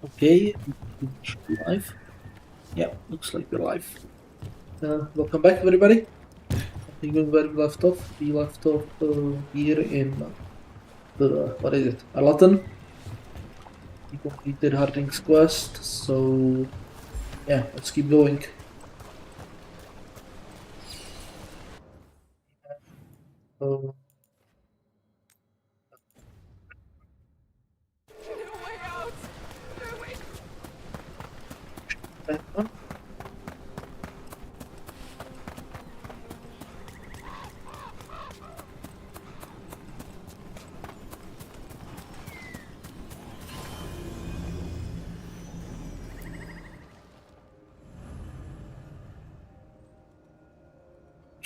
Okay, we should be live. Yeah, looks like we're live. Welcome back, everybody. Continuing where we left off. We left off here in the what is it? Alaton. We completed Harding's quest, so yeah, let's keep going. Uh, that one.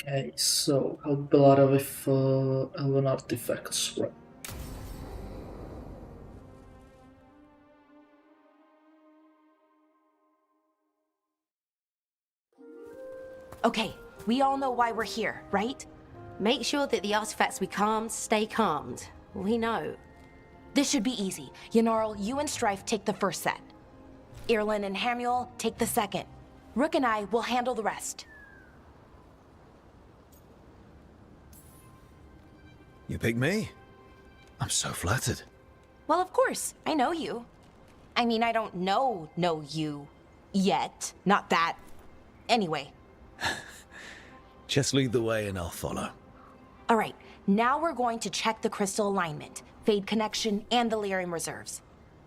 Okay, so help Belara with Elven artifacts. Right. Okay, we all know why we're here, right? Make sure that the artifacts we calmed stay calmed. We know. This should be easy. Yanarl, you and Strife take the first set. Irlin and Hamuel take the second. Rook and I will handle the rest. You pick me? I'm so flattered. Well, of course, I know you. I mean, I don't know you yet. Not that. Anyway. Just lead the way and I'll follow. All right, now we're going to check the crystal alignment, fade connection, and the lyrium reserves.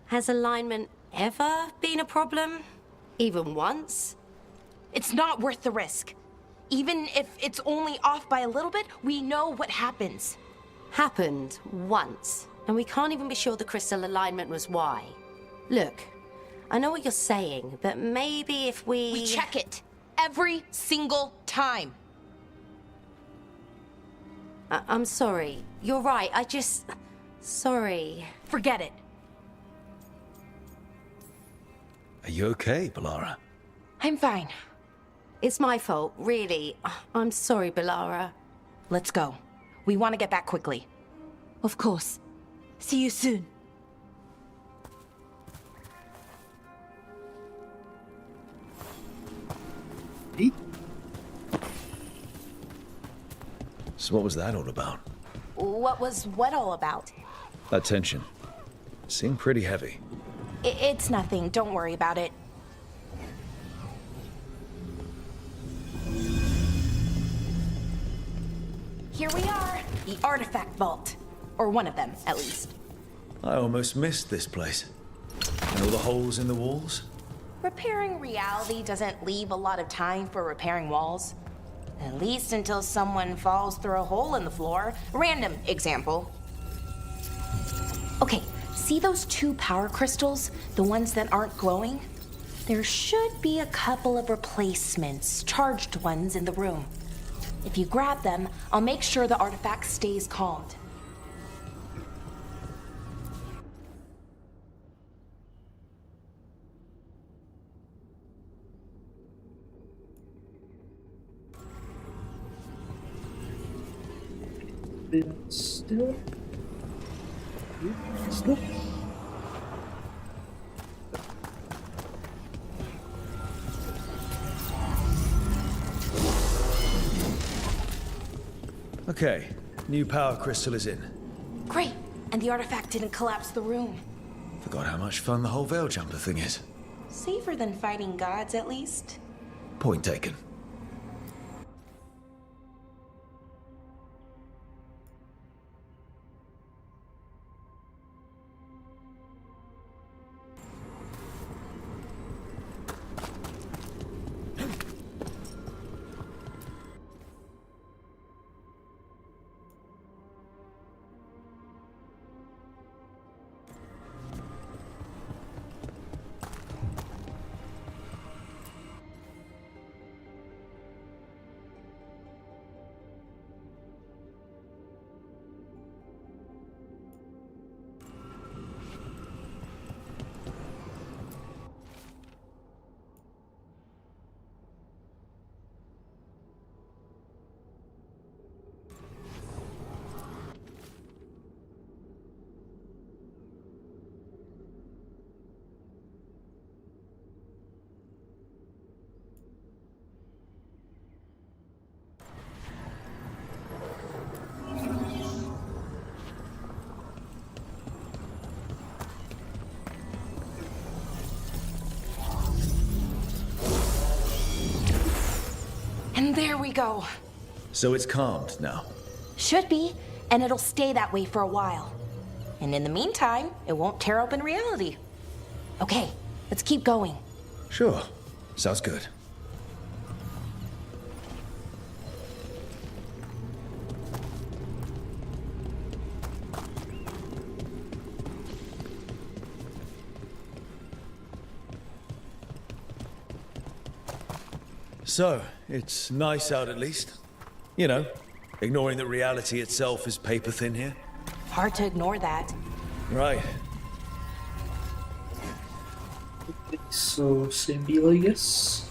Has alignment ever been a problem? Even once? It's not worth the risk. Even if it's only off by a little bit, we know what happens. Happened once, and we can't even be sure the crystal alignment was why. Look, I know what you're saying, but maybe if We check it every single time. I'm sorry. You're right, Sorry. Forget it. Are you okay, Belara? I'm fine. It's my fault, really. I'm sorry, Belara. Let's go. We want to get back quickly. Of course. See you soon. Hey, So what was that all about? What was what all about? That tension. Seemed pretty heavy. It's nothing. Don't worry about it. Here we are. The artifact vault. Or one of them, at least. I almost missed this place. And all the holes in the walls? Repairing reality doesn't leave a lot of time for repairing walls. At least until someone falls through a hole in the floor. Random example. Okay, see those two power crystals? The ones that aren't glowing? There should be a couple of replacements, charged ones in the room. If you grab them, I'll make sure the artifact stays calmed. still. Still. Okay, new power crystal is in. Great, and the artifact didn't collapse the room. Forgot how much fun the whole veil jumper thing is. Safer than fighting gods, at least. Point taken. There we go. So it's calmed now. Should be, and it'll stay that way for a while. And in the meantime, it won't tear open reality. Okay, let's keep going. Sure. Sounds good. So, it's nice out at least. You know, ignoring that reality itself is paper thin here. Hard to ignore that. Right. So, same deal, I guess.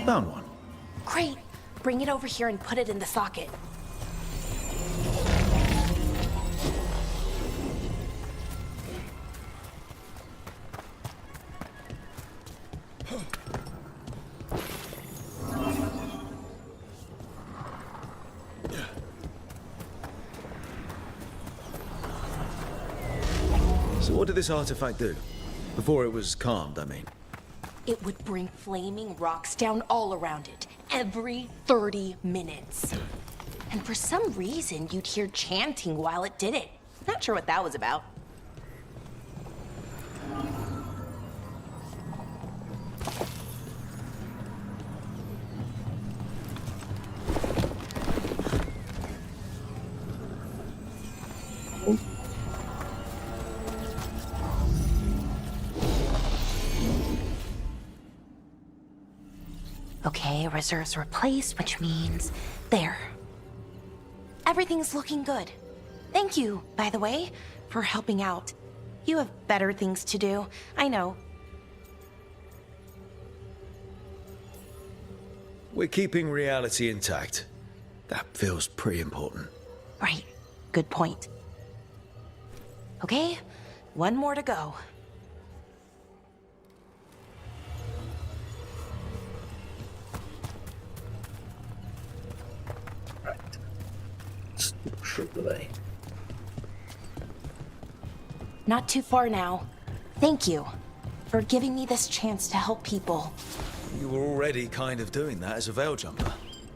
Found one. Great. Bring it over here and put it in the socket. So what did this artifact do? Before it was calmed, I mean. It would bring flaming rocks down all around it, every 30 minutes. And for some reason, you'd hear chanting while it did it. Not sure what that was about. Okay, reserves replaced, which means there. Everything's looking good. Thank you, by the way, for helping out. You have better things to do, I know. We're keeping reality intact. That feels pretty important. Right, good point. Okay, one more to go. Delay. Not too far now. Thank you for giving me this chance to help people. You were already kind of doing that as a veil jumper.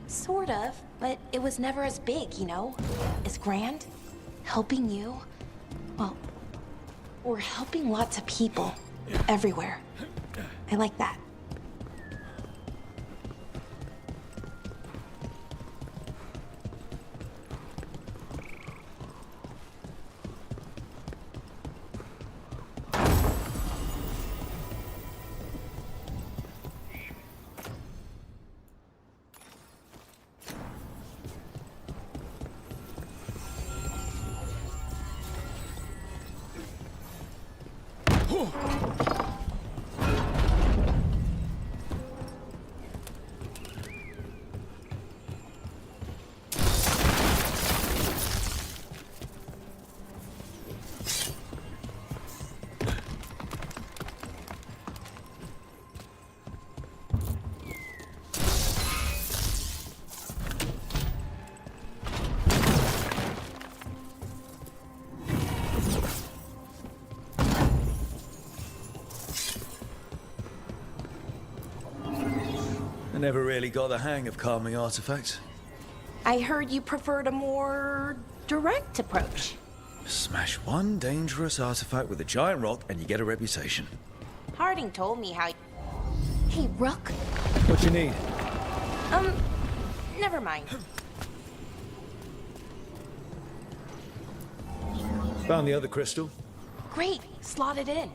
Sort of, but it was never as big, you know? As grand. Helping you. Well, we're helping lots of people. Everywhere. I like that. I never really got the hang of calming artifacts. I heard you preferred a more direct approach. Smash one dangerous artifact with a giant rock and you get a reputation. Harding told me how. Hey, Rook. What you need? Never mind. Found the other crystal. Great, slot it in.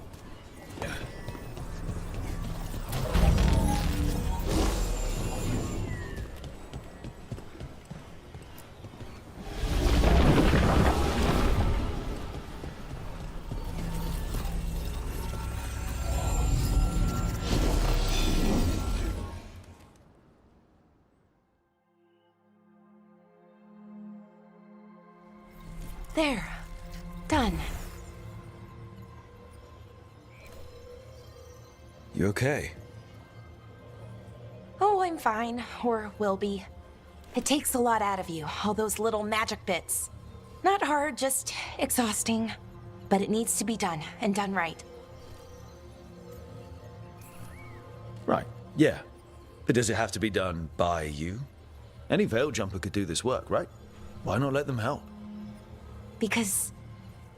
There. Done. You okay? Oh, I'm fine. Or will be. It takes a lot out of you, all those little magic bits. Not hard, just exhausting. But it needs to be done, and done right. Yeah, but does it have to be done by you? Any veil jumper could do this work, right? Why not let them help? Because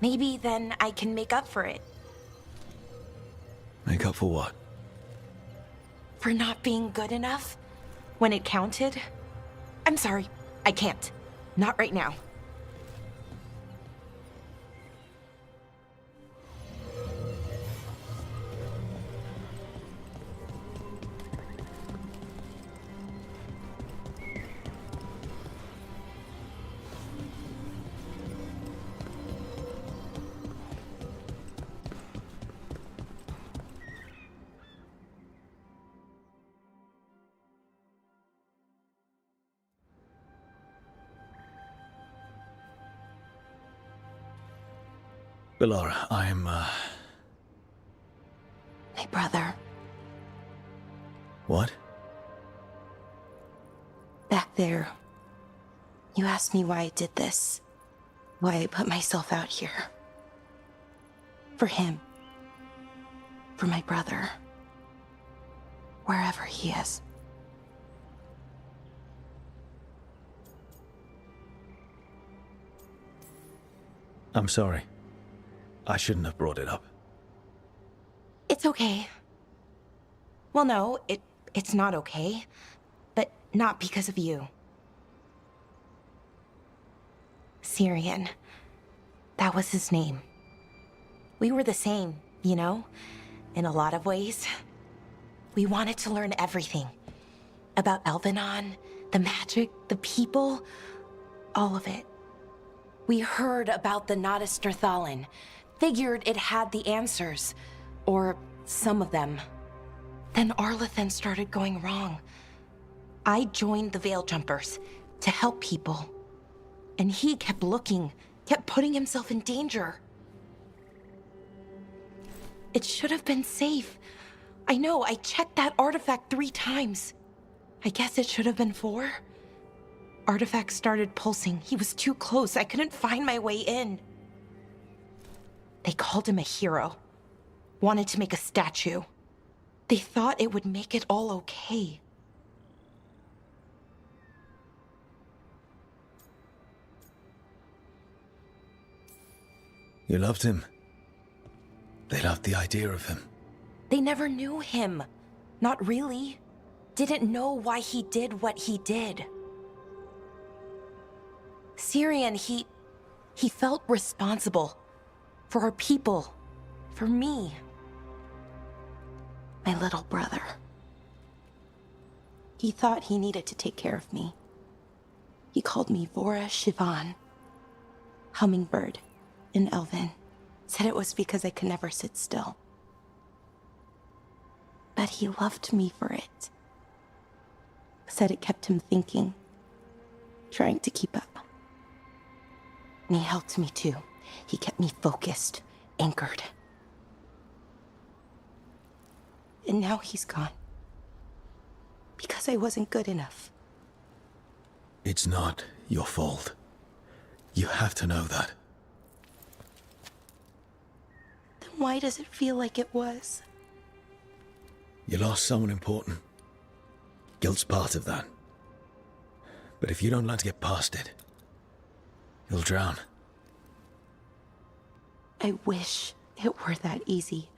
maybe then I can make up for it. Make up for what? For not being good enough when it counted. I'm sorry, I can't. Not right now. Bellara, I'm, My brother, What? back there. You asked me why I did this. Why I put myself out here. For him. For my brother. Wherever he is. I'm sorry. I shouldn't have brought it up. It's okay. Well, no, it's not okay. But not because of you. Syrian. That was his name. We were the same, you know? In a lot of ways. We wanted to learn everything. About Elvenon, the magic, the people, all of it. We heard about the Nothstrathalin, figured it had the answers, or some of them. Then Arlathan started going wrong. I joined the Veil Jumpers to help people. And he kept looking, kept putting himself in danger. It should have been safe. I know, I checked that artifact 3 times. I guess it should have been 4. Artifact started pulsing. He was too close. I couldn't find my way in. They called him a hero. Wanted to make a statue. They thought it would make it all okay. You loved him. They loved the idea of him. They never knew him. Not really. Didn't know why he did what he did. Syrian, he felt responsible. For our people. For me. My little brother. He thought he needed to take care of me. He called me Vora Shivan. Hummingbird in Elven. Said it was because I could never sit still. But he loved me for it. Said it kept him thinking. Trying to keep up. And he helped me too. He kept me focused, anchored. And now he's gone. Because I wasn't good enough. It's not your fault. You have to know that. Then why does it feel like it was? You lost someone important. Guilt's part of that. But if you don't learn to get past it, you'll drown. I wish it were that easy.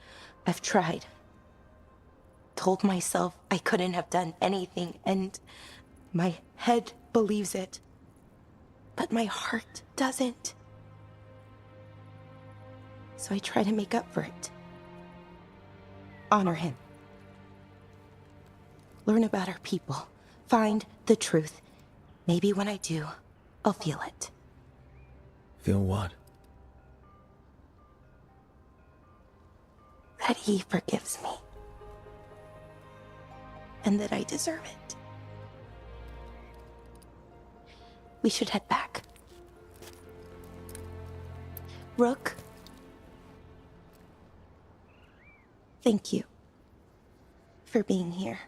I've tried. Told myself I couldn't have done anything, and my head believes it. But my heart doesn't. So I try to make up for it. Honor him. Learn about our people. Find the truth. Maybe when I do, I'll feel it. Feel what? That he forgives me. And that I deserve it. We should head back. Rook. Thank you for being here.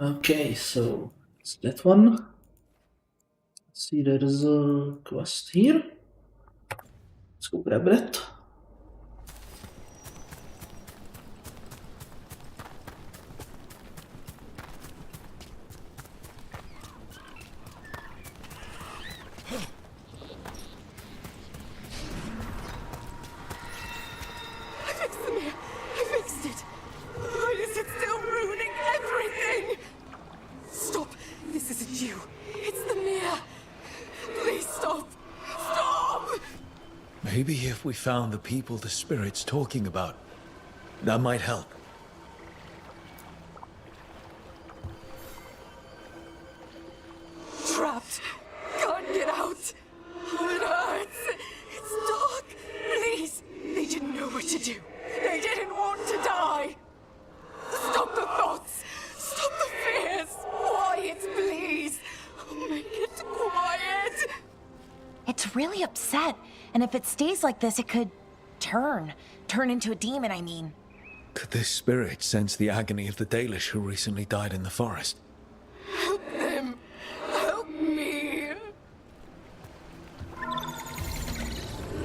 Okay, so it's that one. Let's see, there is a quest here. Let's go grab it. I fixed it! Why is it still ruining everything? Stop! This isn't you. It's the mirror. Please stop! Stop! Maybe if we found the people the spirit's talking about, that might help. Trapped. Can't get out. It hurts. It's dark. Please. They didn't know what to do. They didn't want to die. Stop the thoughts. Stop the fears. Quiet, please. Make it quiet. It's really upset, and if it stays like this, it could turn into a demon, I mean. Could this spirit sense the agony of the Dalish who recently died in the forest? Help them. Help me.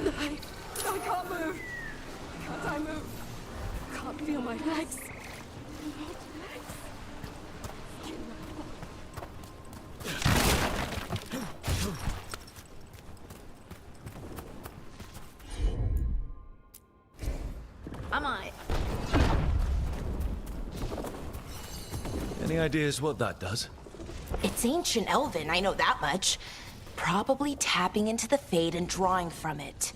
I can't move. Can't I move? Can't feel my legs. Not legs. Am I? Any ideas what that does? It's ancient Elven, I know that much. Probably tapping into the Fade and drawing from it.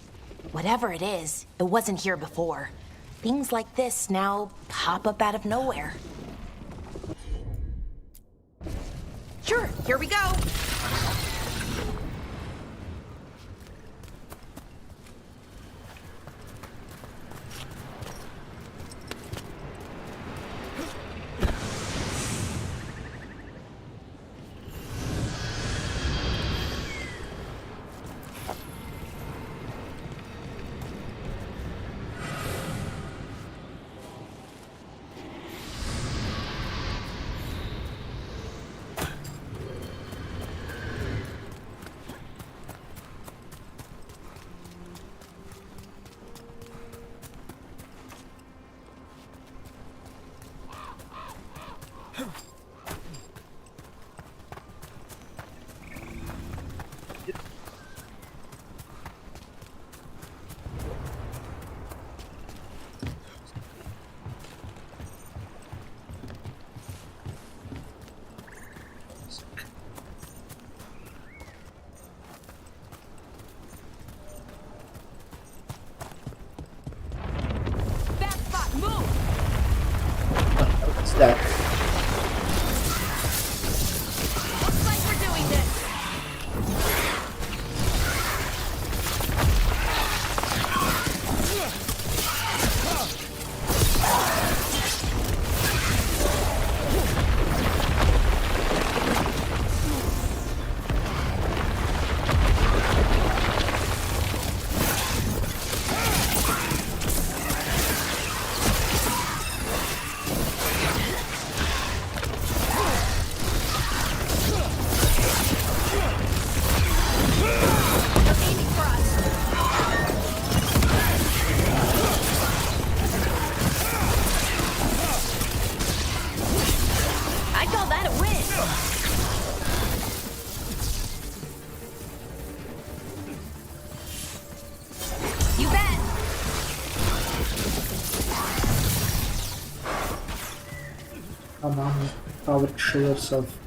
Whatever it is, it wasn't here before. Things like this now pop up out of nowhere. Sure, here we go. What's that? Looks like we're doing this. I call that a win. You bet. Come on, power to show yourself.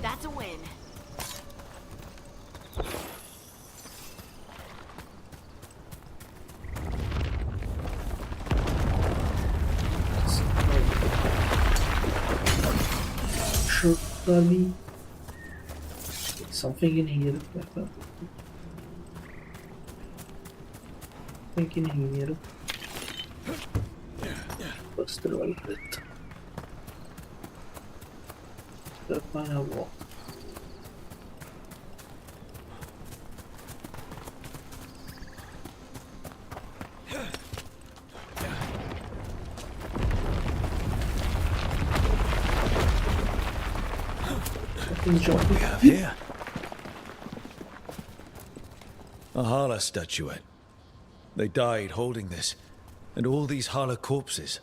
That's a win. Sure, Darby. Something in here. Something in here. Buster Velvet. Gotta find out what. What we have here? A Hala statuette. They died holding this. And all these Hala corpses.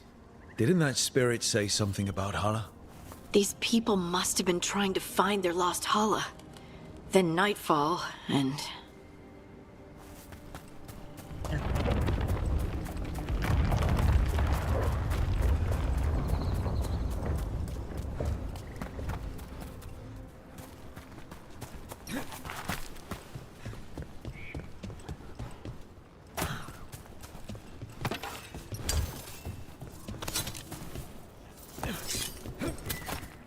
Didn't that spirit say something about Hala? These people must have been trying to find their lost Hala. Then nightfall, and...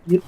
Yep.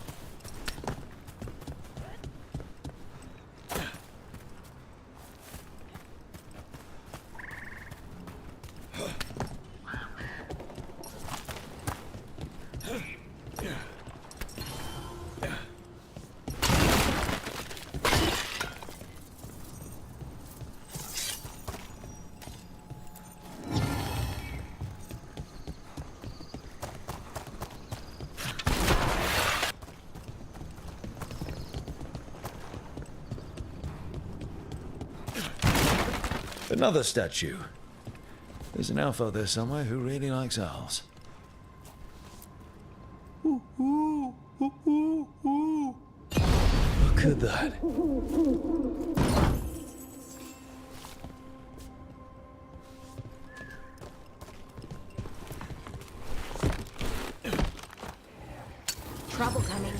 Another statue. There's an elf out there somewhere who really likes owls. Ooh, ooh, ooh, ooh, ooh. Look at that. Trouble coming.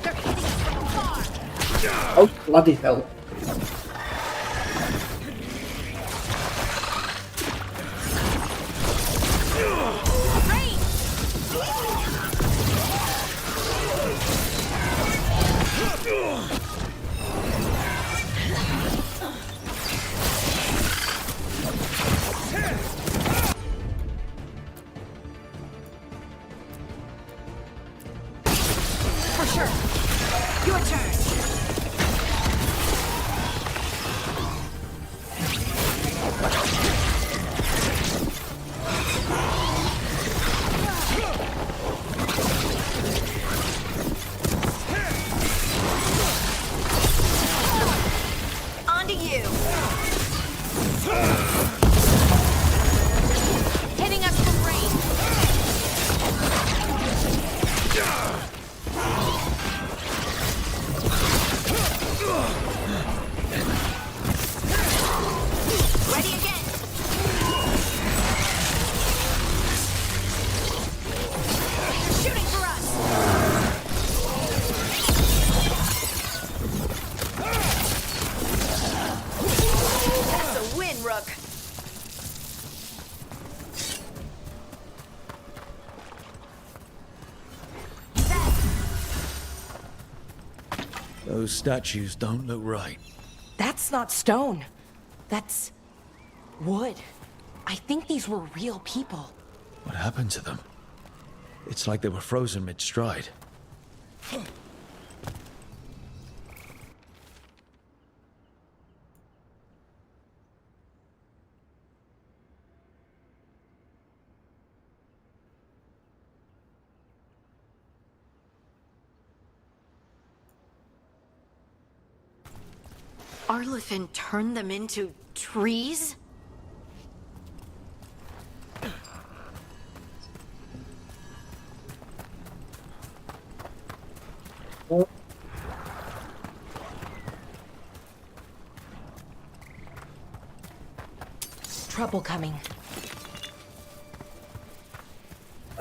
They're hitting us from far. Oh, bloody hell. For sure. Your turn. On to you. Hitting us from range. Ready again. They're shooting for us. That's a win, Rook. Those statues don't look right. That's not stone. That's wood. I think these were real people. What happened to them? It's like they were frozen mid-stride. Arlithin turned them into trees? Trouble coming.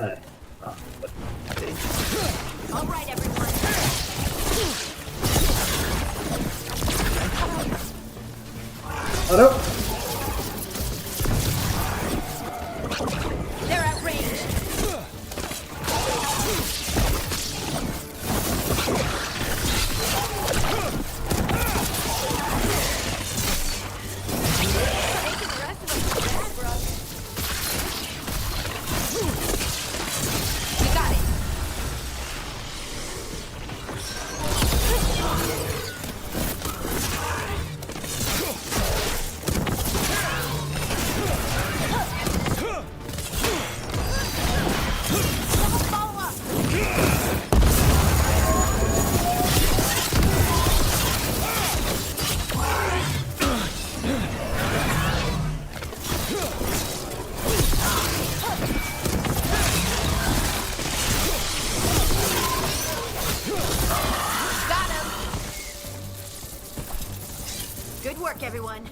Alright. All right, everyone. Hello? They're at range. We got it. Good work, everyone.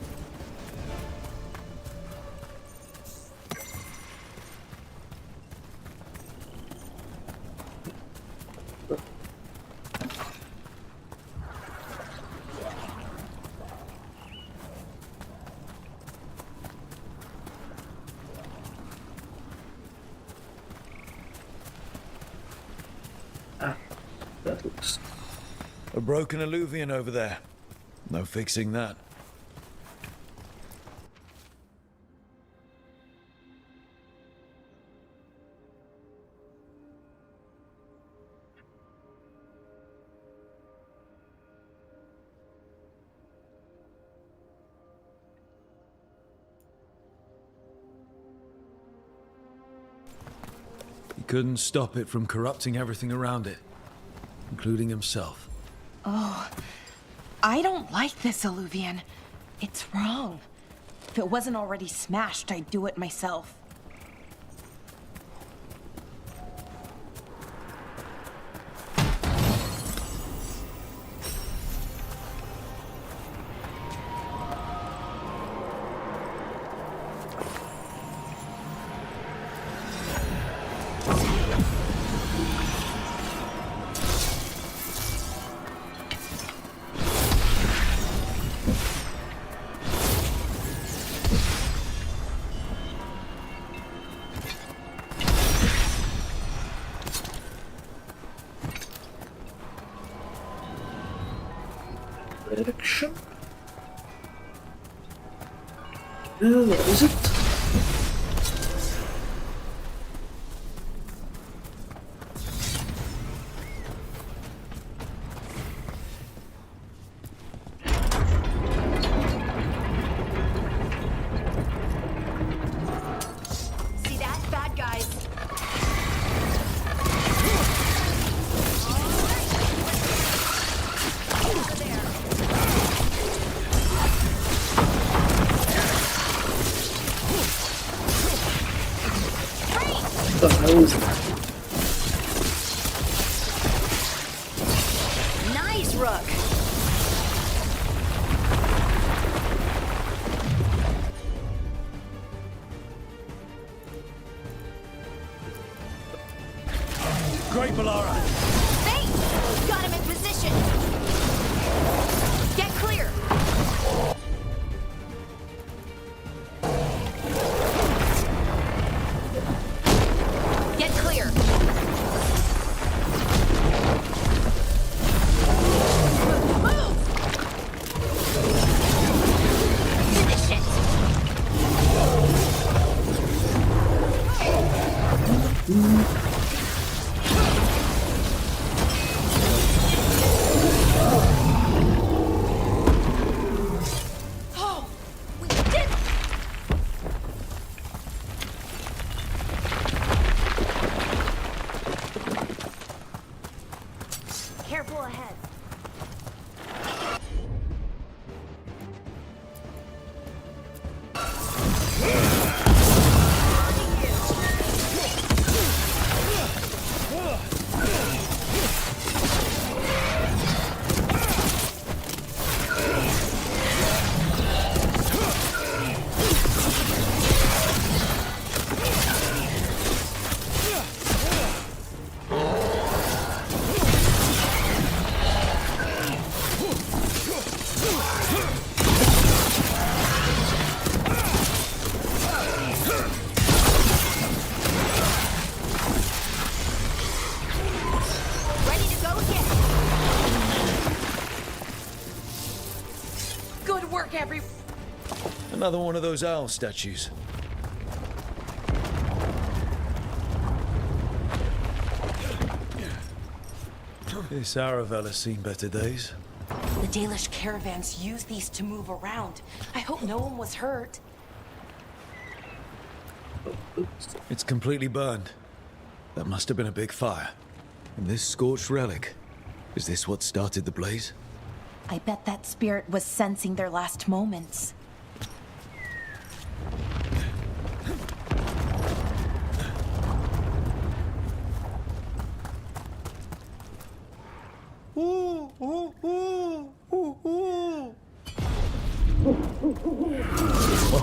That looks... A broken alluvian over there. No fixing that. He couldn't stop it from corrupting everything around it, including himself. Oh, I don't like this alluvian. It's wrong. If it wasn't already smashed, I'd do it myself. Direction? What is it? See that? Bad guys. Over there. What the hell is that? Nice, Rook. Great, Balara! Hey! Got him in position. Get clear. Get clear. Move! Finish it. Oh, we did it! Careful ahead. Ready to go again. Good work, everyone. Another one of those owl statues. This Aravel has seen better days. The Dalish caravans use these to move around. I hope no one was hurt. It's completely burned. That must have been a big fire. And this scorched relic, is this what started the blaze? I bet that spirit was sensing their last moments.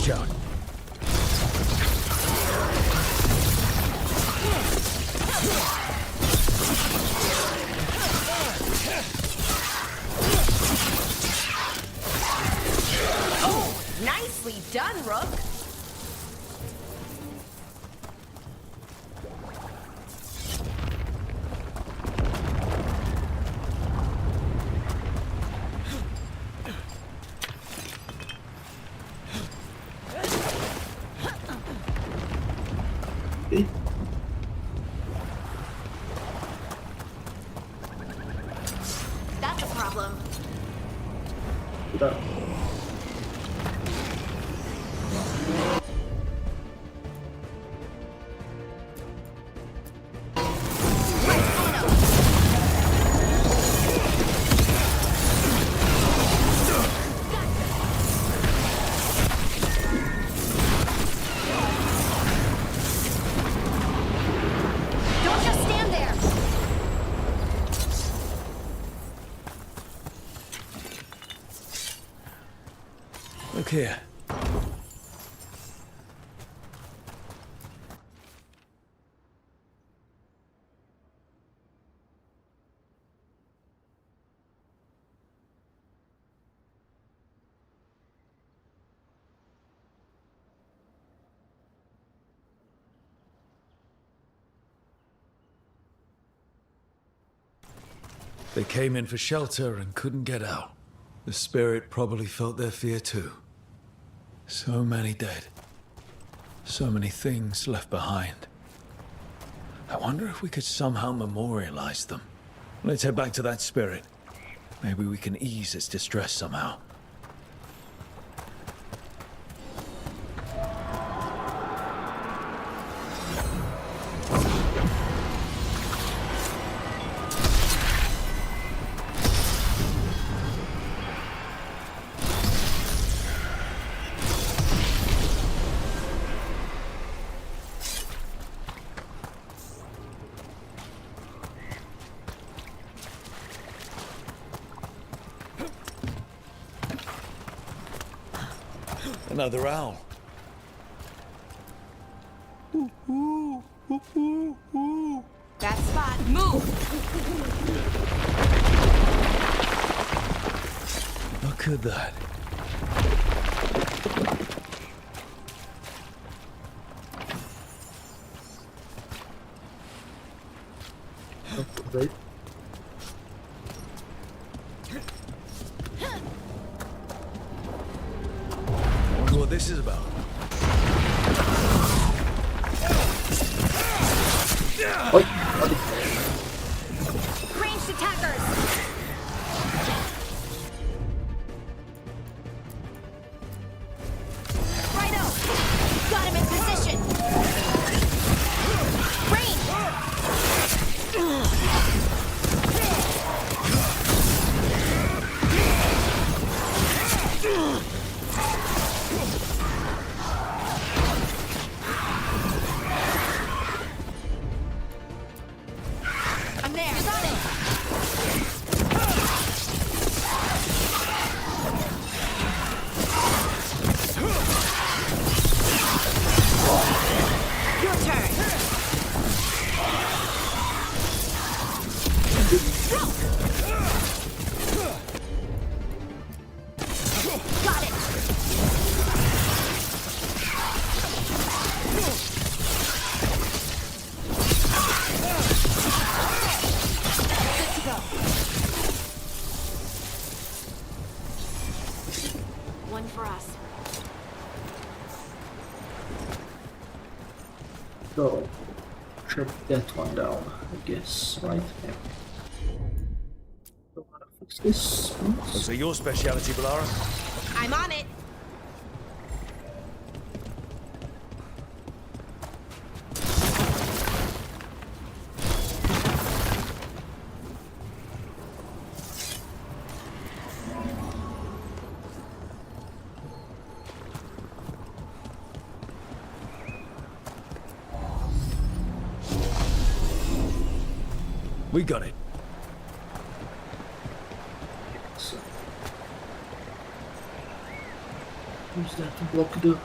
Watch out. Nicely done, Rook. Okay. That's a problem. That. Don't just stand there. Look here. They came in for shelter and couldn't get out. The spirit probably felt their fear too. So many dead. So many things left behind. I wonder if we could somehow memorialize them. Let's head back to that spirit. Maybe we can ease its distress somehow. Another owl. That spot. Move. Look at that. Right. I wonder what this is about. Oi. Ranged attackers. Righto. Got him in position. I'm there. You got it. Your turn. Got it. Good to go. One for us. So, chop that one down, I guess, right? Yeah. So, how to fix this? So your speciality, Balara? I'm on it. We got it. So, Use that to block the.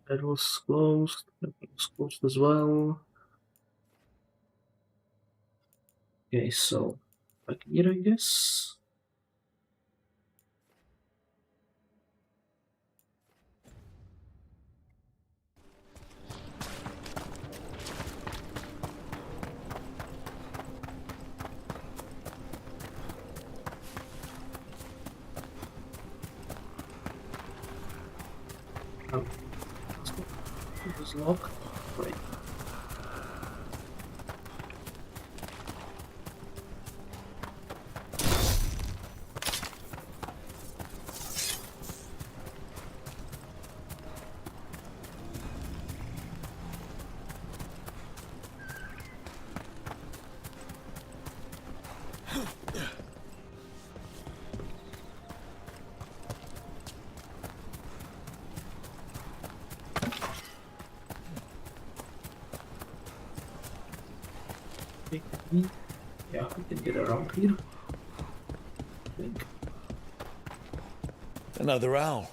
That was closed. That was closed as well. Okay, so back here, I guess. Oh, let's go. It was locked. Right. Yeah, we can get around here. I think. Another owl.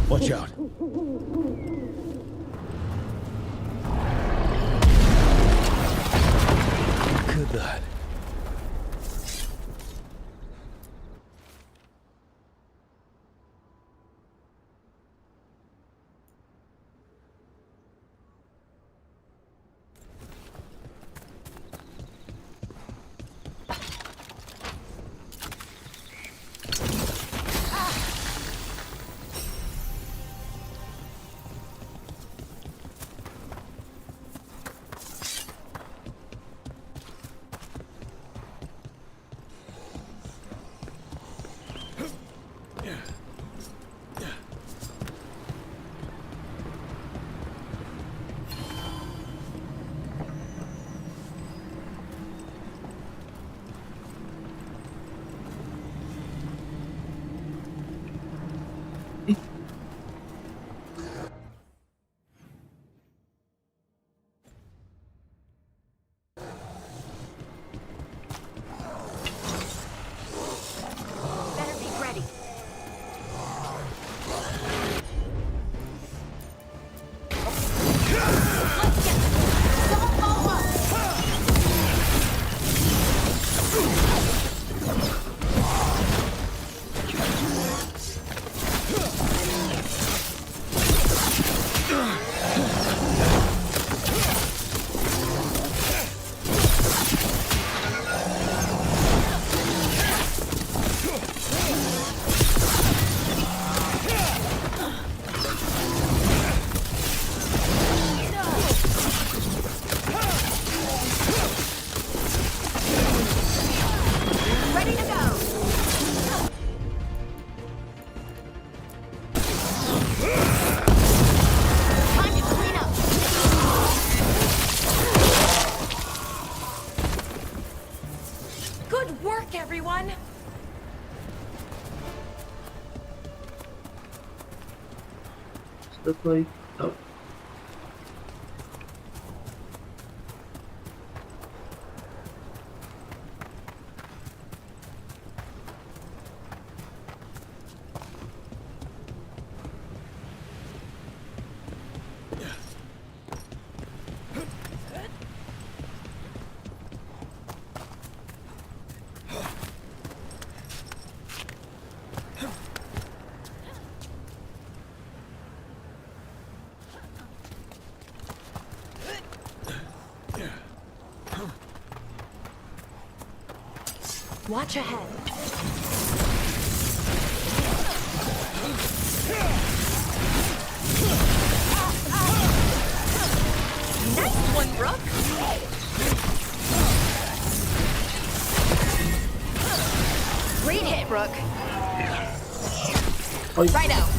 Watch out. Look at that. Better be ready. Ready to go. Time to clean up. Good work, everyone. Stuff like. Oh. Watch ahead. Nice one, Brooke. Great hit, Brooke. Right out.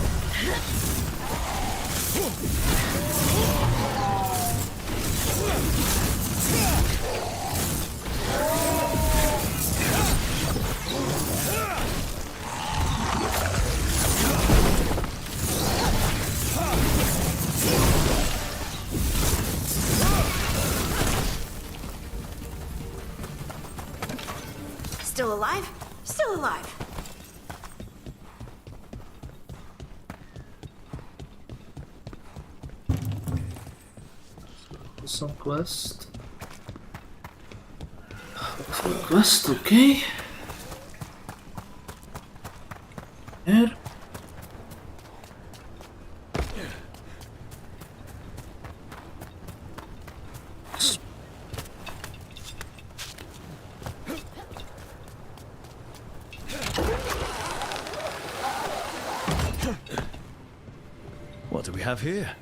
Still alive? Still alive. Some quest. Some quest, okay. Here. What do we have here?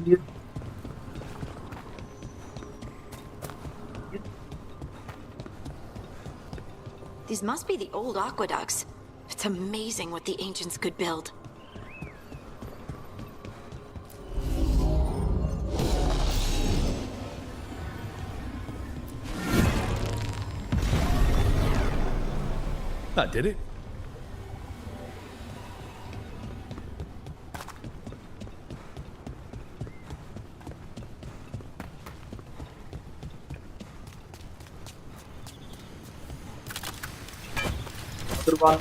Yep. These must be the old aqueducts. It's amazing what the ancients could build. That did it. Other one.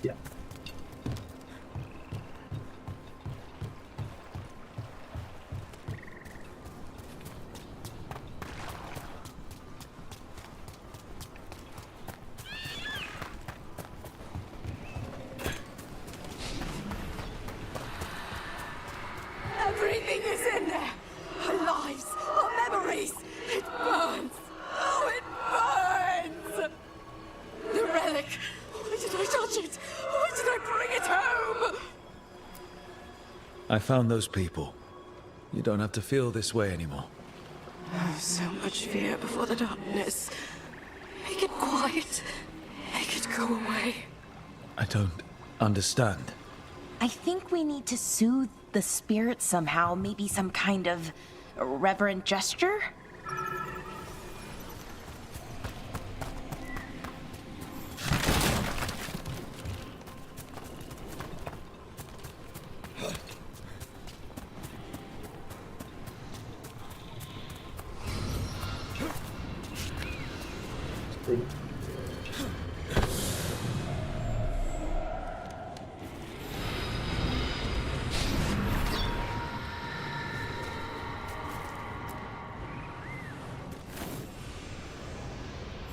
Yeah. Everything is in there. Our lives, our memories. It burns. Oh, it burns. The relic. Why did I touch it? Why did I bring it home? I found those people. You don't have to feel this way anymore. So much fear before the darkness. Make it quiet. Make it go away. I don't understand. I think we need to soothe the spirit somehow, maybe some kind of reverent gesture?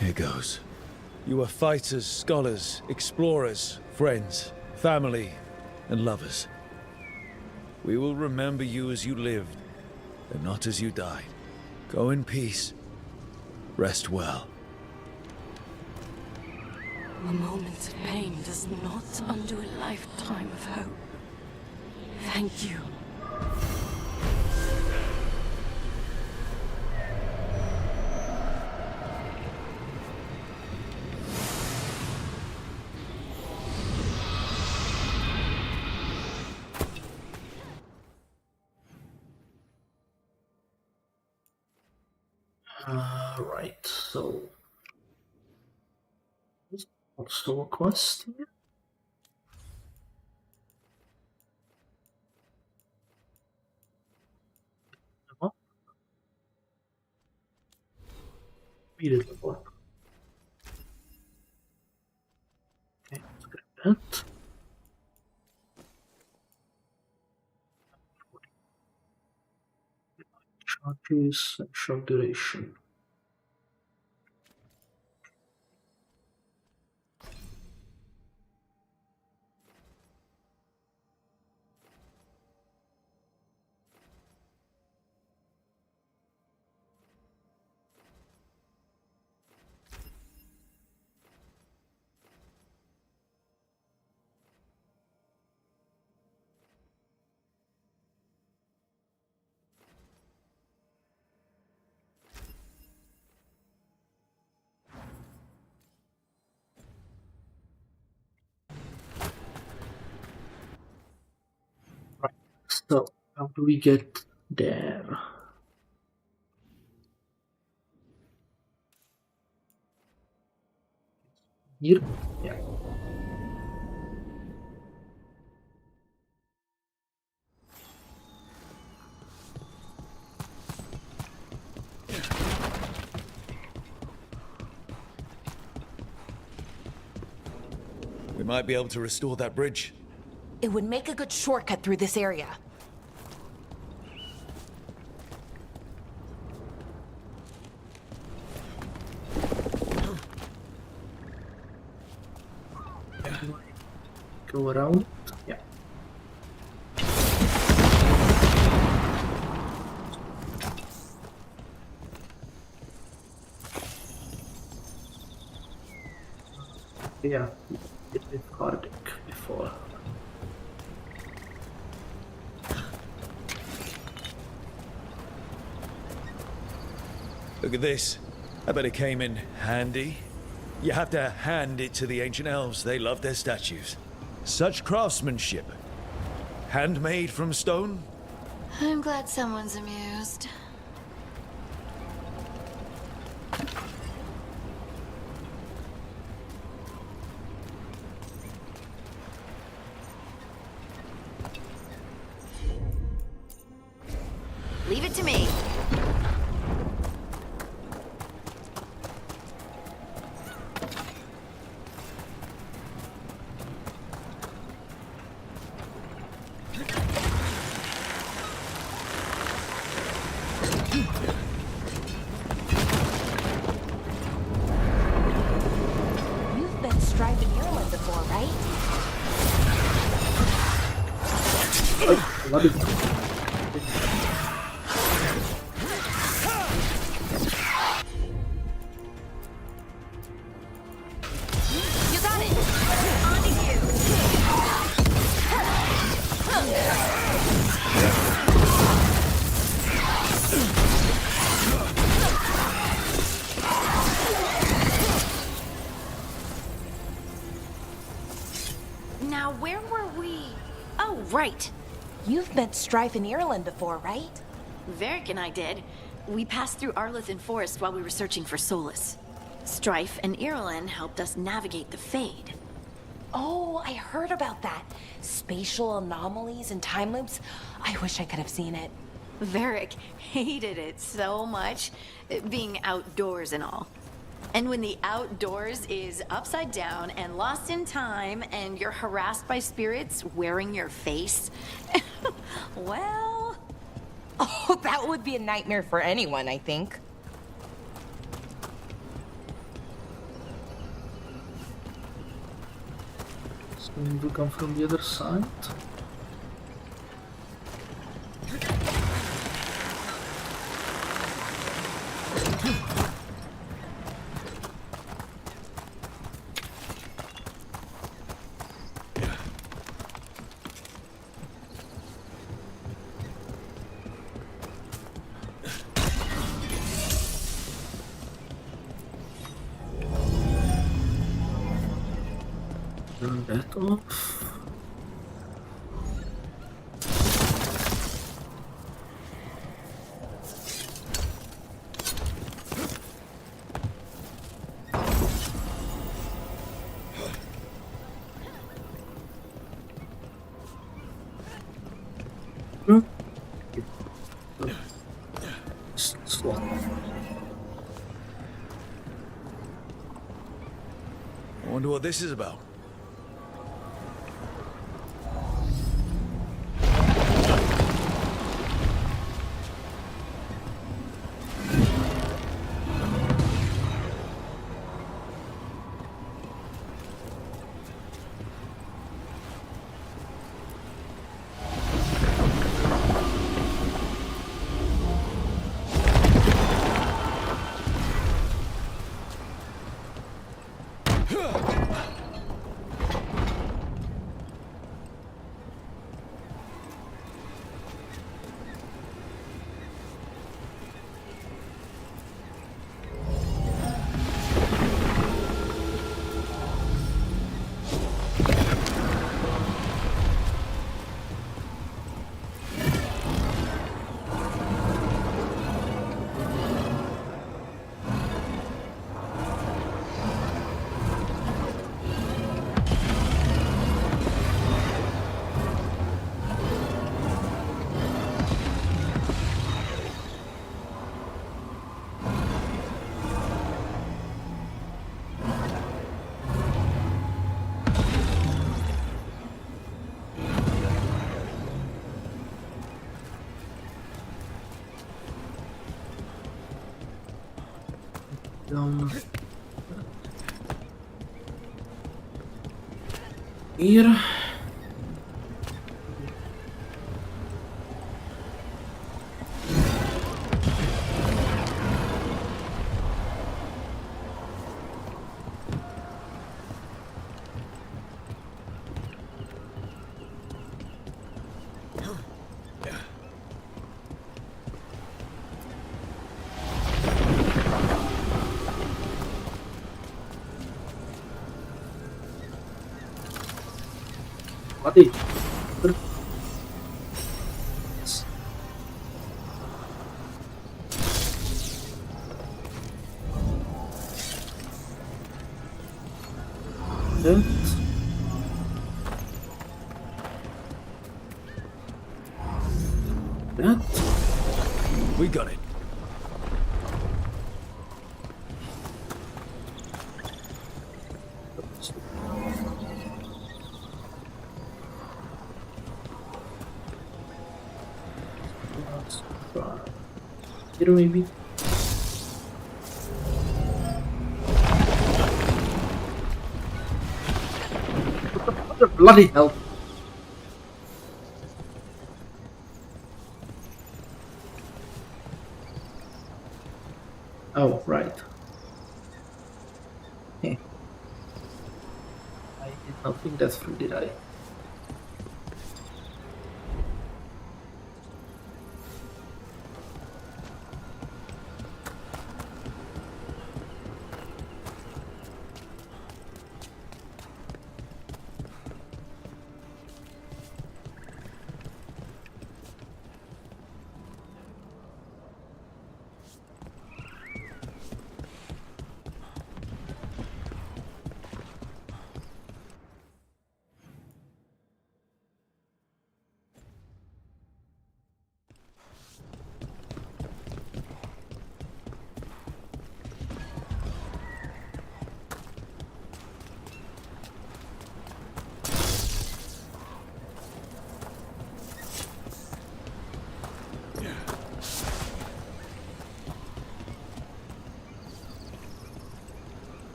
Here goes. You are fighters, scholars, explorers, friends, family, and lovers. We will remember you as you lived, and not as you died. Go in peace. Rest well. A moment of pain does not undo a lifetime of hope. Thank you. Right, so also a quest here. Immediate level up. Okay, let's get that. Charges and short duration. Right, so how do we get there? Here? Yeah. We might be able to restore that bridge. It would make a good shortcut through this area. Go around. Yeah. Yeah, it's been Cardic before. Look at this. I bet it came in handy. You have to hand it to the ancient elves. They love their statues. Such craftsmanship. Handmade from stone? I'm glad someone's amused. Leave it to me. You've been striving Ireland before, right? I love it. You got it. On to you. Now, where were we? Oh, right. You've met Strife in Ireland before, right? Varric and I did. We passed through Arlethan Forest while we were searching for Solus. Strife and Irulan helped us navigate the Fade. Oh, I heard about that. Spatial anomalies and time loops. I wish I could have seen it. Varric hated it so much, being outdoors and all. And when the outdoors is upside down and lost in time and you're harassed by spirits wearing your face, well... Oh, that would be a nightmare for anyone, I think. So we come from the other side. Turn that off. Hmm? Slot. I wonder what this is about. Hier. Mati. That. That. We got it. Here maybe. What the bloody hell? Oh, right. Yeah. I did not think that through, did I?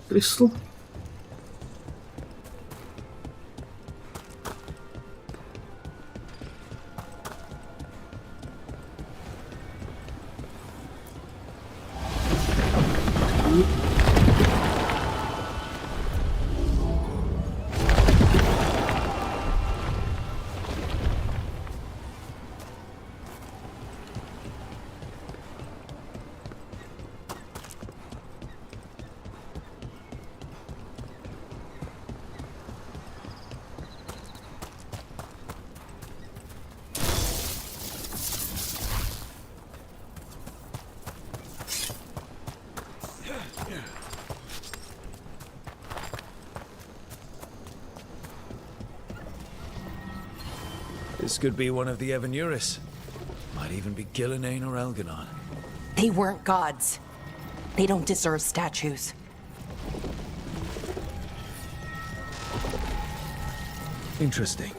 Crystal. This could be one of the Evanuris. Might even be Gillenane or Elganon. They weren't gods. They don't deserve statues. Interesting.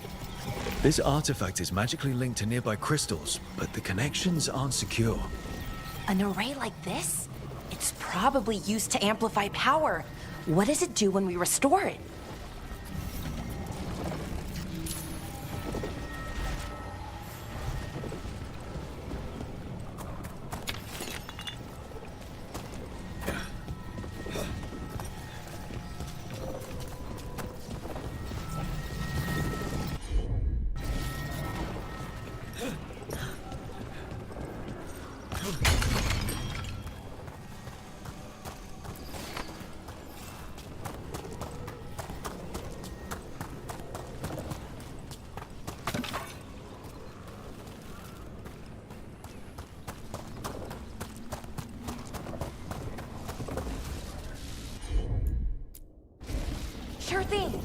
This artifact is magically linked to nearby crystals, but the connections aren't secure. An array like this? It's probably used to amplify power. What does it do when we restore it? Sure thing.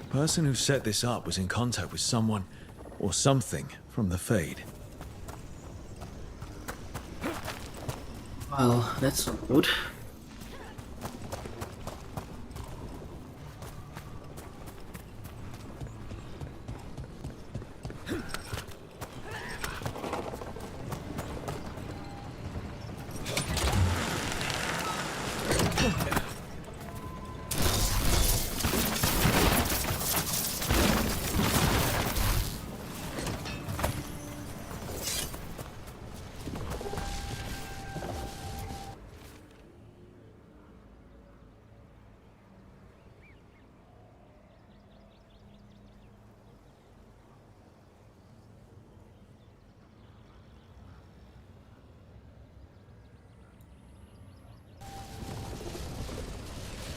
The person who set this up was in contact with someone or something from the Fade. Well, that's not good.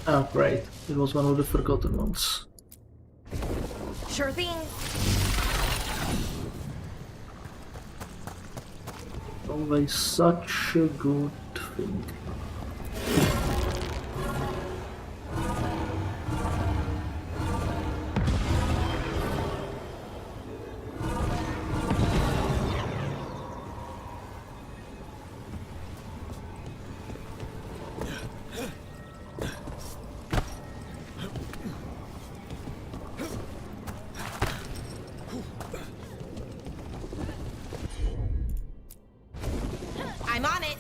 Oh, great. It was one of the forgotten ones. Sure thing. Always such a good thing. I'm on it.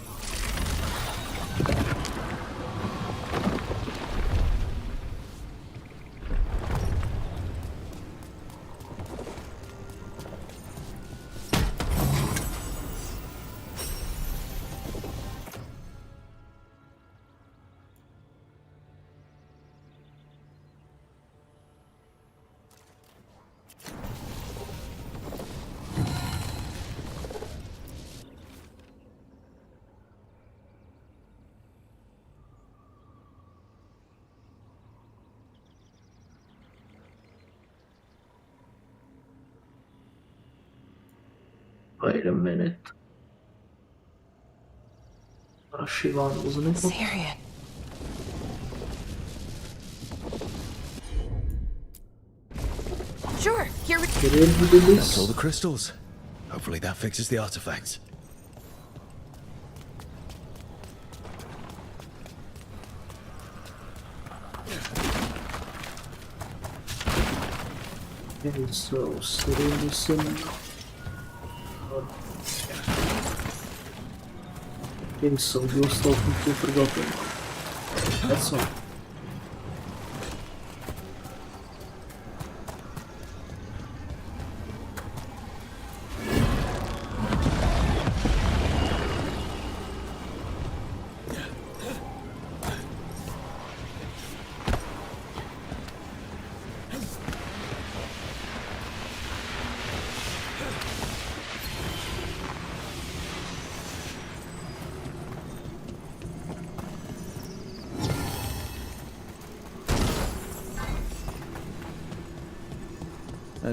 Wait a minute. Shivan, wasn't it? Syrian. Sure, here we Get in who did That's all this? the crystals. Hopefully that fixes the artifacts. Okay, so setting this in. Okay, so you're still completely forgotten. That's all.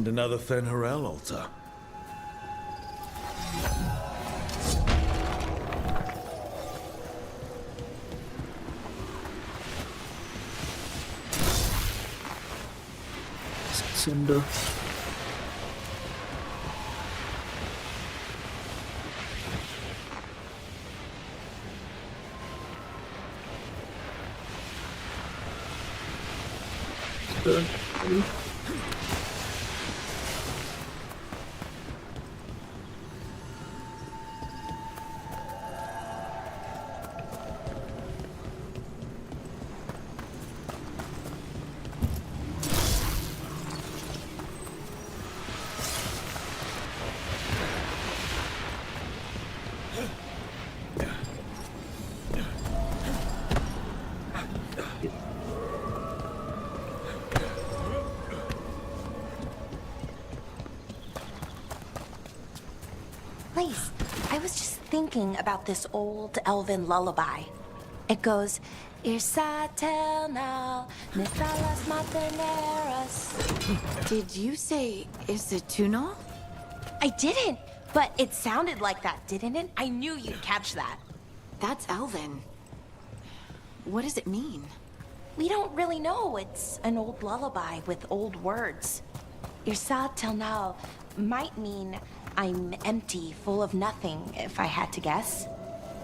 And another Fen'Harel altar. Cinder. Please, I was just thinking about this old elven lullaby. It goes, Irsatel Nisalas Materneras. Did you say, is it Tunal? I didn't, but it sounded like that, didn't it? I knew you'd catch that. That's Elven. What does it mean? We don't really know. It's an old lullaby with old words. Irsatel might mean I'm empty, full of nothing, if I had to guess.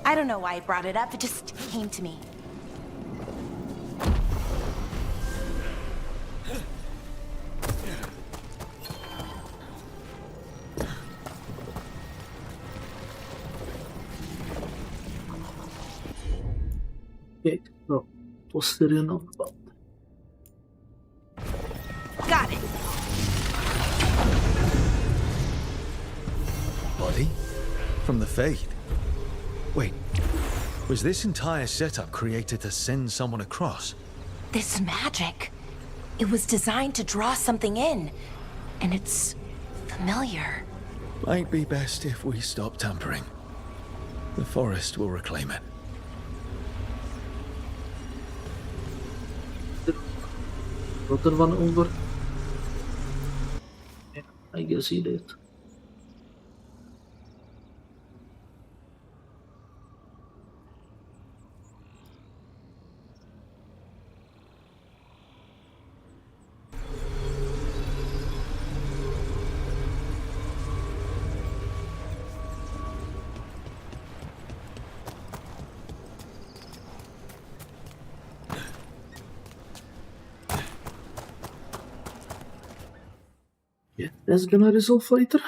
I don't know why I brought it up, it just came to me. Okay, so what's the real about? Got it. Body? From the Fade? Wait, was this entire setup created to send someone across? This magic. It was designed to draw something in. And it's familiar. Might be best if we stop tampering. The forest will reclaim it. Another one over. Yeah, I guess he did. Yeah, that's gonna resolve later.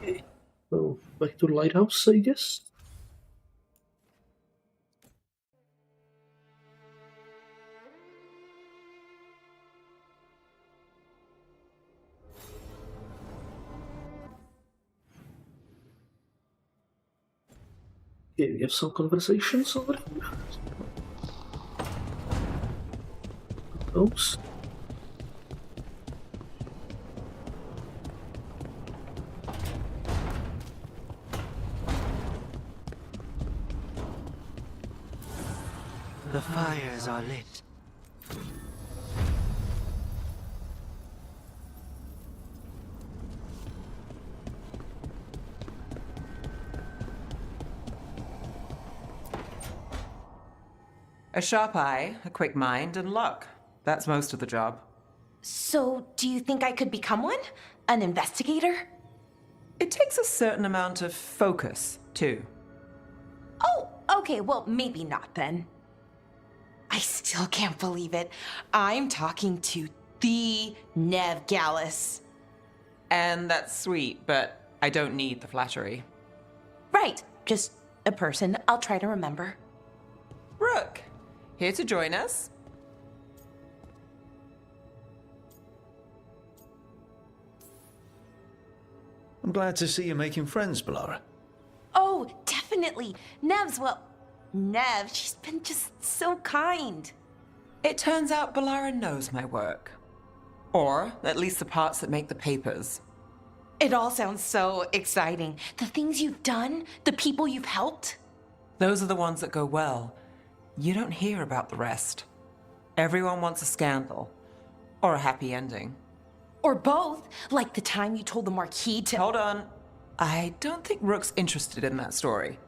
Okay, so back to the lighthouse, I guess. Okay, we have some conversations over here. Those. The fires are lit. A sharp eye, a quick mind, and luck. That's most of the job. So, do you think I could become one? An investigator? It takes a certain amount of focus, too. Oh, okay, well, maybe not then. I still can't believe it. I'm talking to the Nev Gallus. And that's sweet, but I don't need the flattery. Right, just a person. I'll try to remember. Rook, here to join us. I'm glad to see you making friends, Bellara. Oh, definitely. Nev, she's been just so kind. It turns out Bellara knows my work. Or at least the parts that make the papers. It all sounds so exciting. The things you've done, the people you've helped. Those are the ones that go well. You don't hear about the rest. Everyone wants a scandal. Or a happy ending. Or both, like the time you told the Marquis to— Hold on. I don't think Rook's interested in that story.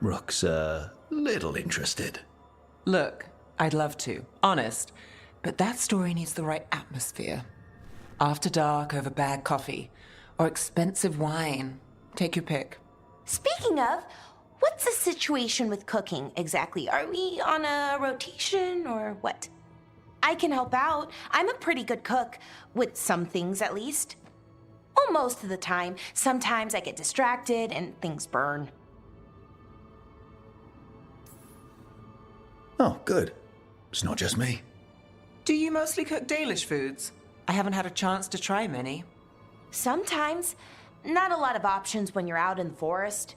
Rook's a little interested. Look, I'd love to, honest. But that story needs the right atmosphere. After dark over bad coffee. Or expensive wine. Take your pick. Speaking of, what's the situation with cooking exactly? Are we on a rotation or what? I can help out. I'm a pretty good cook, with some things at least. Well, most of the time. Sometimes I get distracted and things burn. Oh, good. It's not just me. Do you mostly cook Dalish foods? I haven't had a chance to try many. Sometimes. Not a lot of options when you're out in the forest.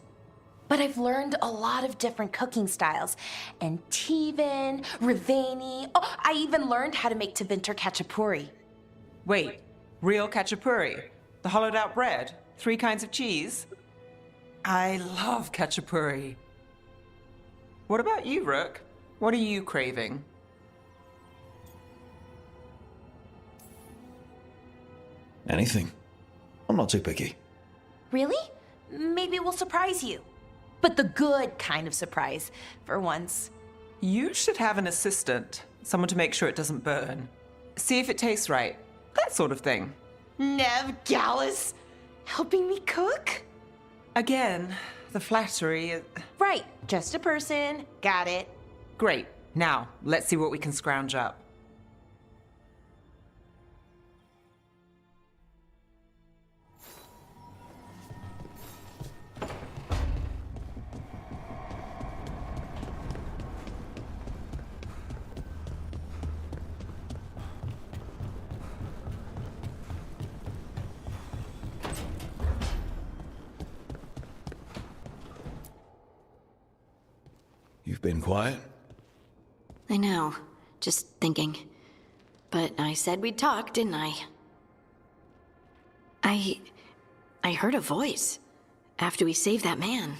But I've learned a lot of different cooking styles. And Tevan, Rivani. Oh, I even learned how to make Tevinter Khachapuri. Wait, real khachapuri? The hollowed out bread? 3 kinds of cheese? I love khachapuri. What about you, Rook? What are you craving? Anything. I'm not too picky. Really? Maybe we'll surprise you. But the good kind of surprise, for once. You should have an assistant. Someone to make sure it doesn't burn. See if it tastes right. That sort of thing. Nev Gallus, helping me cook? Again, the flattery. Right, just a person. Got it. Great. Now, let's see what we can scrounge up. You've been quiet? I know. Just thinking. But I said we'd talk, didn't I? I heard a voice after we saved that man.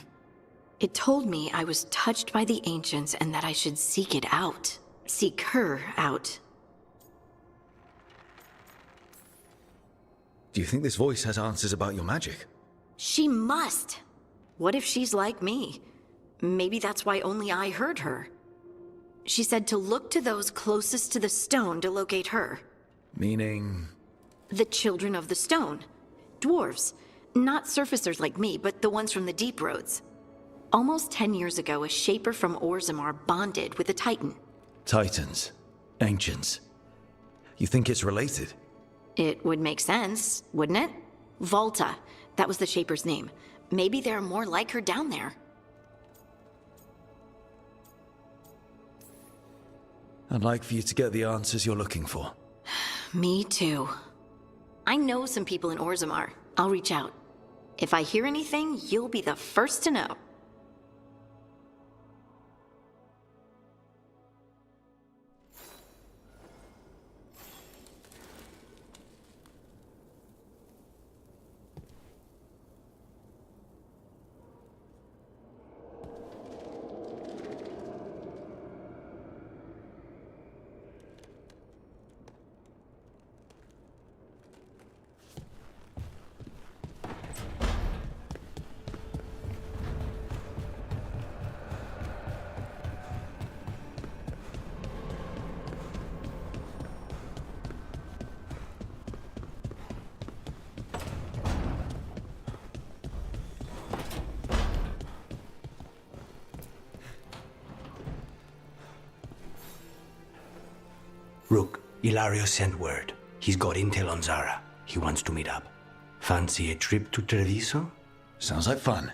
It told me I was touched by the ancients and that I should seek it out. Seek her out. Do you think this voice has answers about your magic? She must. What if she's like me? Maybe that's why only I heard her. She said to look to those closest to the stone to locate her. Meaning? The children of the stone. Dwarves. Not surfacers like me, but the ones from the deep roads. Almost 10 years ago, a shaper from Orzammar bonded with a titan. Titans. Ancients. You think it's related? It would make sense, wouldn't it? Volta. That was the shaper's name. Maybe there are more like her down there. I'd like for you to get the answers you're looking for. Me too. I know some people in Orzammar. I'll reach out. If I hear anything, you'll be the first to know. Rook, Ilario sent word. He's got intel on Zara. He wants to meet up. Fancy a trip to Treviso? Sounds like fun.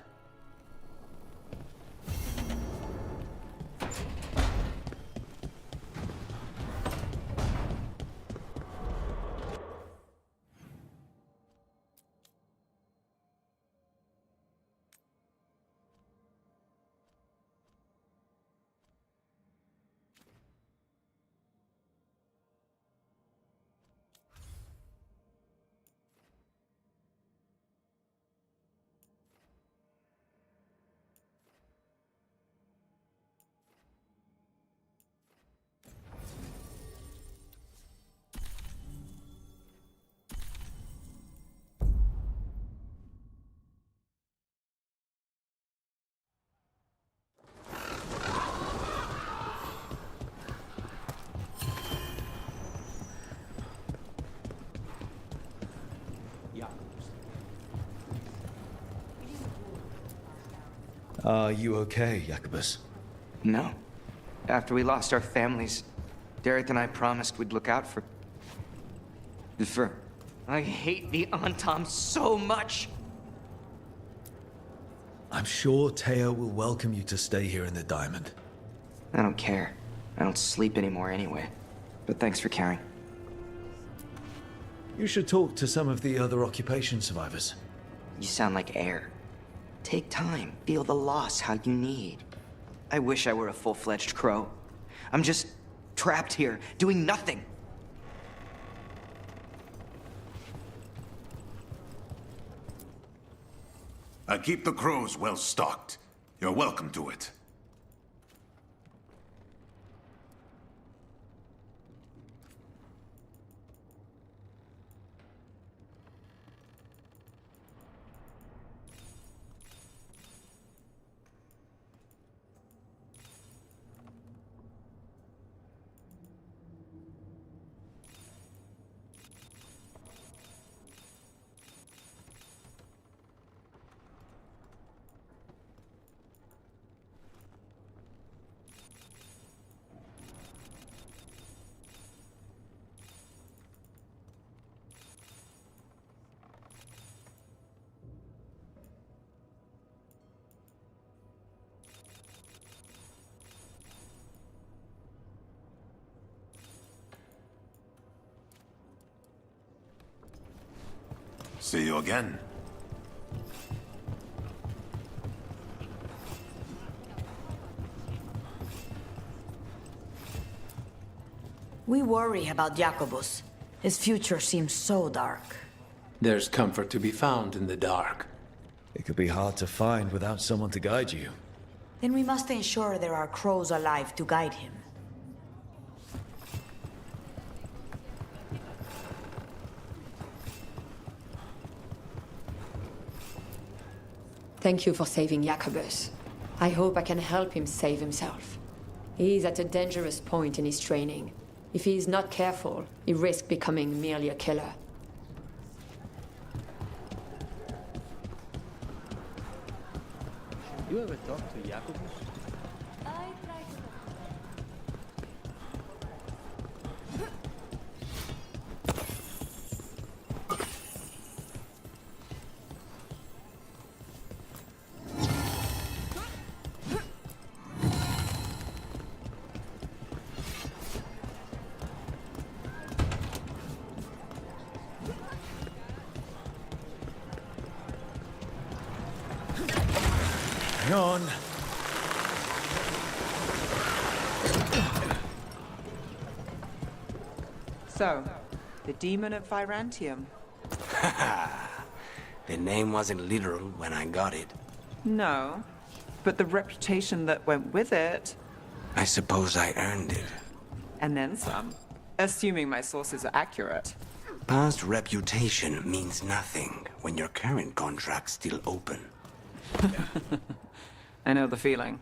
Are you okay, Jacobus? No. After we lost our families, Derek and I promised we'd look out for... I hate the Antom so much! I'm sure Teo will welcome you to stay here in the Diamond. I don't care. I don't sleep anymore anyway. But thanks for caring. You should talk to some of the other occupation survivors. You sound like air. Take time. Feel the loss how you need. I wish I were a full-fledged crow. I'm just trapped here, doing nothing. I keep the crows well stocked. You're welcome to it. See you again. We worry about Jacobus. His future seems so dark. There's comfort to be found in the dark. It could be hard to find without someone to guide you. Then we must ensure there are crows alive to guide him. Thank you for saving Jacobus. I hope I can help him save himself. He is at a dangerous point in his training. If he is not careful, he risks becoming merely a killer. You ever talk to Jacobus? Hang on. So, the demon of Virantium. The name wasn't literal when I got it. No, but the reputation that went with it. I suppose I earned it. And then some. Assuming my sources are accurate. Past reputation means nothing when your current contract's still open. I know the feeling.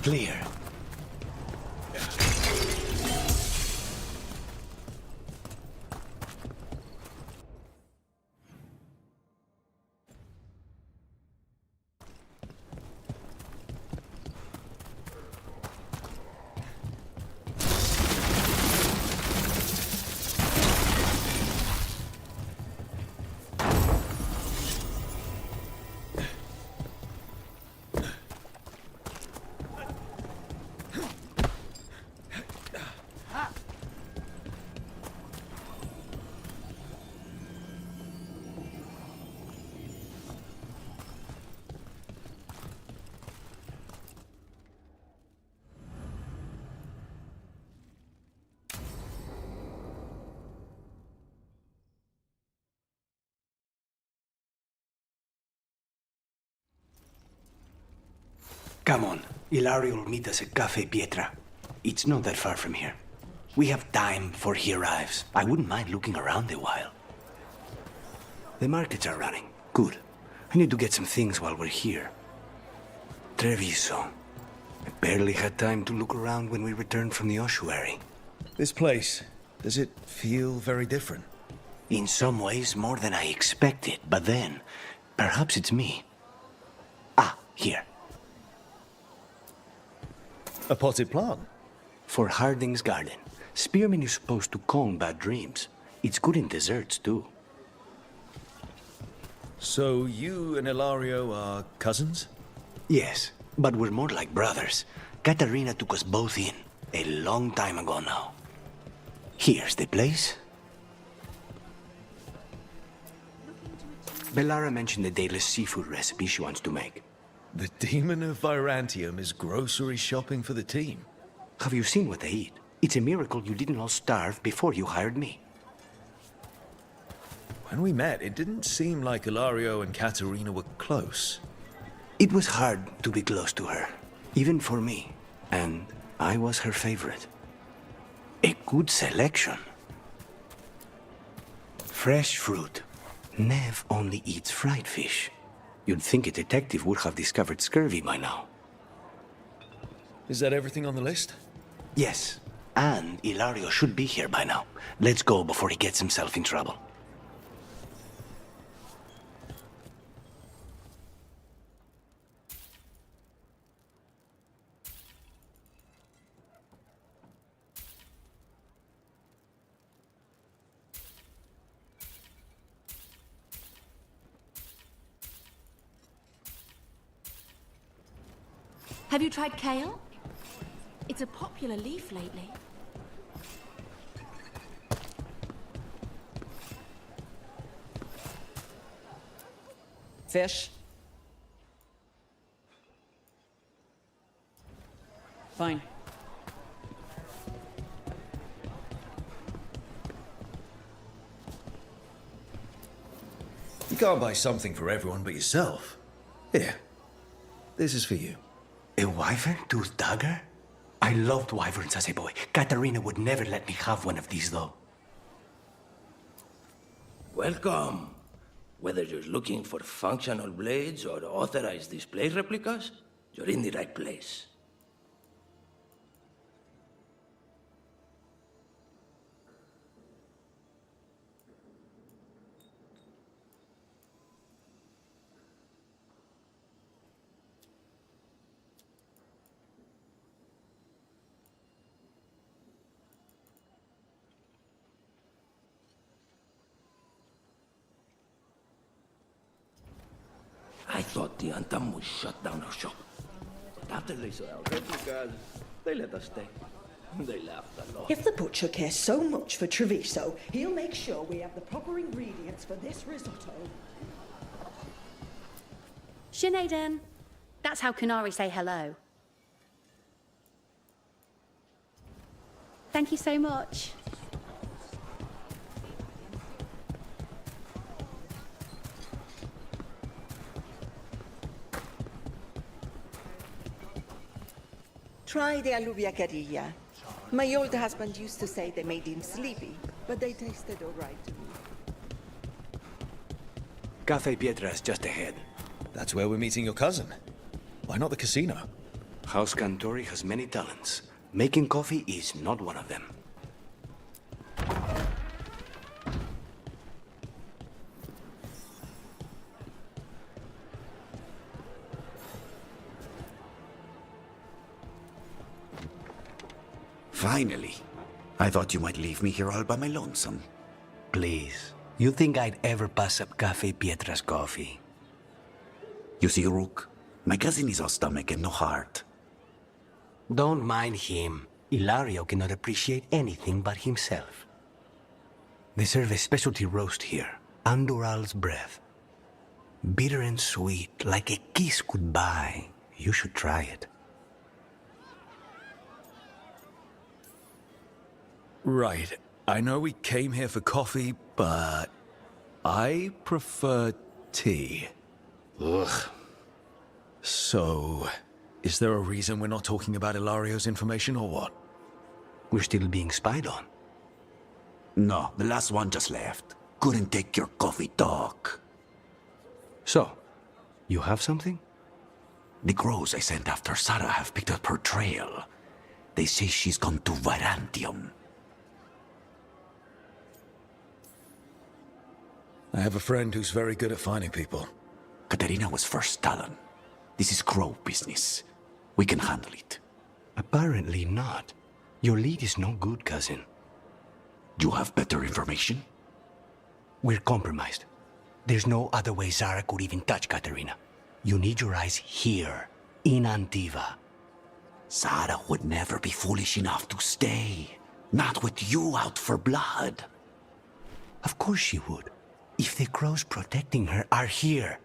Clear. Come on. Ilario will meet us at Cafe Pietra. It's not that far from here. We have time before he arrives. I wouldn't mind looking around a while. The markets are running. Good. I need to get some things while we're here. Treviso. I barely had time to look around when we returned from the ossuary. This place, does it feel very different? In some ways, more than I expected. But then, perhaps it's me. Ah, here. A potted plant? For Harding's garden. Spearmint is supposed to calm bad dreams. It's good in desserts, too. So you and Ilario are cousins? Yes, but we're more like brothers. Katarina took us both in, a long time ago now. Here's the place. Bellara mentioned the dayless seafood recipe she wants to make. The Demon of Virantium is grocery shopping for the team. Have you seen what they eat? It's a miracle you didn't all starve before you hired me. When we met, it didn't seem like Ilario and Katarina were close. It was hard to be close to her, even for me. And I was her favorite. A good selection. Fresh fruit. Nev only eats fried fish. You'd think a detective would have discovered scurvy by now. Is that everything on the list? Yes, and Ilario should be here by now. Let's go before he gets himself in trouble. Have you tried kale? It's a popular leaf lately. Fish? Fine. You can't buy something for everyone but yourself. Here, this is for you. A wyvern-toothed dagger? I loved wyverns as a boy. Katarina would never let me have one of these, though. Welcome. Whether you're looking for functional blades or authorized display replicas, you're in the right place. I thought the Antam would shut down our shop. But after they saw our replicas, they let us stay. They laughed a lot. If the butcher cares so much for Treviso, he'll make sure we have the proper ingredients for this risotto. Sinead, that's how Kunari say hello. Thank you so much. Try the alubia carilla. My old husband used to say they made him sleepy, but they tasted all right to me. Cafe Pietra is just ahead. That's where we're meeting your cousin. Why not the casino? House Cantori has many talents. Making coffee is not one of them. Finally. I thought you might leave me here all by my lonesome. Please. You think I'd ever pass up Cafe Pietra's coffee? You see, Rook, my cousin is all stomach and no heart. Don't mind him. Ilario cannot appreciate anything but himself. They serve a specialty roast here, Andoral's breath. Bitter and sweet, like a kiss goodbye. You should try it. Right. I know we came here for coffee, but I prefer tea. Ugh. So, is there a reason we're not talking about Ilario's information or what? We're still being spied on. No, the last one just left. Couldn't take your coffee talk. So, you have something? The crows I sent after Sarah have picked up her trail. They say she's gone to Varantium. I have a friend who's very good at finding people. Katerina was first Talon. This is crow business. We can handle it. Apparently not. Your lead is no good, cousin. You have better information? We're compromised. There's no other way Zara could even touch Katerina. You need your eyes here, in Antiva. Zara would never be foolish enough to stay. Not with you out for blood. Of course she would. If the crows protecting her are here.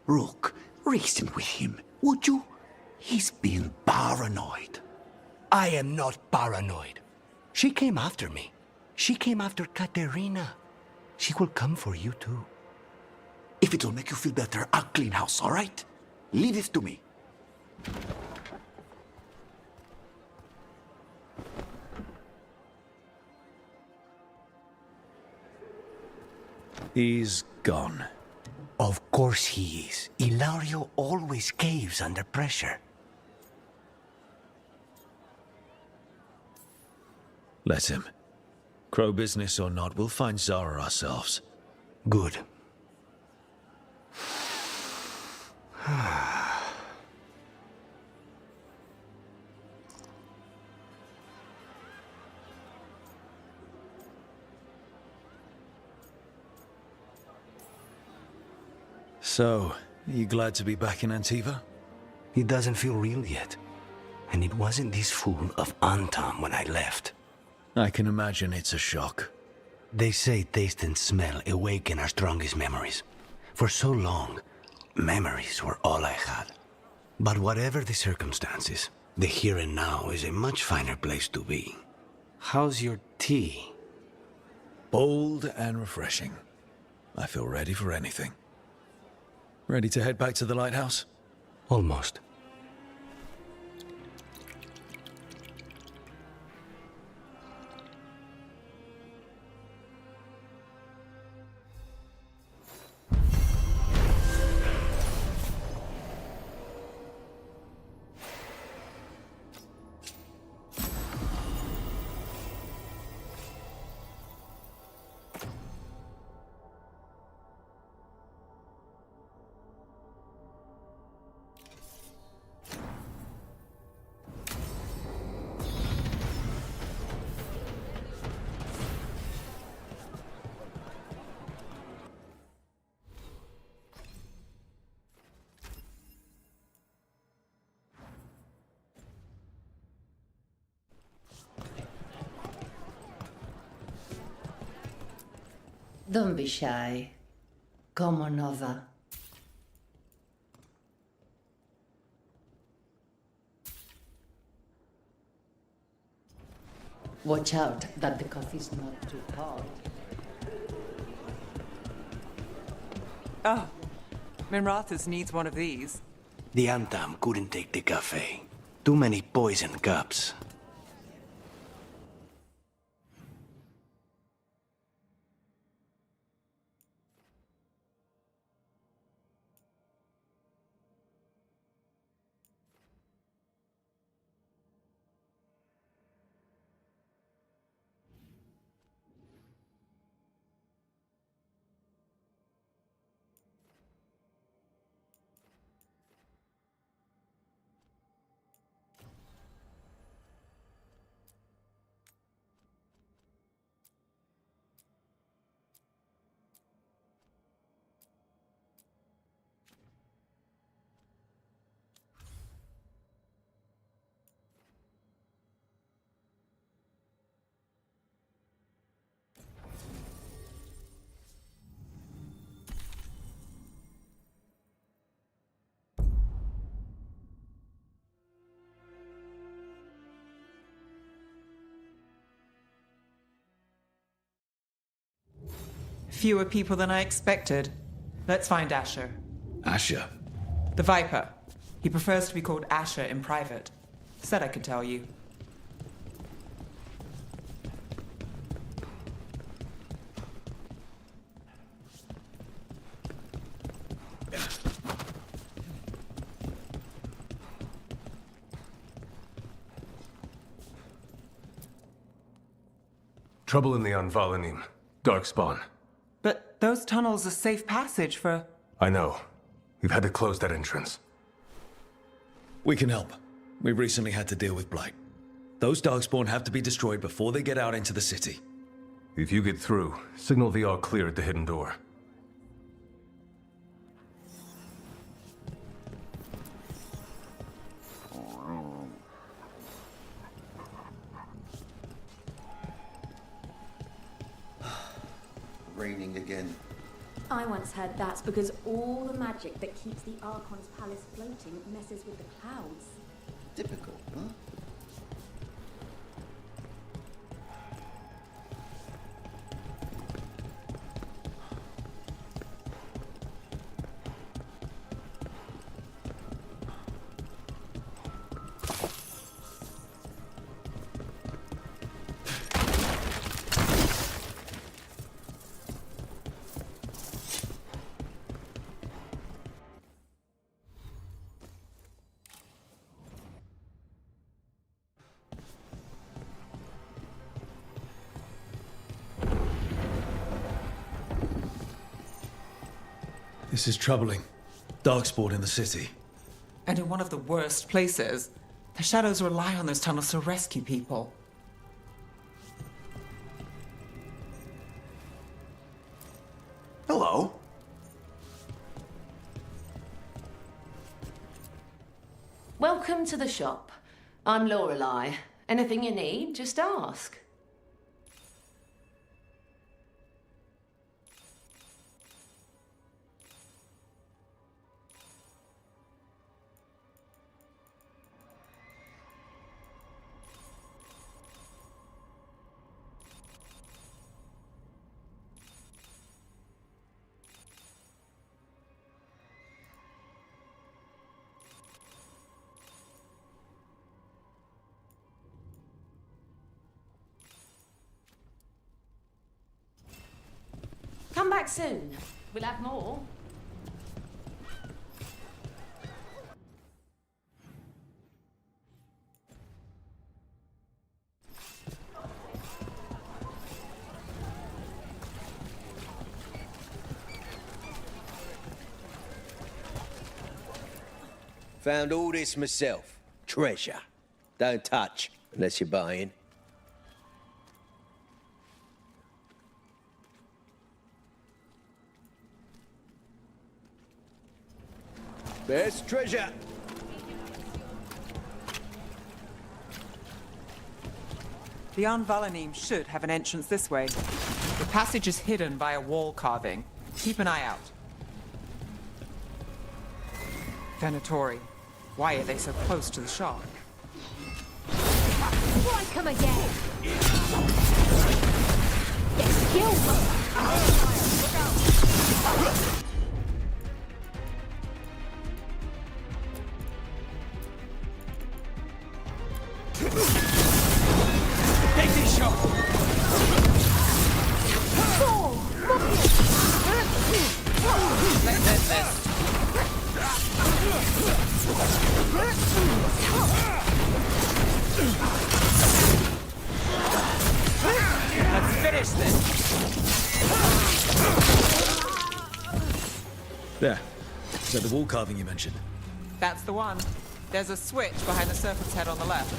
Rook, reason with him, would you? He's being paranoid. I am not paranoid. She came after me. She came after Katerina. She will come for you too. If it'll make you feel better, I'll clean house, all right? Leave this to me. He's gone. Of course he is. Ilario always caves under pressure. Let him. Crow business or not, we'll find Zara ourselves. Good. So, are you glad to be back in Antiva? It doesn't feel real yet. And it wasn't this fool of Antam when I left. I can imagine it's a shock. They say taste and smell awaken our strongest memories. For so long, memories were all I had. But whatever the circumstances, the here and now is a much finer place to be. How's your tea? Bold and refreshing. I feel ready for anything. Ready to head back to the lighthouse? Almost. Don't be shy. Come on over. Watch out that the coffee's not too hot. Oh, Minrathus needs one of these. The Antam couldn't take the cafe. Too many poison cups. Fewer people than I expected. Let's find Asher. Asher? The Viper. He prefers to be called Asher in private. Said I could tell you. Trouble in the Anvalanim. Darkspawn. But those tunnels are safe passage for... I know. We've had to close that entrance. We can help. We recently had to deal with Blight. Those Darkspawn have to be destroyed before they get out into the city. If you get through, signal the all clear at the hidden door. Raining again. I once heard that's because all the magic that keeps the Archon's palace floating messes with the clouds. Typical, huh? This is troubling. Darkspawn in the city. And in one of the worst places. The Shadows rely on those tunnels to rescue people. Hello. Welcome to the shop. I'm Lorelei. Anything you need, just ask. Come back soon. We'll have more. Found all this myself. Treasure. Don't touch unless you're buying. Best treasure. The Anvalanim should have an entrance this way. The passage is hidden by a wall carving. Keep an eye out. Venatori. Why are they so close to the shop? Why come again? Take this shot! Let's finish this! There. Is that the wall carving you mentioned? That's the one. There's a switch behind the serpent's head on the left.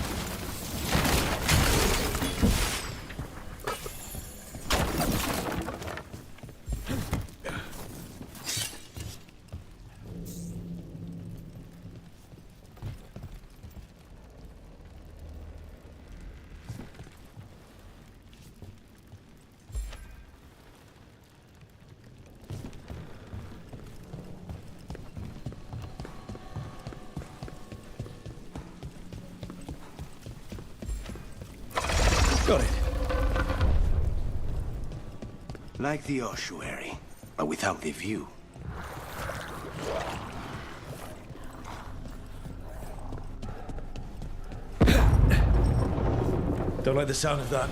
Got it. Like the ossuary, but without the view. Don't like the sound of that.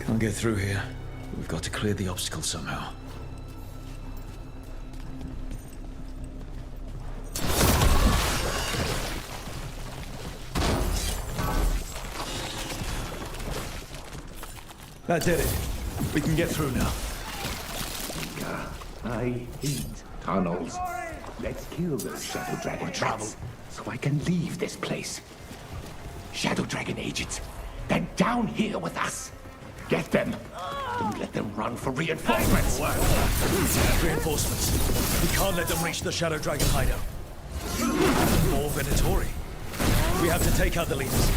Can't get through here. We've got to clear the obstacle somehow. That did it. We can get through now. I hate tunnels. Let's kill those Shadow Dragon rats, so I can leave this place. Shadow Dragon agents, they're down here with us. Get them. Don't let them run for reinforcements. Reinforcements. We can't let them reach the Shadow Dragon hideout. More Venatori. We have to take out the leaders.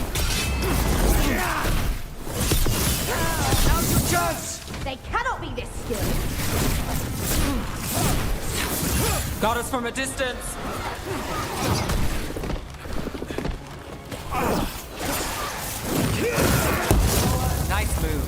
Now's your chance! They cannot be this skilled. Got us from a distance. Nice move.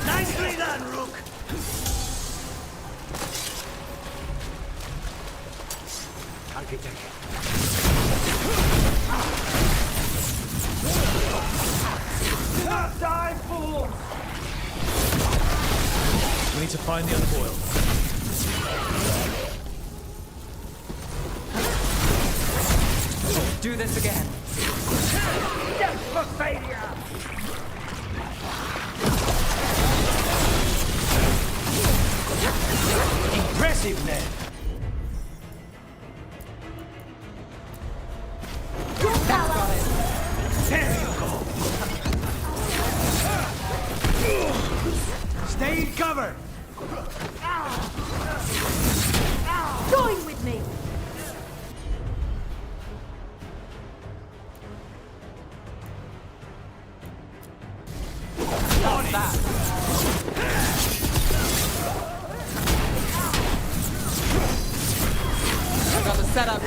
Nicely done, Rook! Die, fool! We need to find the other boil. Do this again. Death for failure! Impressive, Ned. There you go. Stay in cover. Join with me! How's that? Got the setup.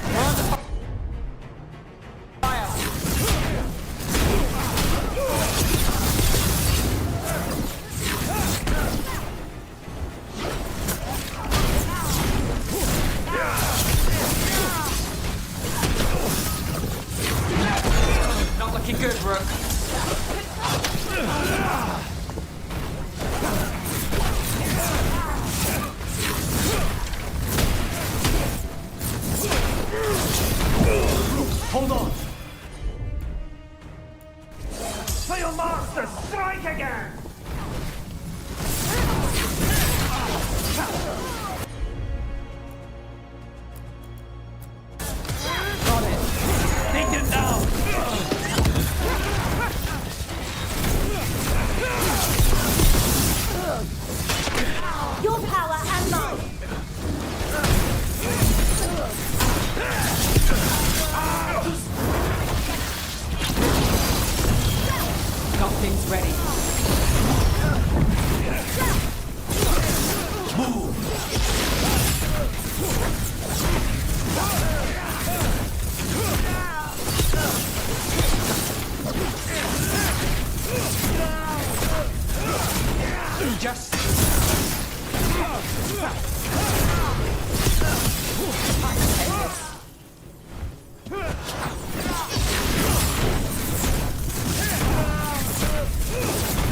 We're on the fire. Not looking good, Rook. Hold on! For your master, strike again! Got it. Take him down! Your power and mine! Got things ready. Just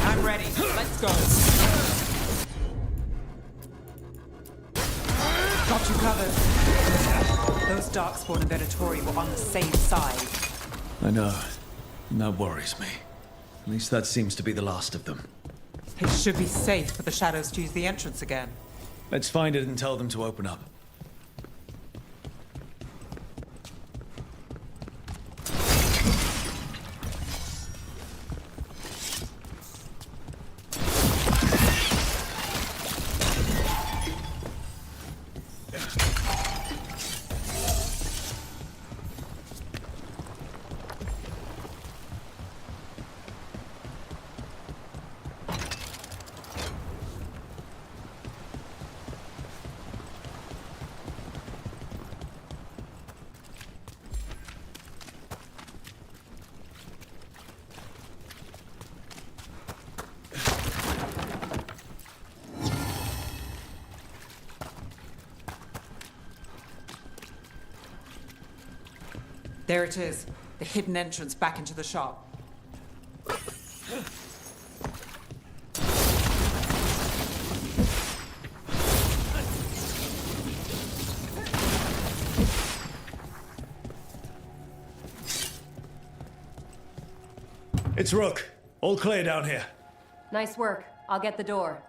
I'm ready. Let's go. Got you covered. Those Darkspawn and Venatori were on the same side. I know. And that worries me. At least that seems to be the last of them. It should be safe for the shadows to use the entrance again. Let's find it and tell them to open up. There it is, the hidden entrance back into the shop. It's Rook. All clear down here. Nice work. I'll get the door.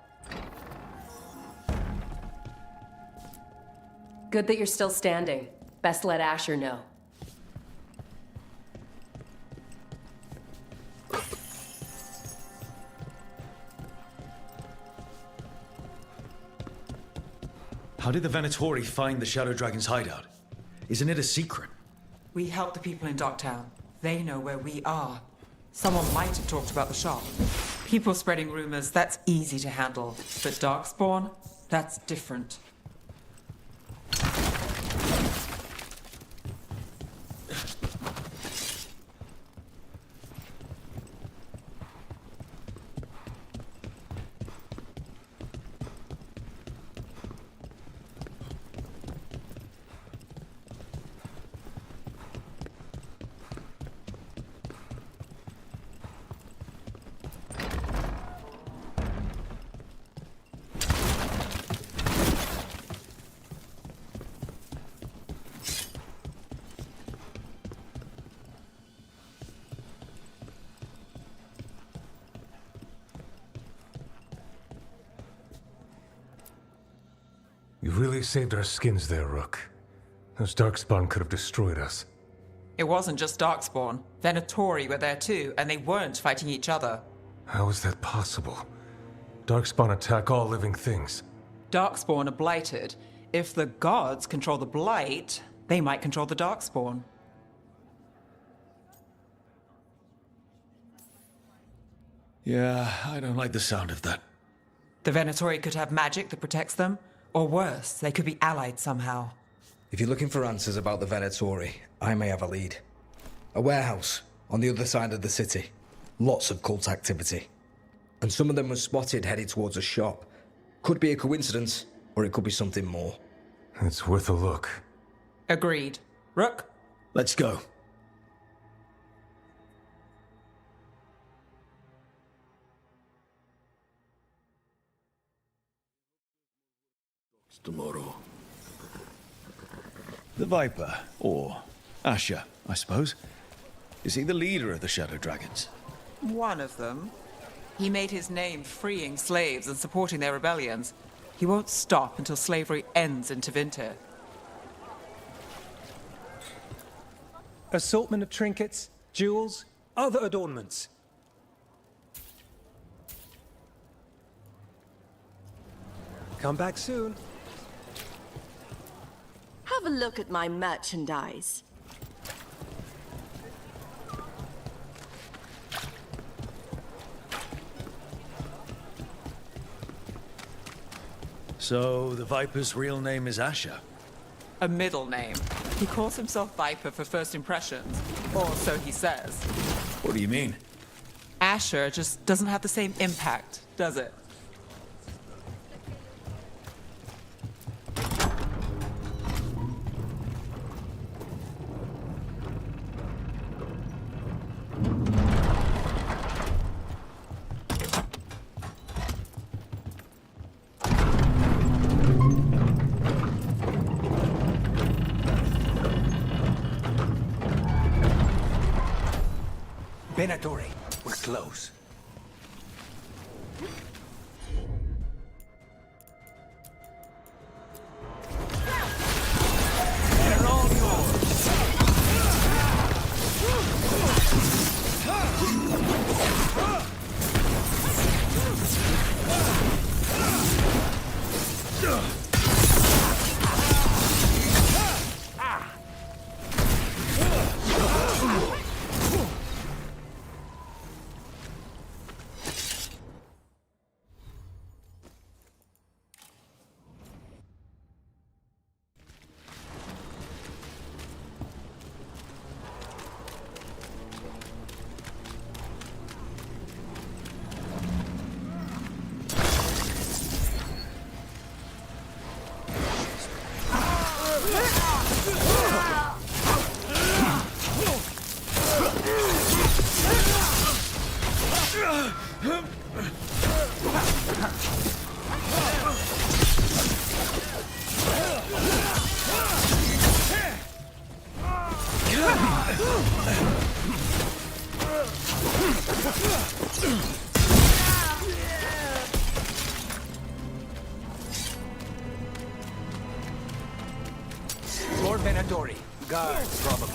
Good that you're still standing. Best let Asher know. How did the Venatori find the Shadow Dragon's hideout? Isn't it a secret? We help the people in Docktown. They know where we are. Someone might have talked about the shop. People spreading rumors, that's easy to handle. But Darkspawn, that's different. You really saved our skins there, Rook. Those Darkspawn could have destroyed us. It wasn't just Darkspawn. Venatori were there too, and they weren't fighting each other. How is that possible? Darkspawn attack all living things. Darkspawn are blighted. If the gods control the blight, they might control the Darkspawn. Yeah, I don't like the sound of that. The Venatori could have magic that protects them, or worse, they could be allied somehow. If you're looking for answers about the Venatori, I may have a lead. A warehouse on the other side of the city. Lots of cult activity. And some of them were spotted headed towards a shop. Could be a coincidence, or it could be something more. It's worth a look. Agreed. Rook? Let's go. Tomorrow. The Viper, or Asher, I suppose. Is he the leader of the Shadow Dragons? One of them. He made his name freeing slaves and supporting their rebellions. He won't stop until slavery ends in Tevinter. Assortment of trinkets, jewels, other adornments. Come back soon. Have a look at my merchandise. So, the Viper's real name is Asher? A middle name. He calls himself Viper for first impressions. Or so he says. What do you mean? Asher just doesn't have the same impact, does it? Venatori, we're close. Venatori. Guard, probably.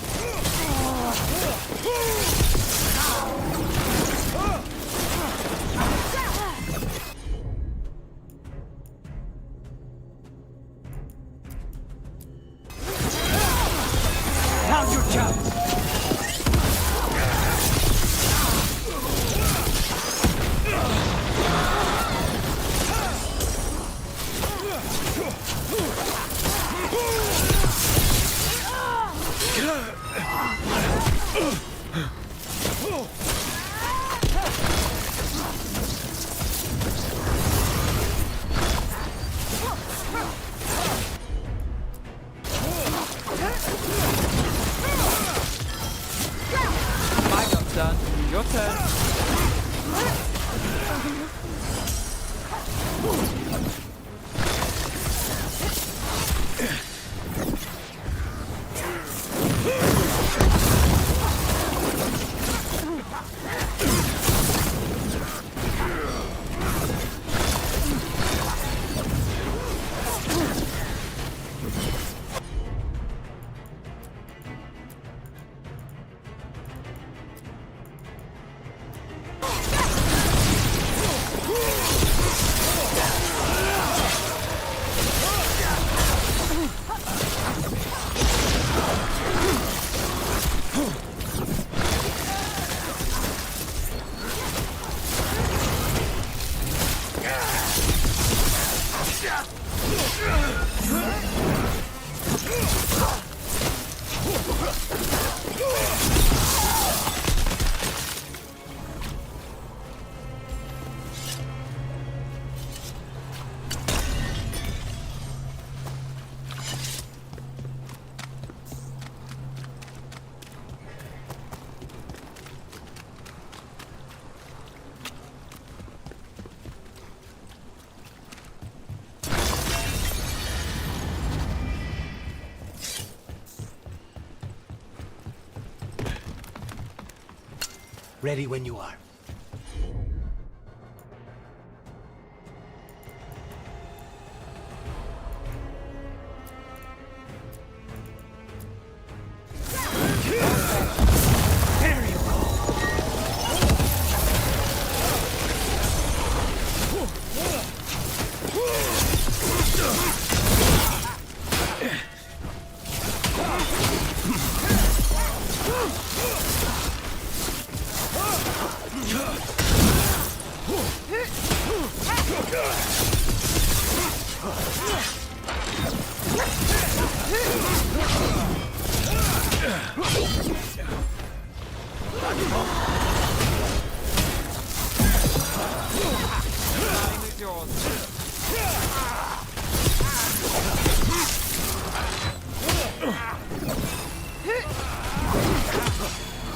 Now's your chance! My job's done. Your turn. Ready when you are.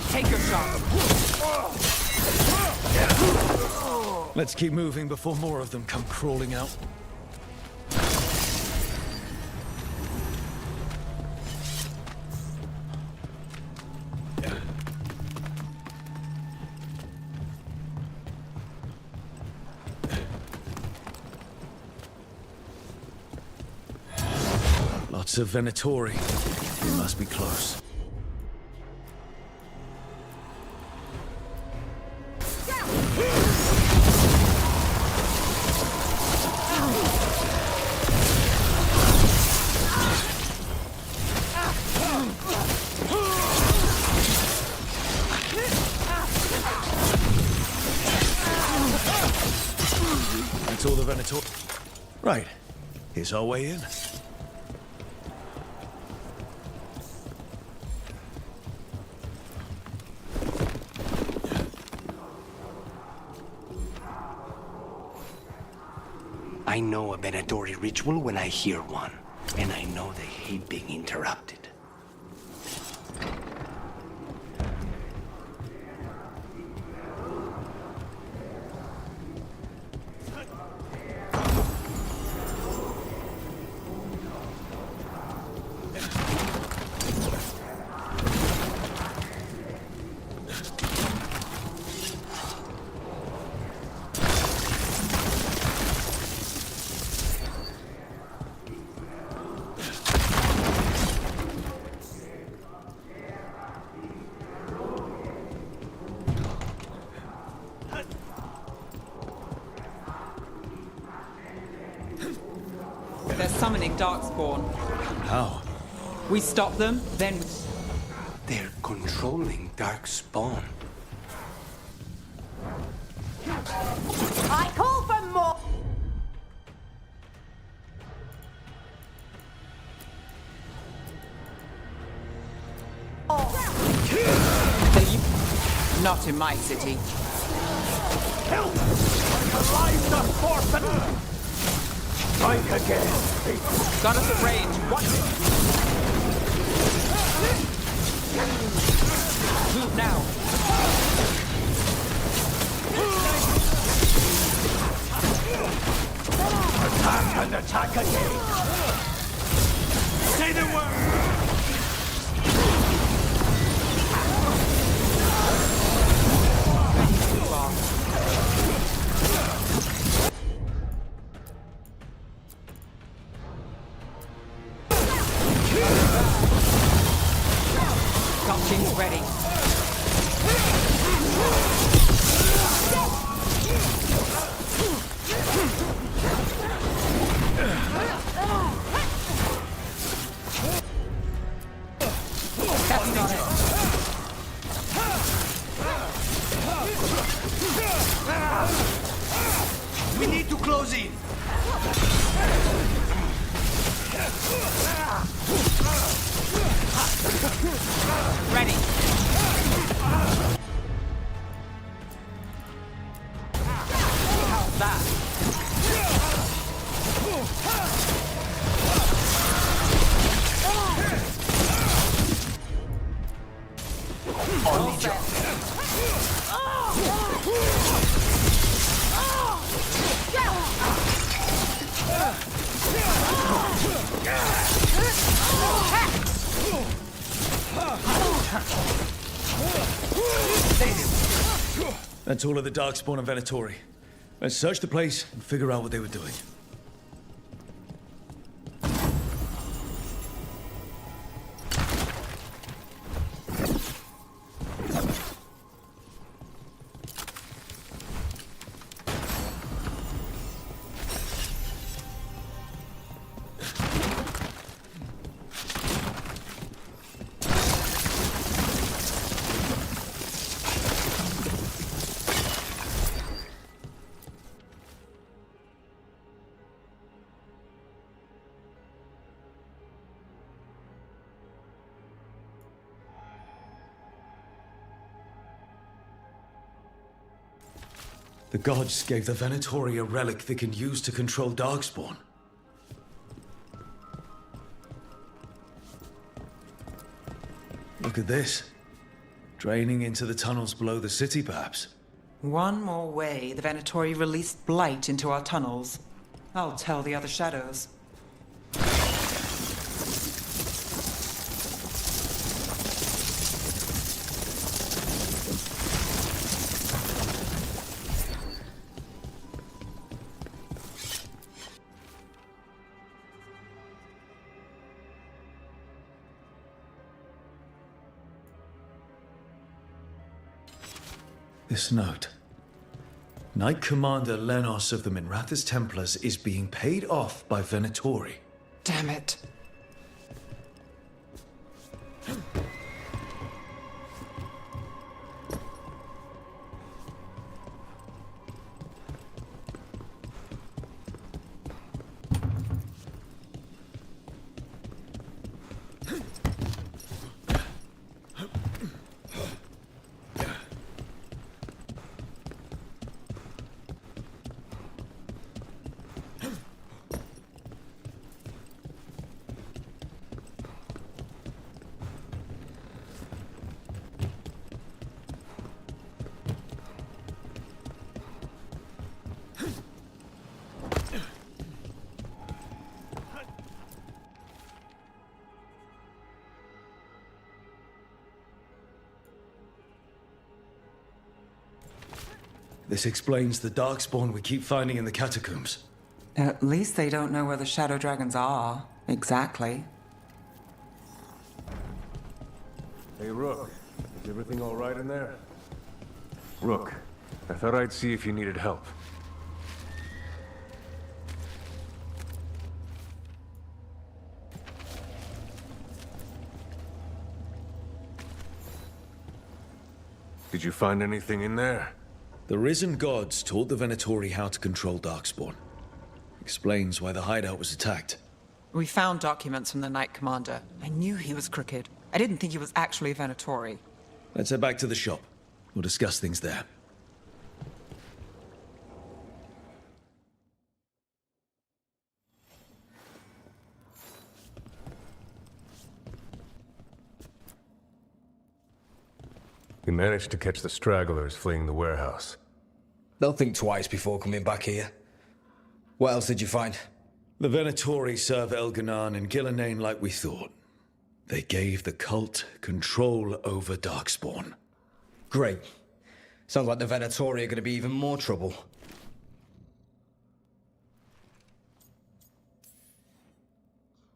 Take your shot. Let's keep moving before more of them come crawling out. Lots of Venatori. We must be close. That's all the Venator. Right. Here's our way in. I know a Venatori ritual when I hear one, and I know they hate being interrupted. They're summoning Darkspawn. How? We stop them, then we... They're controlling Darkspawn. I call for more. Not in my city. Help! The lives are forfeit! Strike again! Got us at range. Watch it! Move now. Attack and attack again! Say the word! Something's ready. That's not it. We need to close in! Ready. How's that? Only jump. That's all of the Darkspawn and Venatori. Let's search the place and figure out what they were doing. The gods gave the Venatori a relic they can use to control Darkspawn. Look at this. Draining into the tunnels below the city, perhaps. One more way the Venatori released blight into our tunnels. I'll tell the other shadows. This note. Knight Commander Lenos of the Minrathous Templars is being paid off by Venatori. Damn it. This explains the Darkspawn we keep finding in the catacombs. At least they don't know where the Shadow Dragons are. Exactly. Hey, Rook. Is everything all right in there? Rook, I thought I'd see if you needed help. Did you find anything in there? The risen gods taught the Venatori how to control Darkspawn. Explains why the hideout was attacked. We found documents from the Knight Commander. I knew he was crooked. I didn't think he was actually a Venatori. Let's head back to the shop. We'll discuss things there. We managed to catch the stragglers fleeing the warehouse. They'll think twice before coming back here. What else did you find? The Venatori serve Elganan and Gillenane like we thought. They gave the cult control over Darkspawn. Great. Sounds like the Venatori are going to be even more trouble.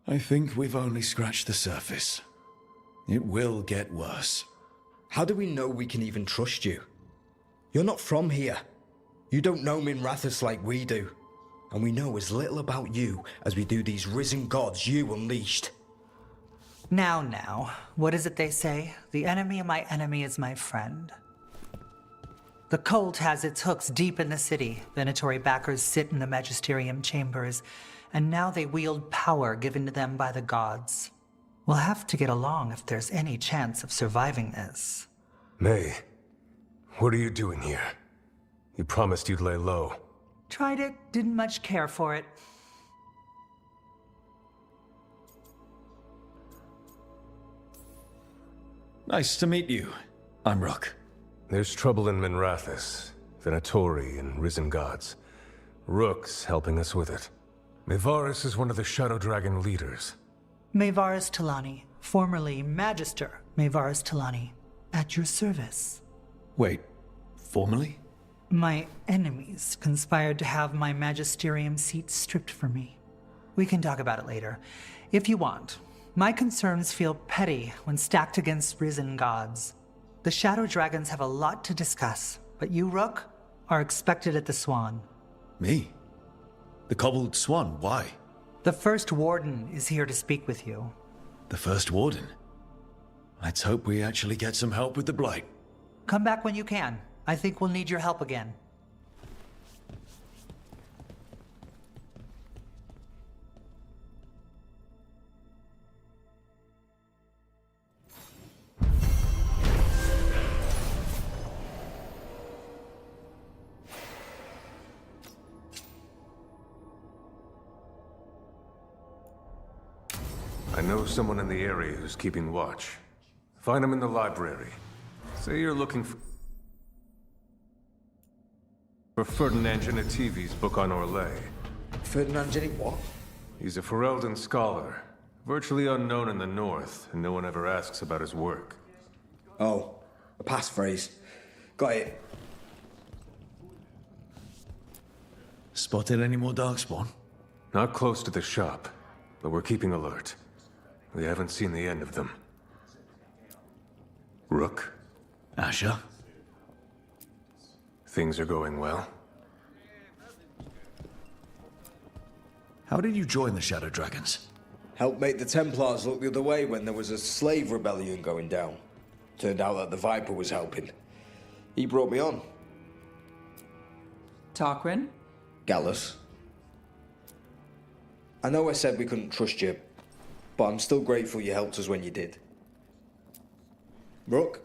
I think we've only scratched the surface. It will get worse. How do we know we can even trust you? You're not from here. You don't know Minrathous like we do. And we know as little about you as we do these risen gods you unleashed. Now, what is it they say? The enemy of my enemy is my friend. The cult has its hooks deep in the city. Venatori backers sit in the magisterium chambers, and now they wield power given to them by the gods. We'll have to get along if there's any chance of surviving this. May, what are you doing here? You promised you'd lay low. Tried it, didn't much care for it. Nice to meet you. I'm Rook. There's trouble in Minrathous, Venatori and Risen Gods. Rook's helping us with it. Mayvaris is one of the Shadow Dragon leaders. Mayvaris Talani, formerly Magister Mayvaris Talani, at your service. Wait, formerly? My enemies conspired to have my magisterium seat stripped from me. We can talk about it later, if you want. My concerns feel petty when stacked against risen gods. The Shadow Dragons have a lot to discuss, but you, Rook, are expected at the Swan. Me? The Cobbled Swan, why? The First Warden is here to speak with you. The First Warden? Let's hope we actually get some help with the Blight. Come back when you can. I think we'll need your help again. I know someone in the area who's keeping watch. Find him in the library. Say you're looking for Ferdinand Genetivi's book on Orlais. Ferdinand what? He's a Ferelden scholar, virtually unknown in the north, and no one ever asks about his work. Oh, a passphrase. Got it. Spotted any more Darkspawn? Not close to the shop, but we're keeping alert. We haven't seen the end of them. Rook? Asher? Things are going well. How did you join the Shadow Dragons? Helped make the Templars look the other way when there was a slave rebellion going down. Turned out that the Viper was helping. He brought me on. Tarquin? Gallus. I know I said we couldn't trust you, but I'm still grateful you helped us when you did. Rook?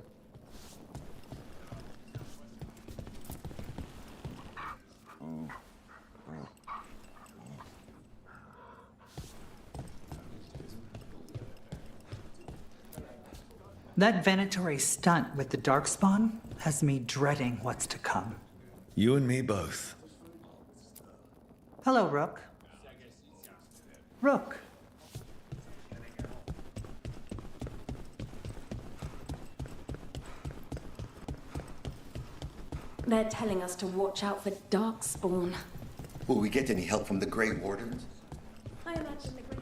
That Venatori stunt with the Darkspawn has me dreading what's to come. You and me both. Hello, Rook. Rook. They're telling us to watch out for Darkspawn. Will we get any help from the Grey Wardens? I imagine the Grey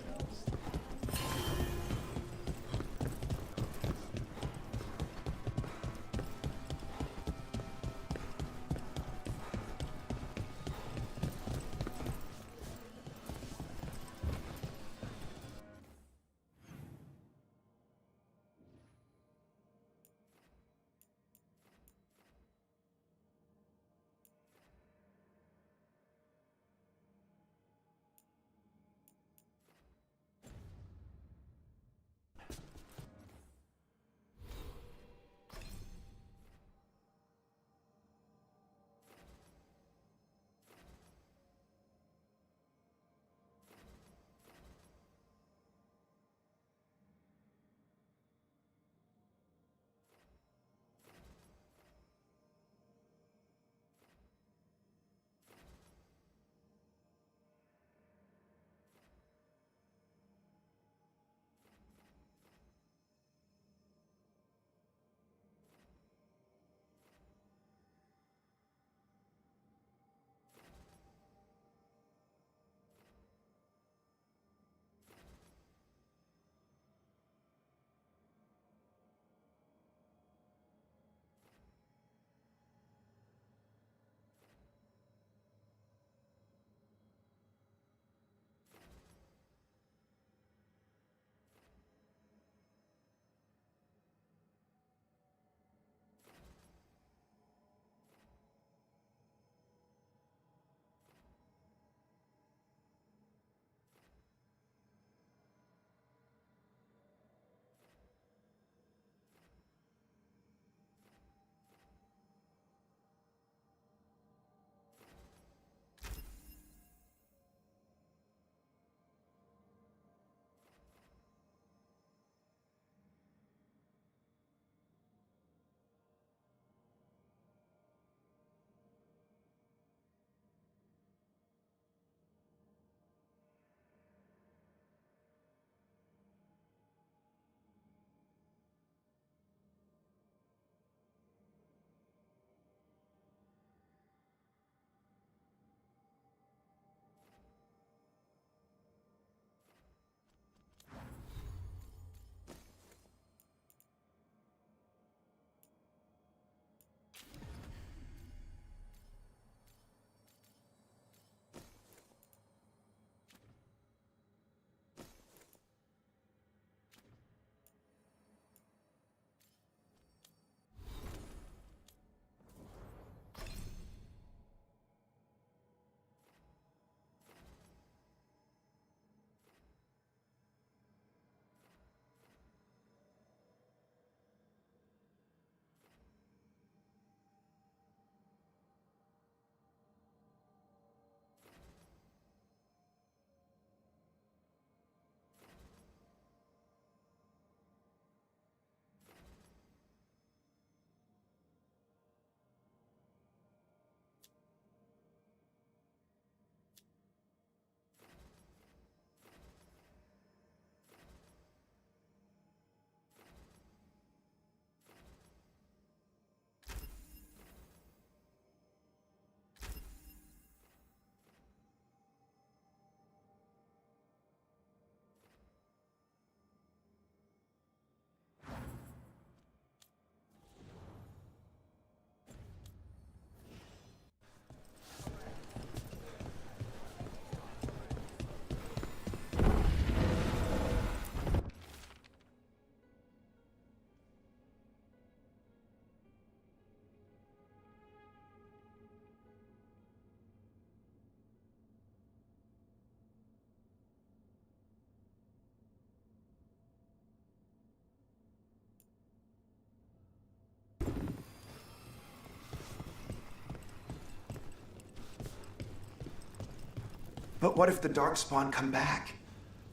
But what if the Darkspawn come back?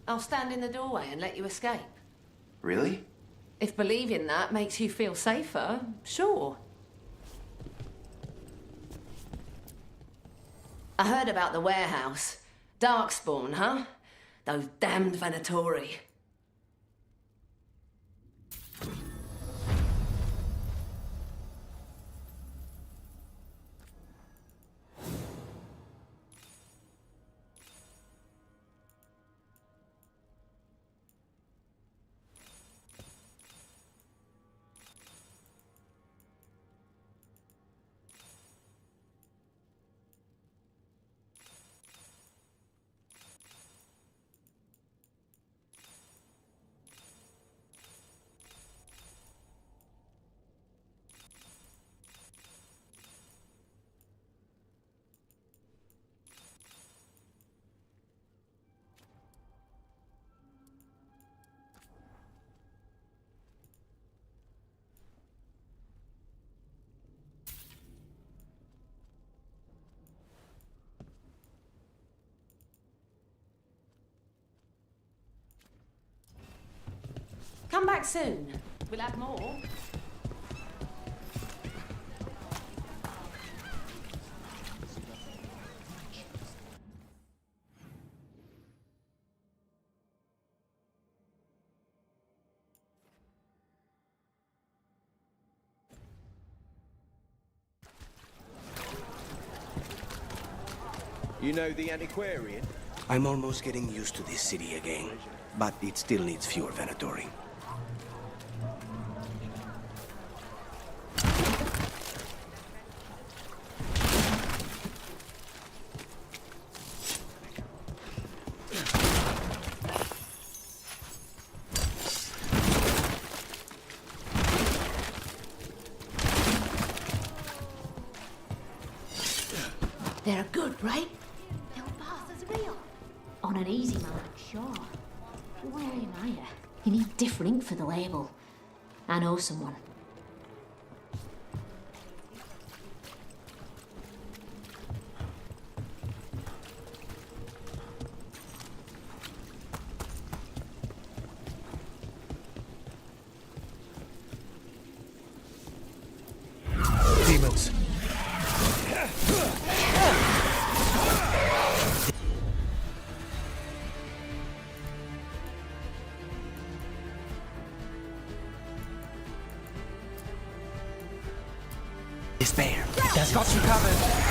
I'll stand in the doorway and let you escape. Really? If believing that makes you feel safer, sure. I heard about the warehouse. Darkspawn, huh? Those damned Venatori. Come back soon. We'll have more. You know the antiquarian? I'm almost getting used to this city again, but it still needs fewer Venatori. They're good, right? They'll pass as real. On an easy mode, sure. Where am I? You need different ink for the label. I know someone. Demons. Despair. That's got you covered.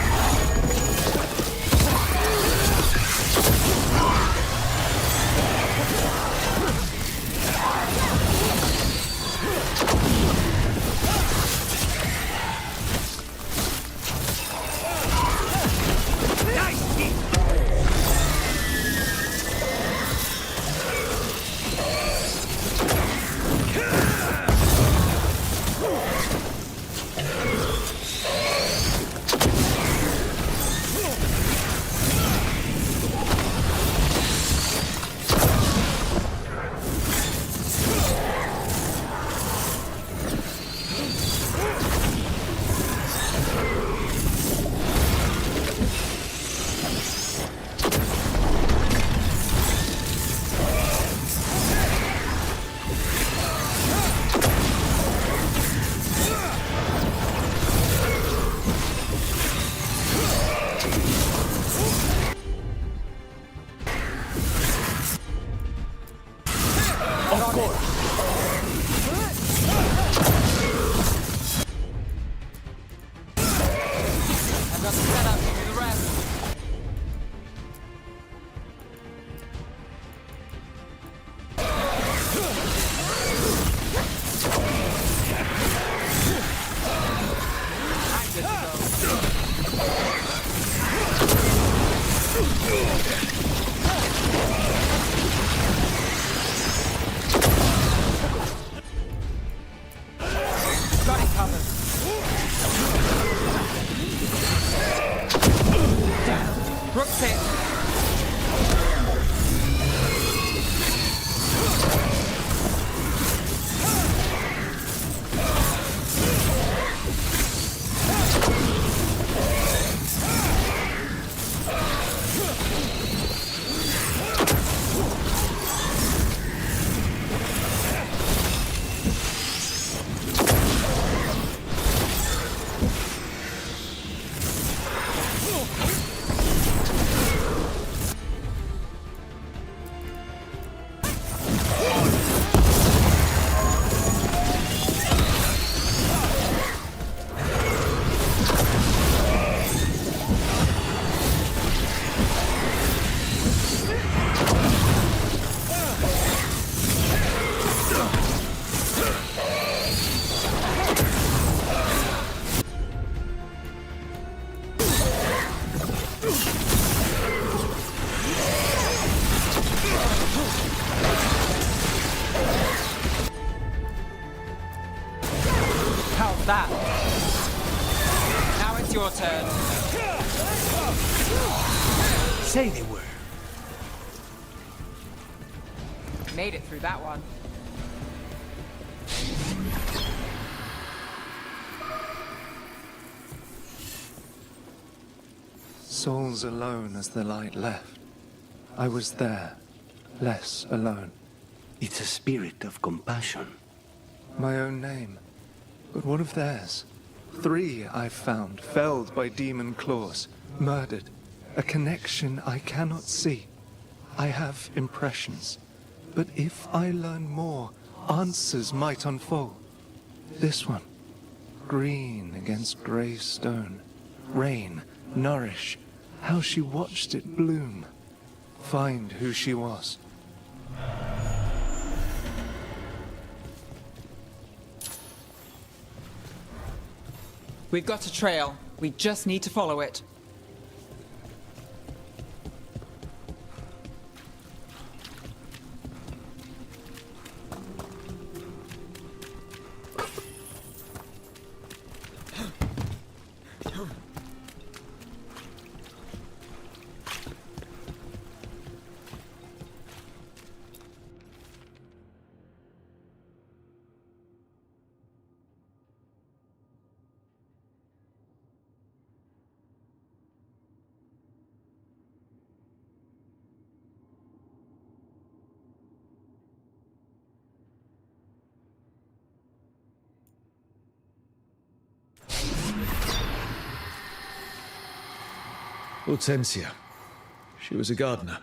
say they were? Made it through that one. Souls alone as the light left. I was there, less alone. It's a spirit of compassion. My own name. But what of theirs? 3 I've found, felled by demon claws, murdered. A connection I cannot see. I have impressions. But if I learn more, answers might unfold. This one. Green against grey stone. Rain, nourish. How she watched it bloom. Find who she was. We've got a trail. We just need to follow it. Hortensia. She was a gardener.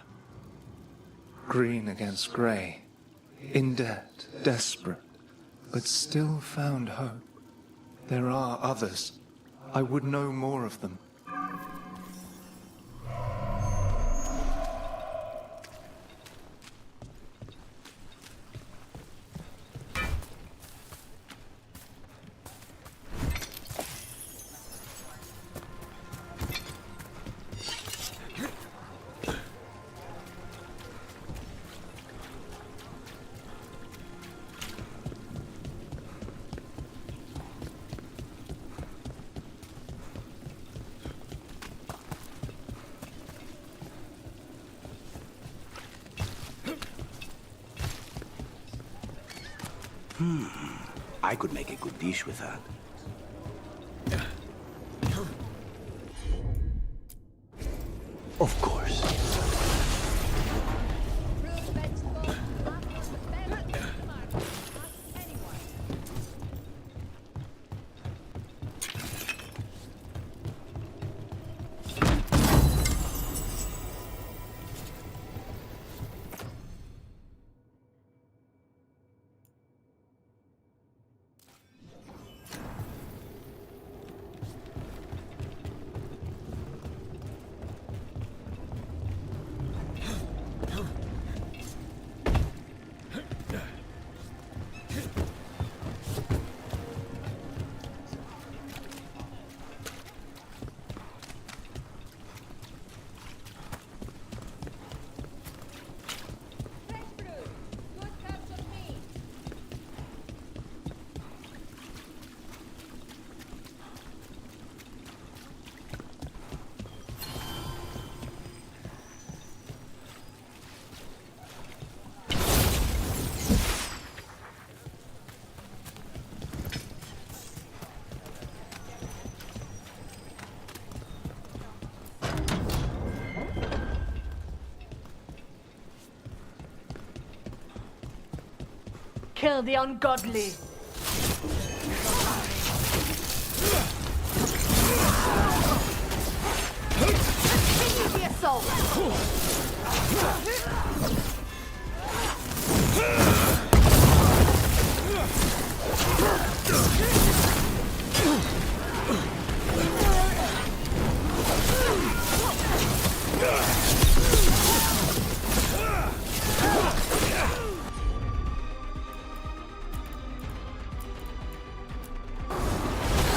Green against grey. In debt, desperate, but still found hope. There are others. I would know more of them. I could make a good dish with that. Of course. Kill the ungodly. Continue the assault.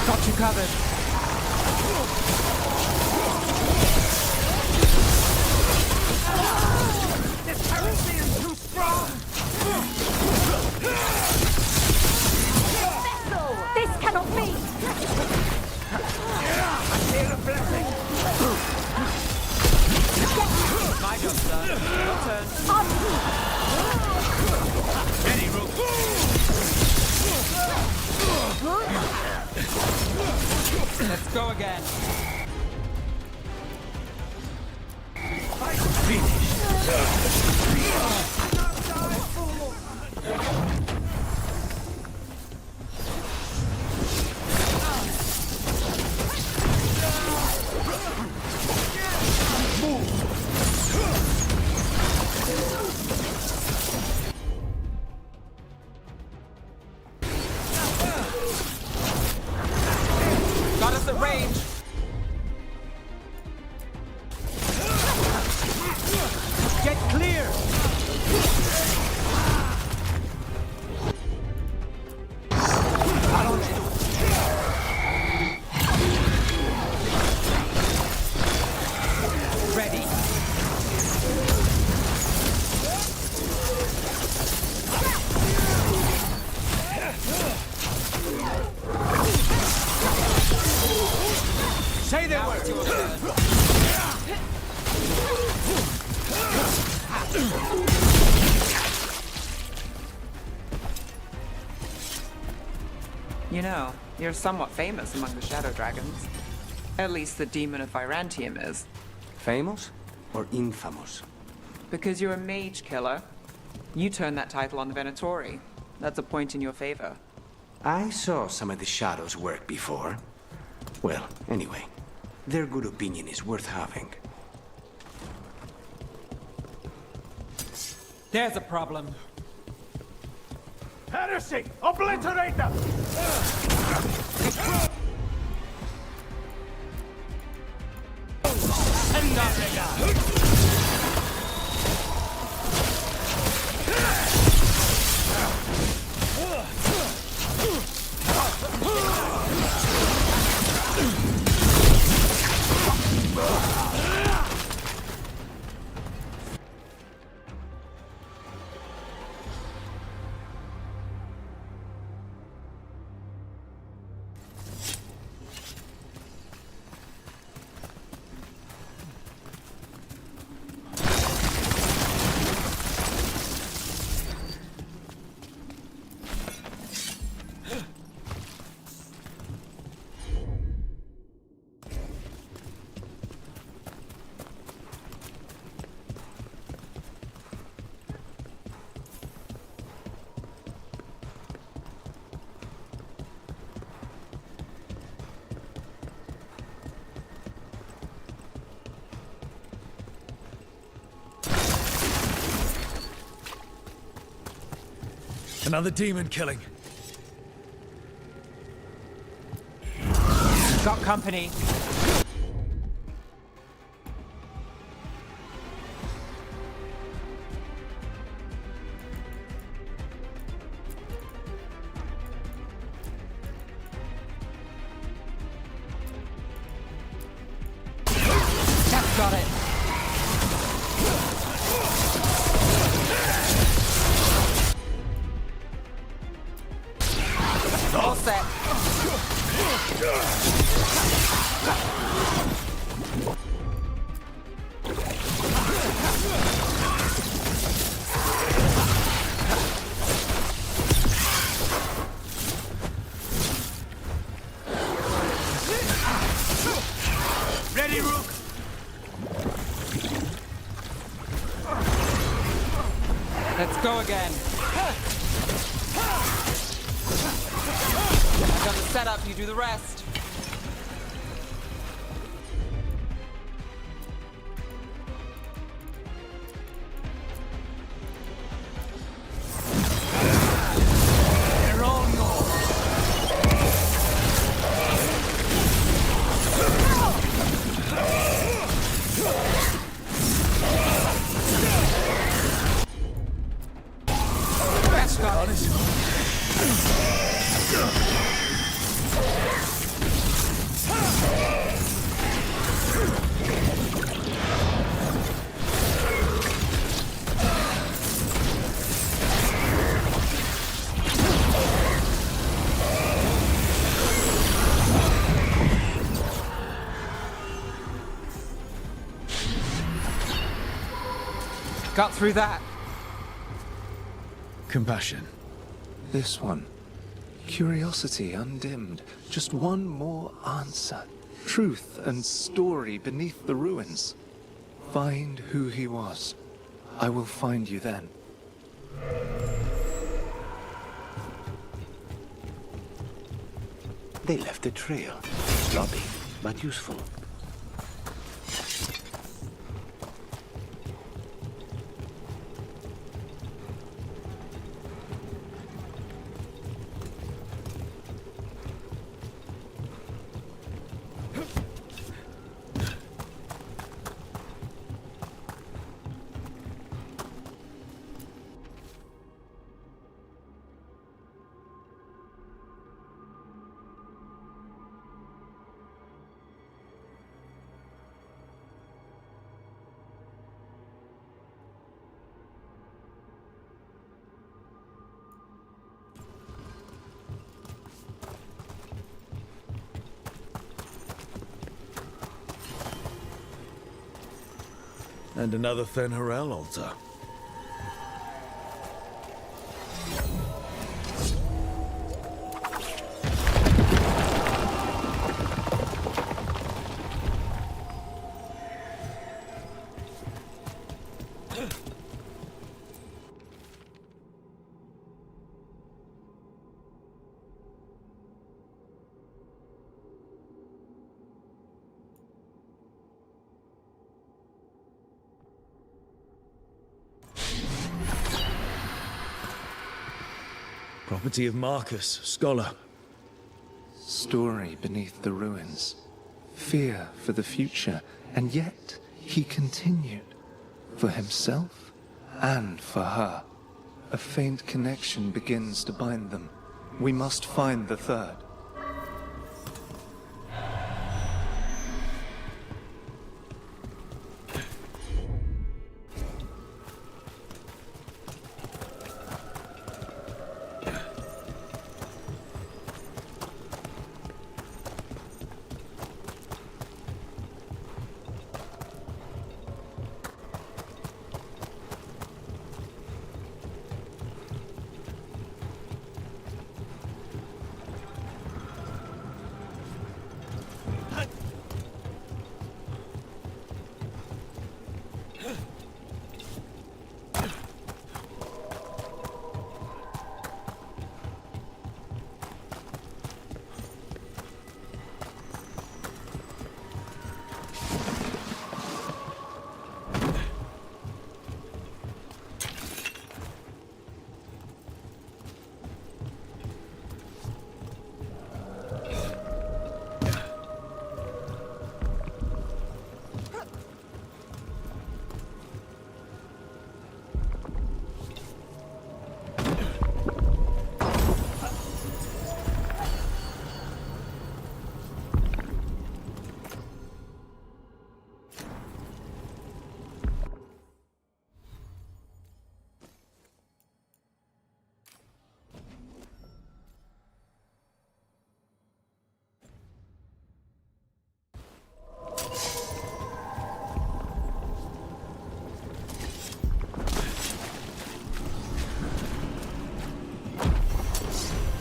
Got you covered. This currency is too strong! Vessel! This cannot be! I feel a blessing! Get go again. Got us at range. Get clear. Ready. Say the word. You know, you're somewhat famous among the Shadow Dragons. At least the Demon of Virantium is. Famous or infamous? Because you're a mage killer. You turned that title on the Venatori. That's a point in your favor. I saw some of the Shadows work before. Well, anyway, their good opinion is worth having. There's a problem. Heresy! Obliterate them! Another demon killing. Got company. That's got it. All set. Ready, Rook? Let's go again. I've got the setup, you do the rest. They're all yours. That's got it. Got through that. Compassion. This one. Curiosity undimmed. Just one more answer. truth and story beneath the ruins. Find who he was. I will find you then. They left a trail. Sloppy, but useful. And another Fen'Harel altar. Property of Marcus, scholar. Story beneath the ruins. Fear for the future, and yet he continued. For himself and for her. A faint connection begins to bind them. We must find the third.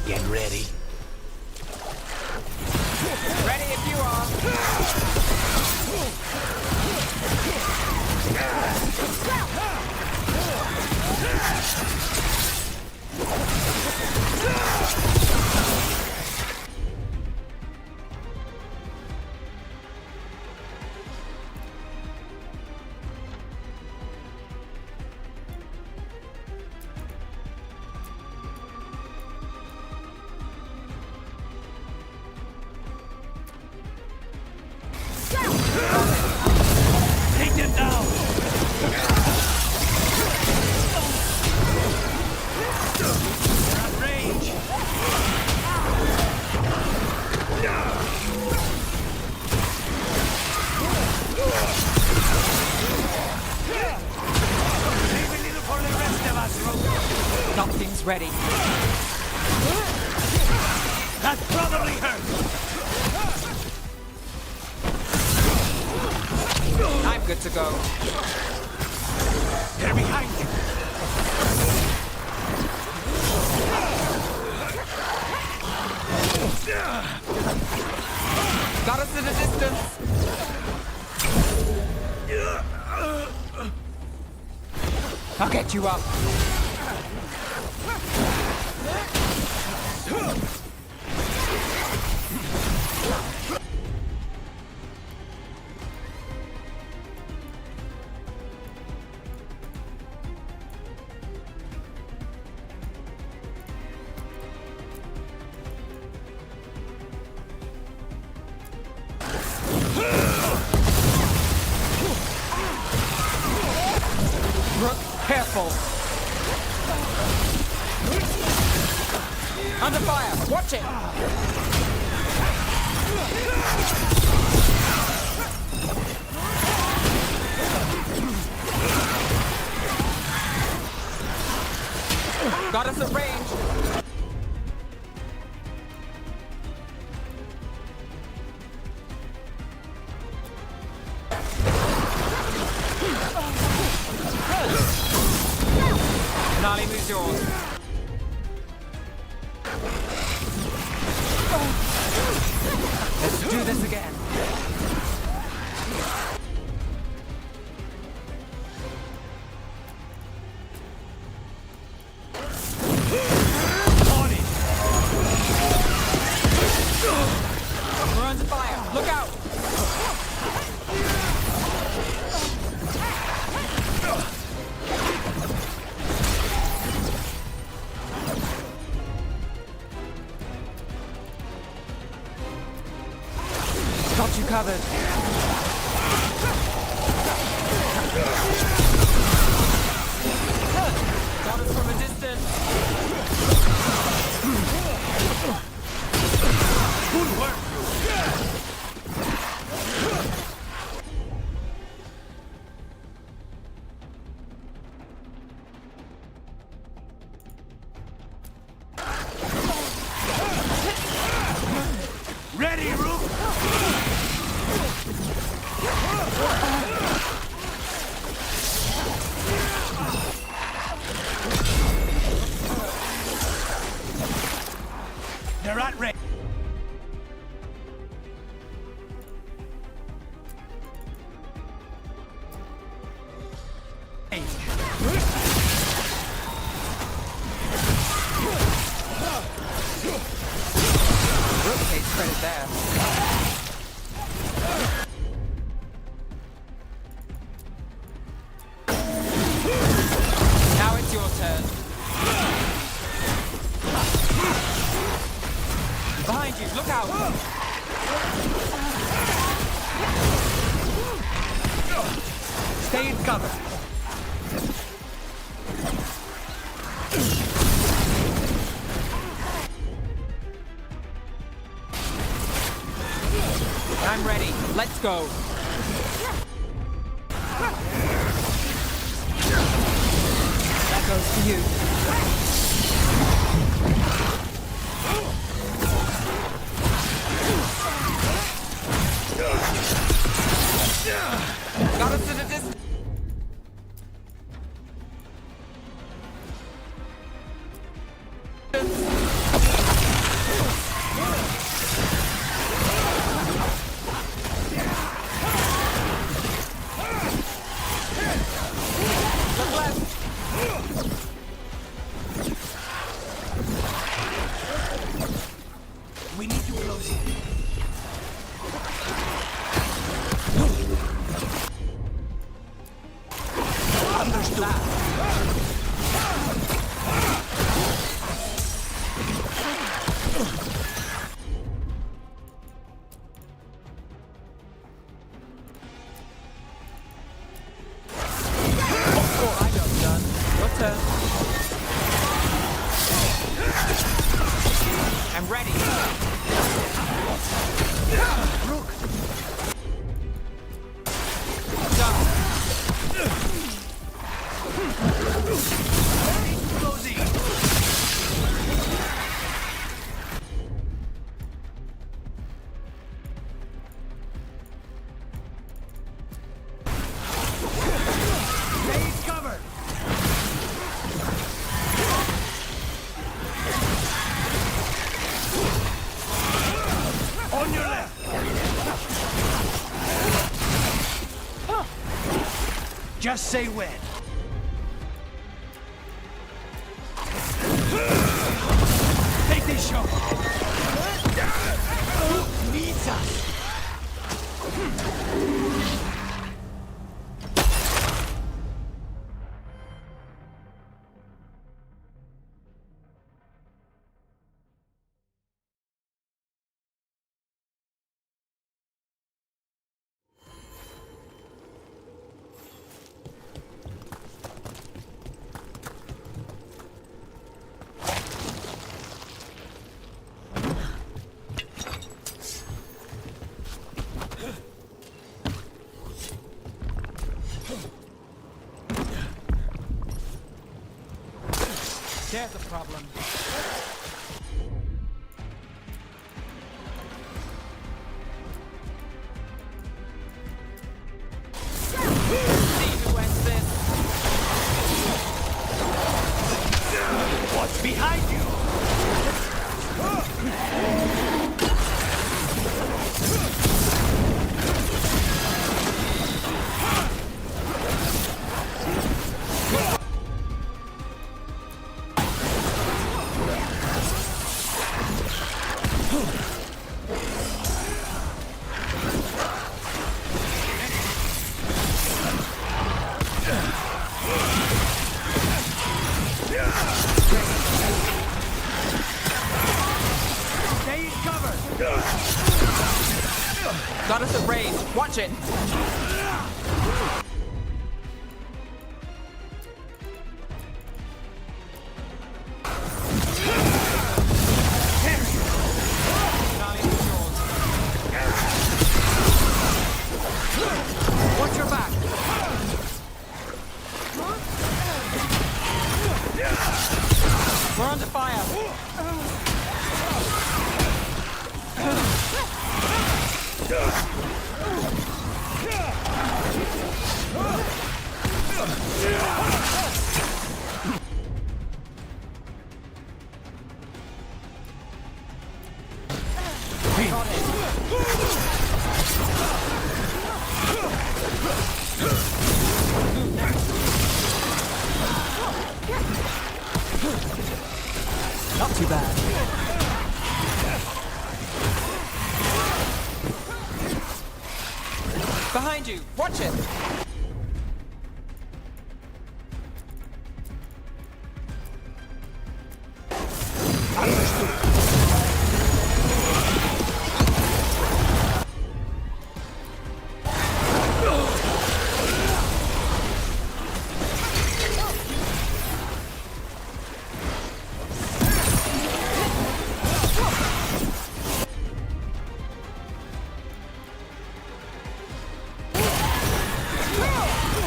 Get ready. Ready if you are. Take them down! They're at range! Leave a little for the rest of us, Rook. Nothing's ready. That probably hurt! I'm good to go. They're behind you! Got us at a distance. get you up. Rook, careful. Under fire, watch it. Got us at range. Nali moves yours. Let's do this again. On it. We're under fire. Look out. Got you covered. Got us from a distance. Good work. Ready, Rook? They're at range. Rook takes credit there. Now it's your turn. Behind you, look out! Stay in cover. I'm ready. Let's go. That goes to you. Got us to the distance. Look left. We need to close it. I'm ready. Rook. Closing. Stay covered. On your left. Just say when. There's a problem. See who ends this. What's behind you? Stay in cover! Got us at range. Watch it. Watch your back. We're under fire. Not too bad. Behind you. Watch it.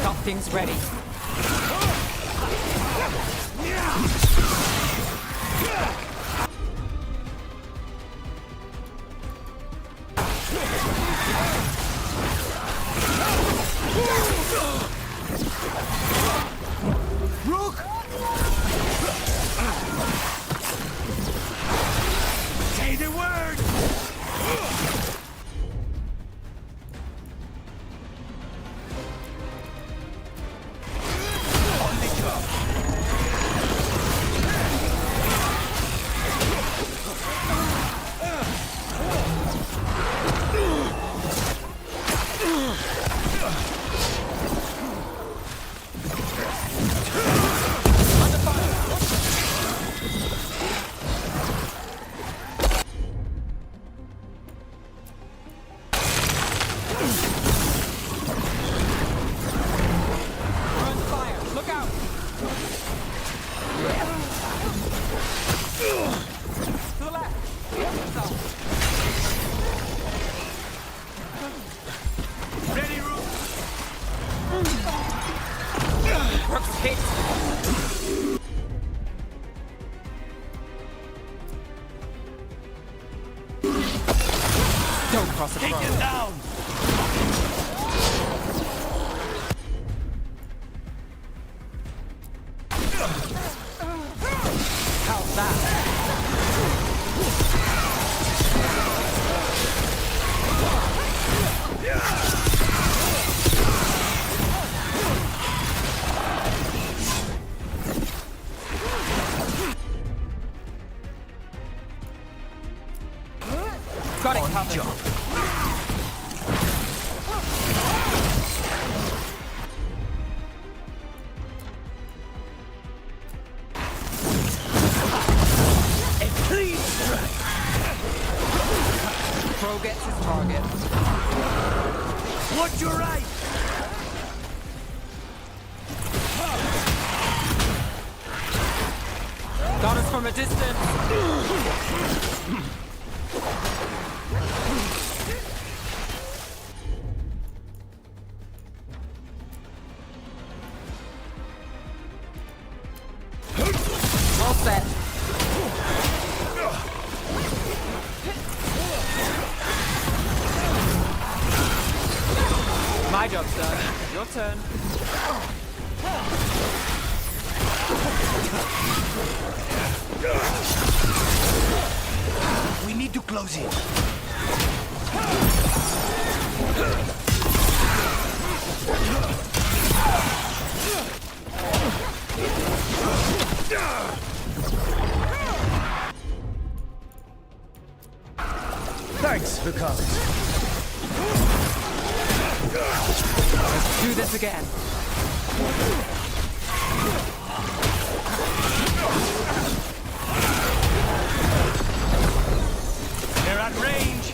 Got things ready. Rook! Say the word! Don't cross the Take road. it down! How's that? Got it covered. A clean strike! Crow gets his target. Watch your right! Got us from a distance. Well set. My job's done. Your turn. We need to close it. Thanks for coming. Let's do this again. They're at range.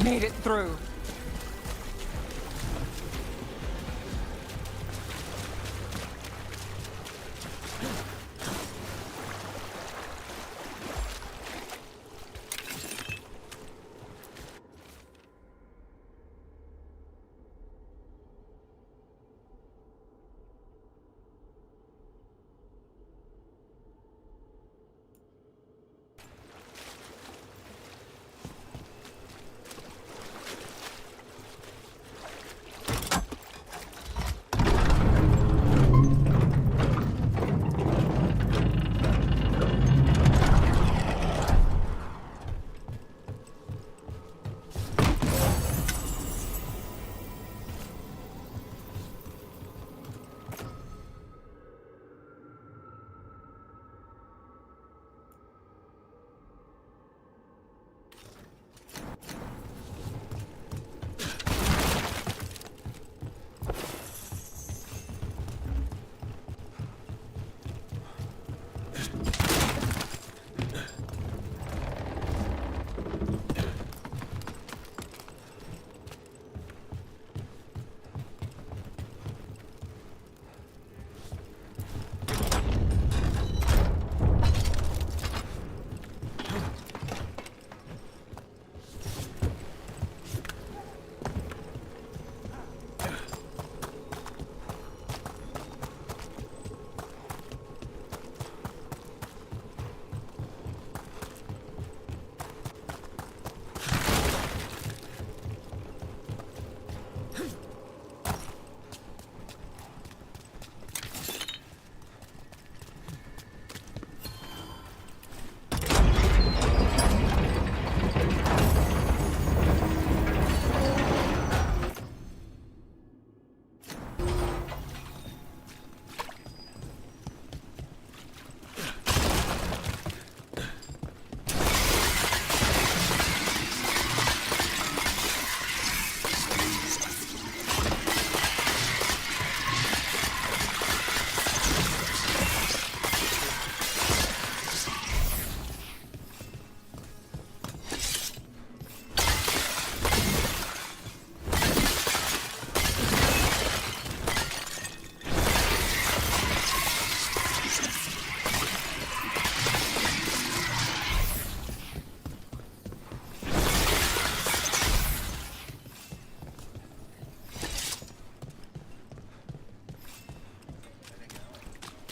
Made it through.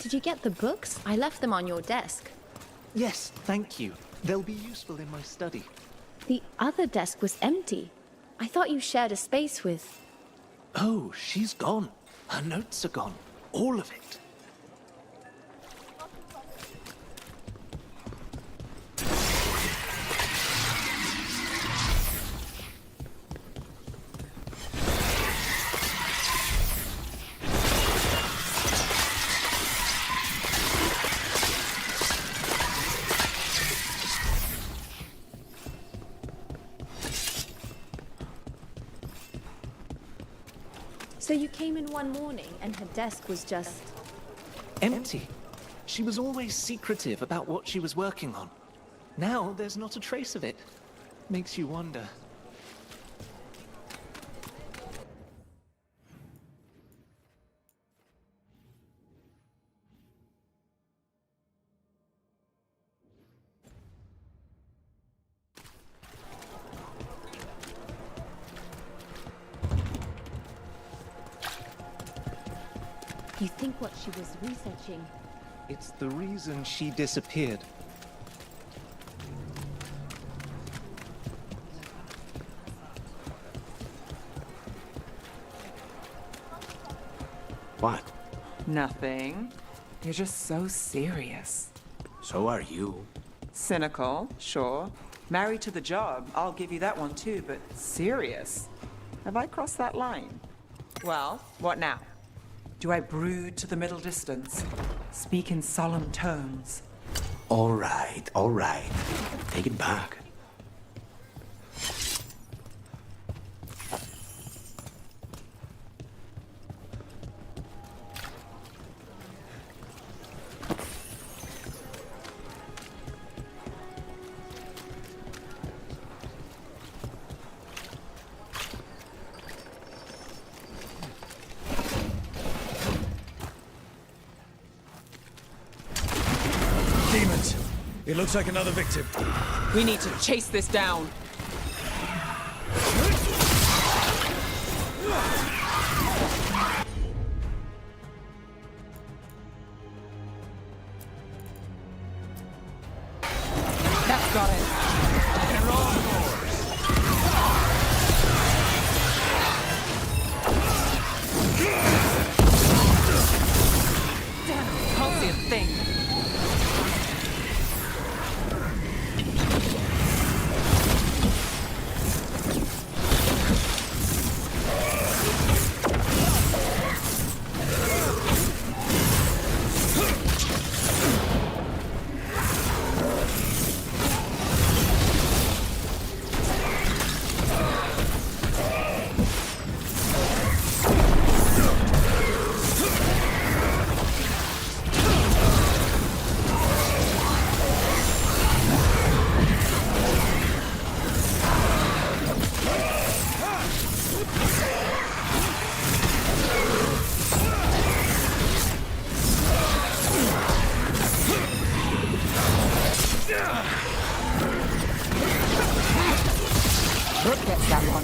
Did you get the books? I left them on your desk. Yes, thank you. They'll be useful in my study. The other desk was empty. I thought you shared a space with... Oh, she's gone. Her notes are gone. All of it. So you came in one morning and her desk was just... Empty. She was always secretive about what she was working on. Now there's not a trace of it. Makes you wonder. You think what she was researching? It's the reason she disappeared. What? Nothing. You're just so serious. So are you. Cynical, sure. Married to the job, I'll give you that one too, but serious? Have I crossed that line? Well, what now? Do I brood to the middle distance? Speak in solemn tones? All right, all right. Take it back. Demons! It looks like another victim. We need to chase this down. That's got it. Damn, can't see a thing. Brooke gets that one.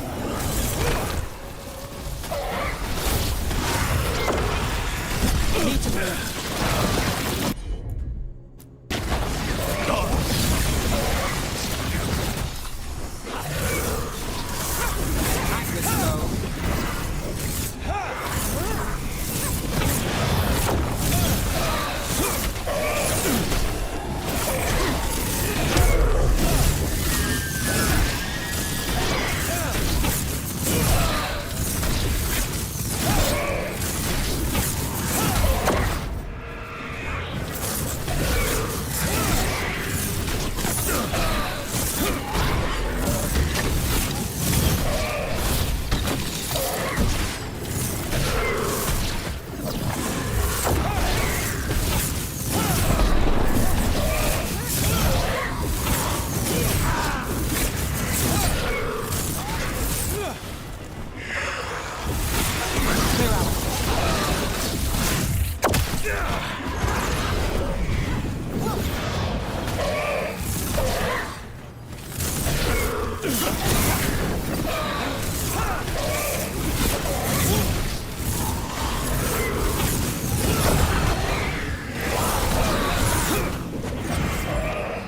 Need to move.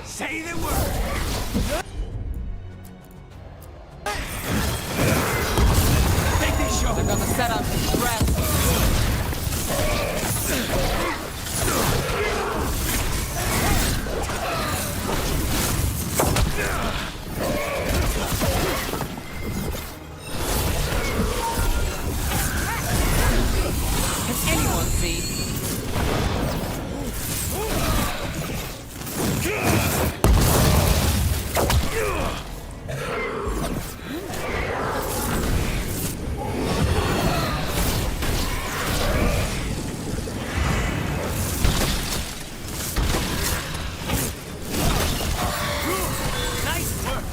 Say the word! Take these shots! They're gonna set up some rest. Can anyone see? Nice work!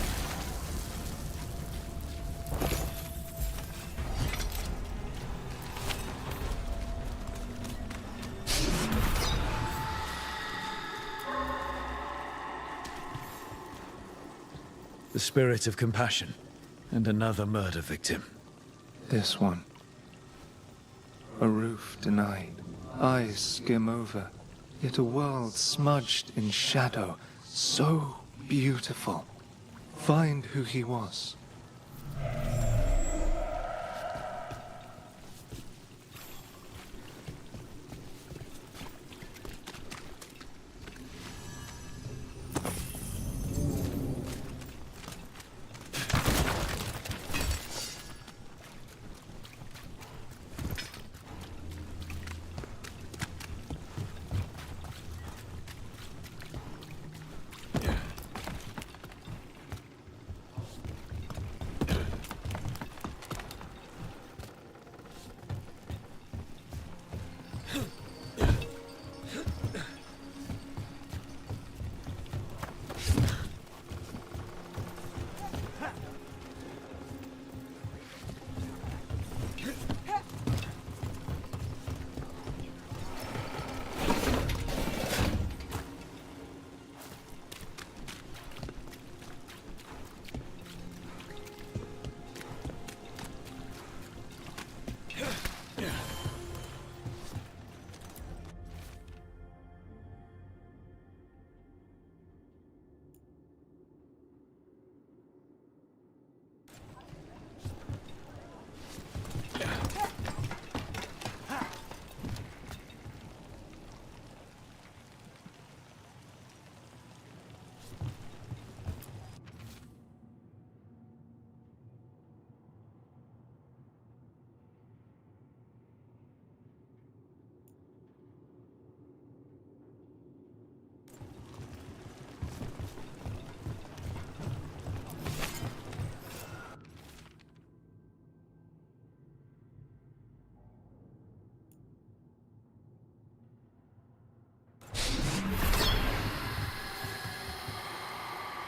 The spirit of compassion. And another murder victim. This one. A roof denied. I skim over, yet a world smudged in shadow, so beautiful. Find who he was.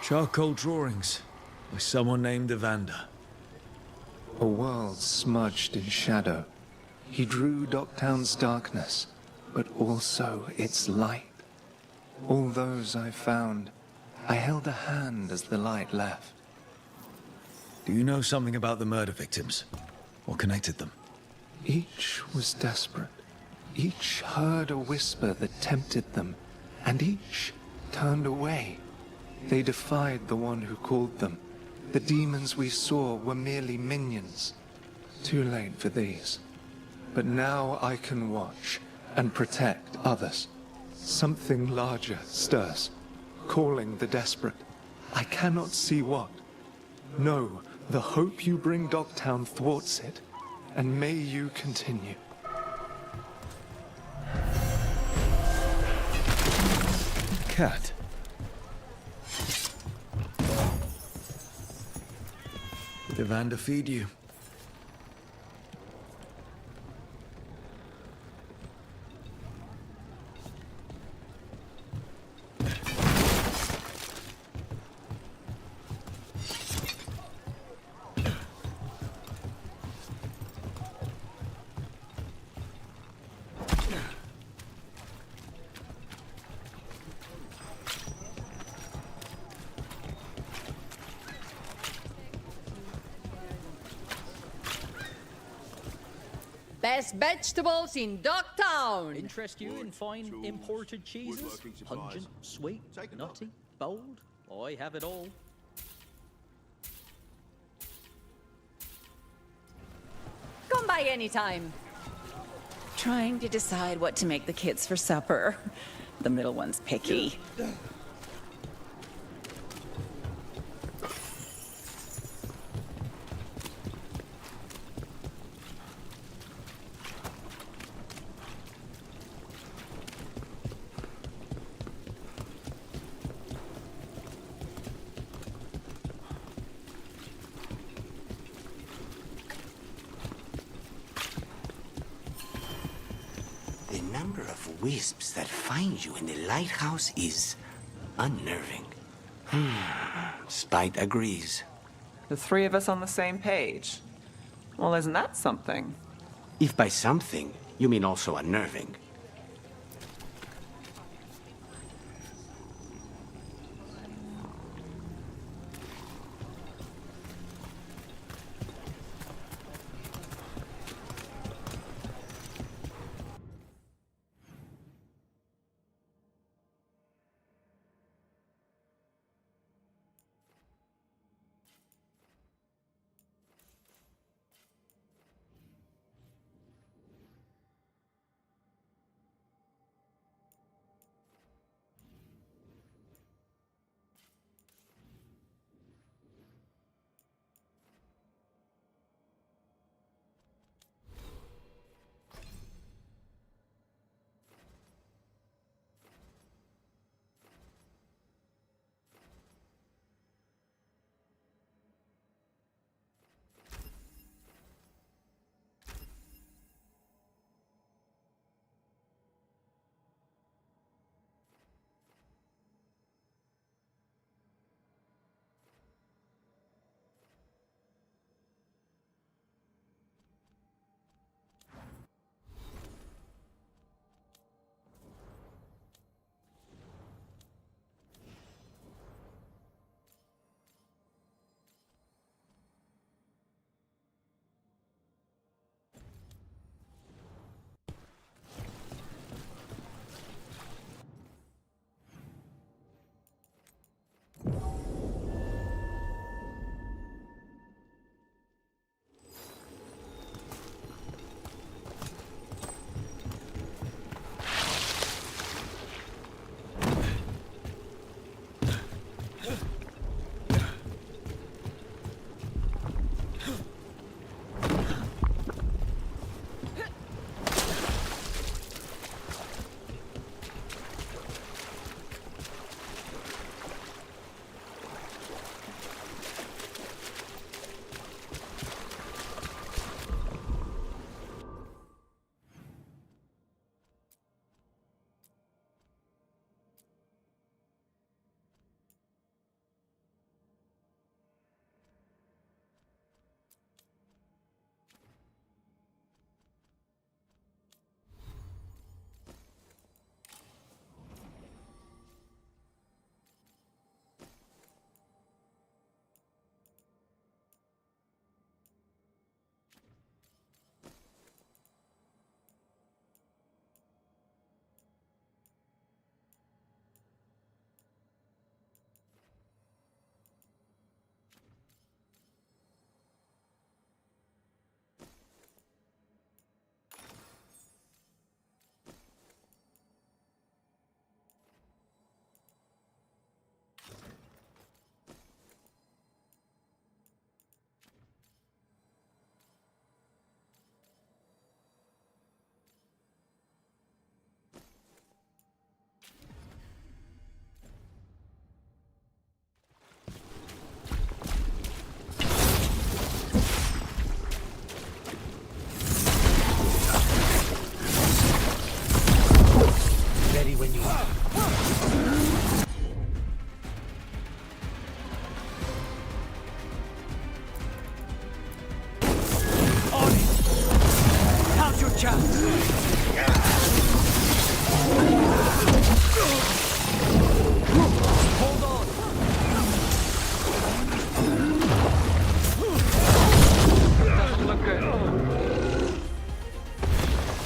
Charcoal drawings by someone named Evander. A world smudged in shadow. He drew Docktown's darkness, but also its light. All those I found, I held a hand as the light left. Do you know something about the murder victims? What connected them? Each was desperate. Each heard a whisper that tempted them, and each turned away. They defied the one who called them. The demons we saw were merely minions. Too late for these. But now I can watch and protect others. Something larger stirs, calling the desperate. I cannot see what. No, the hope you bring Docktown thwarts it, and may you continue. Cat. Did Evander feed you? Best vegetables in Docktown. Interest you in fine imported cheeses? Pungent, sweet, nutty, bold? I have it all. Come by anytime. Trying to decide what to make the kids for supper. The middle one's picky. The number of wisps that find you in the lighthouse is unnerving. Spite agrees. The three of us on the same page. Well, isn't that something? If by something, you mean also unnerving.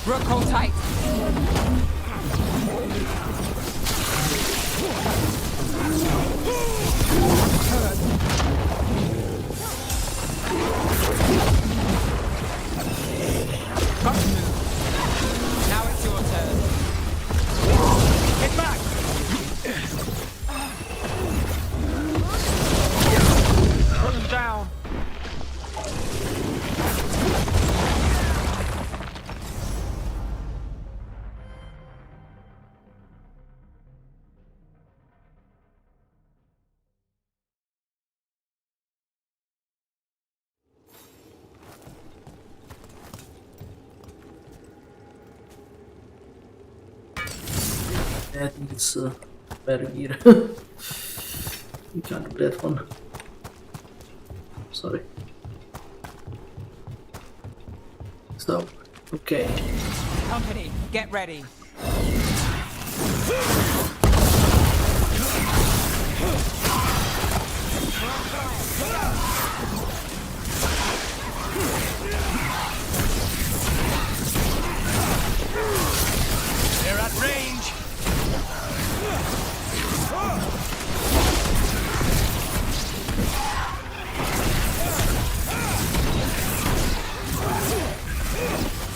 Rook, hold tight. Got to move. Now it's your turn. Get back! Put them down. I think it's Veilguard. You can't do that one. Sorry. So, okay. Company, get ready. They're at range!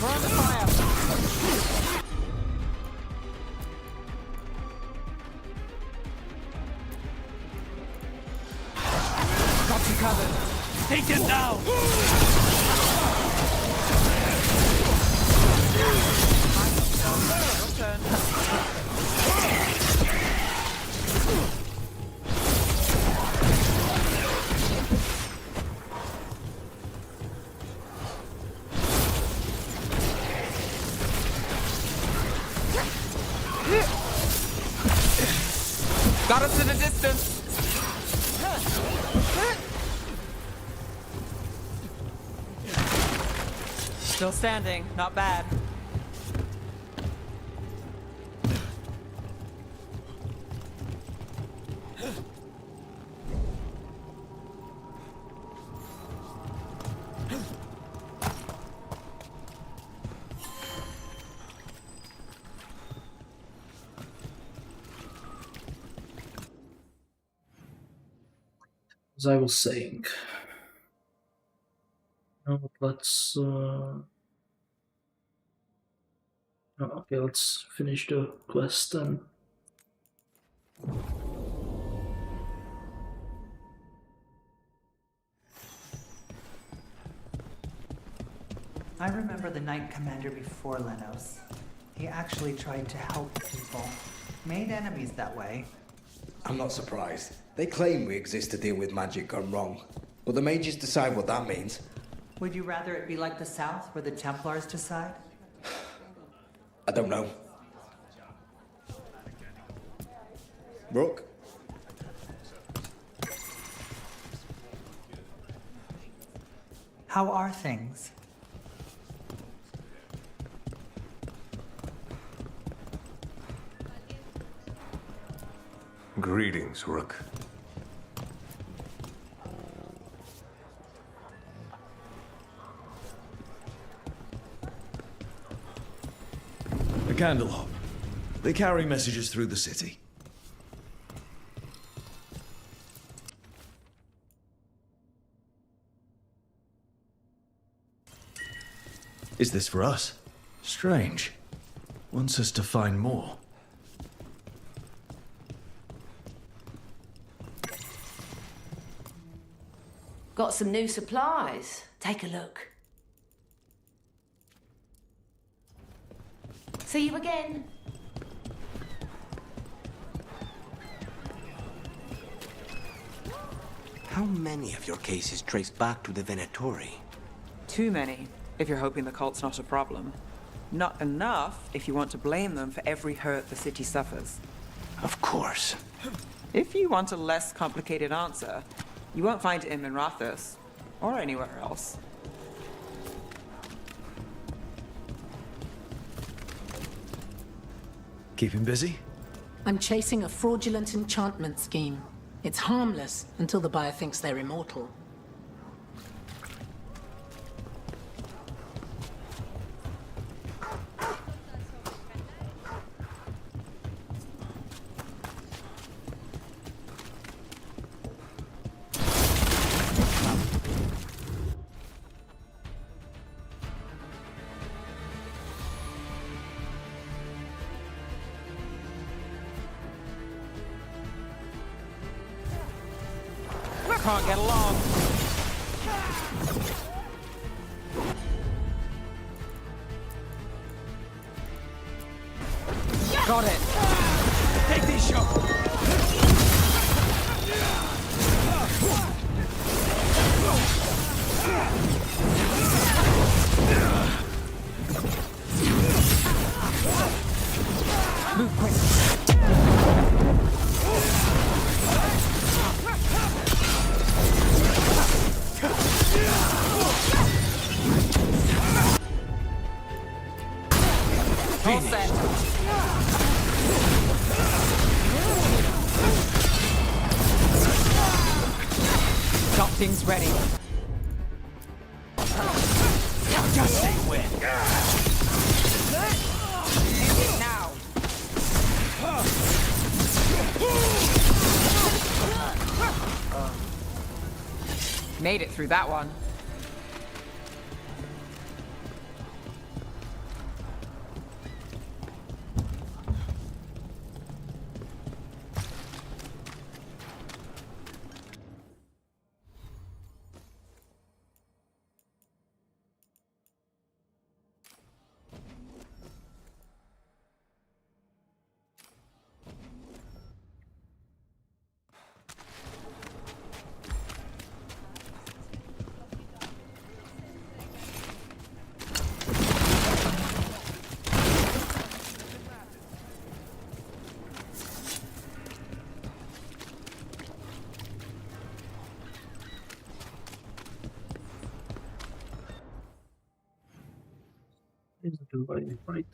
We're on the fire. Got you covered. Take them down! Your turn. Got us in a distance. Still standing, not bad. As I was saying, let's okay, let's finish the quest then. I remember the Knight Commander before Lenos. He actually tried to help people. Made enemies that way. I'm not surprised. They claim we exist to deal with magic gone wrong. But the mages decide what that means. Would you rather it be like the South, where the Templars decide? I don't know. Rook? How are things? Greetings, Rook. A candlehop. They carry messages through the city. Is this for us? Strange. Wants us to find more. Got some new supplies. Take a look. See you again. How many of your cases trace back to the Venatori? Too many, if you're hoping the cult's not a problem. Not enough if you want to blame them for every hurt the city suffers. Of course. If you want a less complicated answer, you won't find it in Minrathous, or anywhere else. Keep him busy? I'm chasing a fraudulent enchantment scheme. It's harmless until the buyer thinks they're immortal. can't get along. Got it. Take these shots. Move quick. All set. Got things ready. Just stay wet. End it now. Made it through that one. Is the right?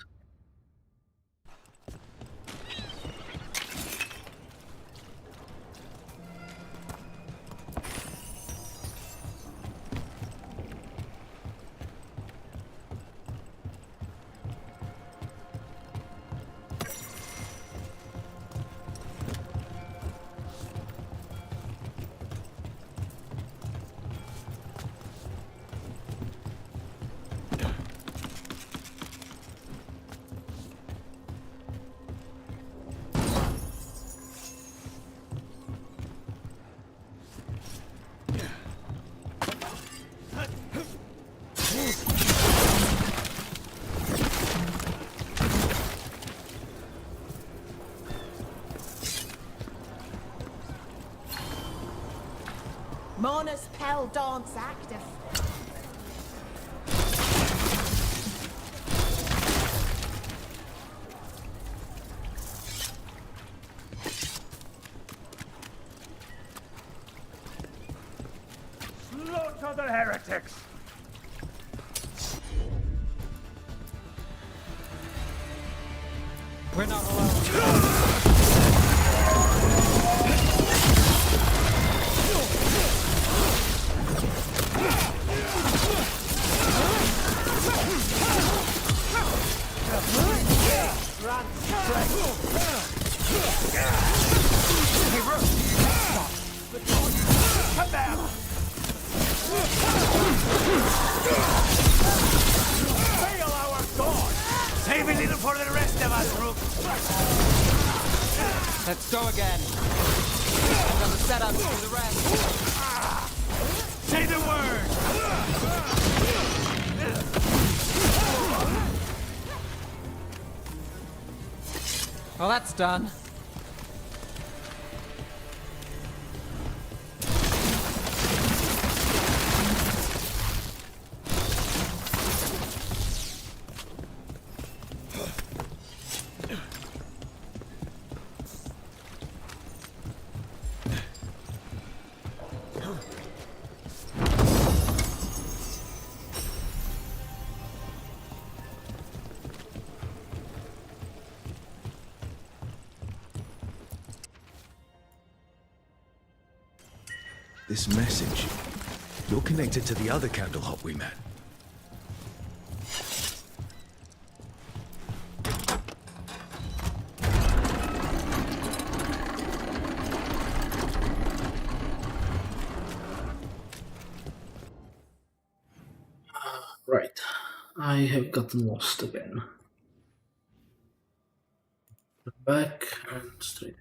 Mona's Pell dance active. Slaughter the heretics. We're not alone. Come back. Fail our god. Save a little for the rest of us, Rook. Let's go again. I'm gonna set up for the rest. Say the word. Well, that's done. This message. You're connected to the other Candlehop we met. Right. I have gotten lost again. Back and straight ahead.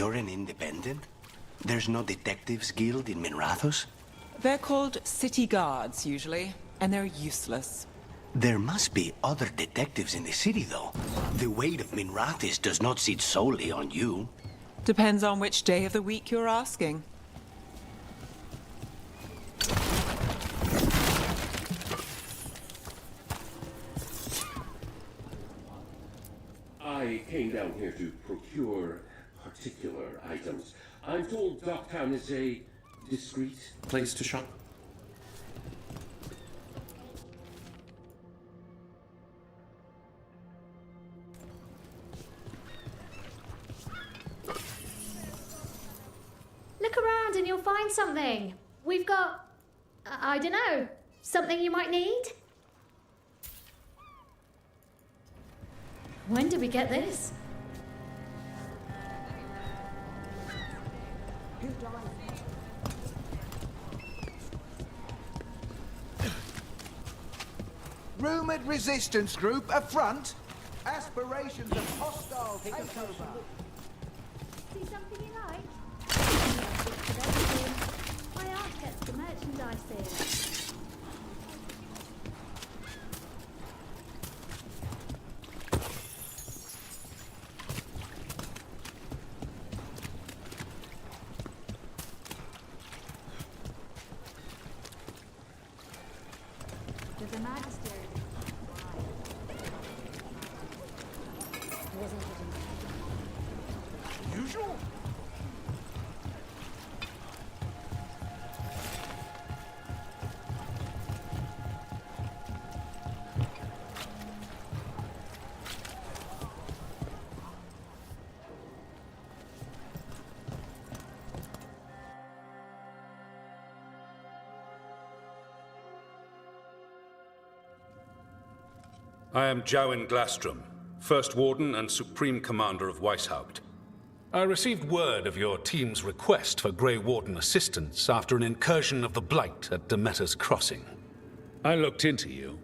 You're an independent? There's no detectives guild in Minrathos? They're called city guards, usually, and they're useless. There must be other detectives in the city, though. The weight of Minrathis does not sit solely on you. Depends on which day of the week you're asking. I came down here to procure particular items. I'm told Docktown is a discreet place to shop. Look around and you'll find something. We've got, I don't know, something you might need? When did we get this? Rumored resistance group affront. Aspirations of hostile takeover. See something you like? My aunt gets the merchandise here. There's a magister. Usual? I am Jowin Glastrom, First Warden and Supreme Commander of Weishaupt. I received word of your team's request for Grey Warden assistance after an incursion of the Blight at Demeter's Crossing. I looked into you.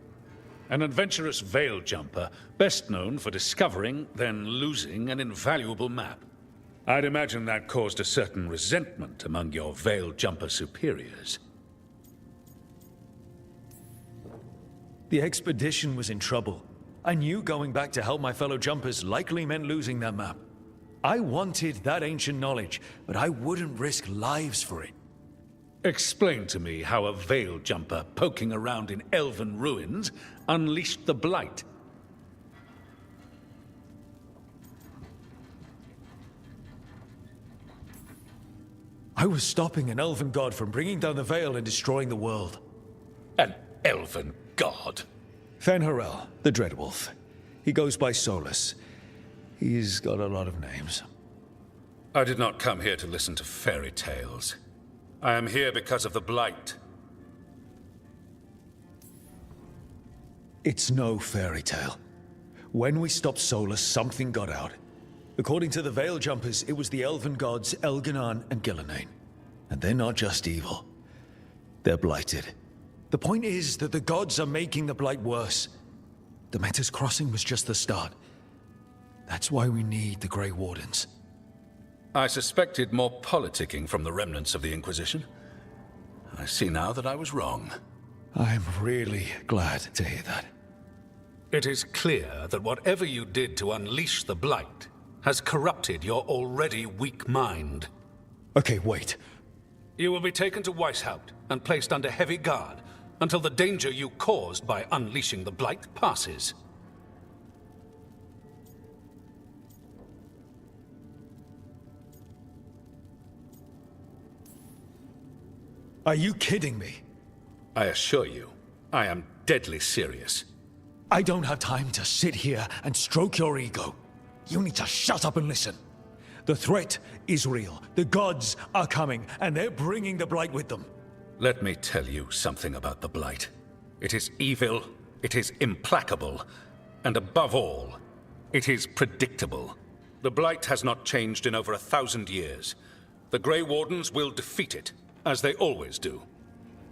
An adventurous veil jumper, best known for discovering, then losing an invaluable map. I'd imagine that caused a certain resentment among your veil jumper superiors. The expedition was in trouble. I knew going back to help my fellow jumpers likely meant losing that map. I wanted that ancient knowledge, but I wouldn't risk lives for it. Explain to me how a veil jumper poking around in elven ruins unleashed the Blight. I was stopping an elven god from bringing down the veil and destroying the world. An elven god? Fen'Harel, the Dreadwolf. He goes by Solus. He's got a lot of names. I did not come here to listen to fairy tales. I am here because of the Blight. It's no fairy tale. When we stopped Solus, something got out. According to the Veil Jumpers, it was the elven gods Elganan and Gillenane. And they're not just evil. They're blighted. The point is that the gods are making the Blight worse. Demeter's Crossing was just the start. That's why we need the Grey Wardens. I suspected more politicking from the remnants of the Inquisition. I see now that I was wrong. I'm really glad to hear that. It is clear that whatever you did to unleash the Blight has corrupted your already weak mind. Okay, wait. You will be taken to Weishaupt and placed under heavy guard until the danger you caused by unleashing the Blight passes. Are you kidding me? I assure you, I am deadly serious. I don't have time to sit here and stroke your ego. You need to shut up and listen. The threat is real. The gods are coming, and they're bringing the Blight with them. Let me tell you something about the Blight. It is evil, it is implacable, and above all, it is predictable. The Blight has not changed in over 1,000 years. The Grey Wardens will defeat it, as they always do.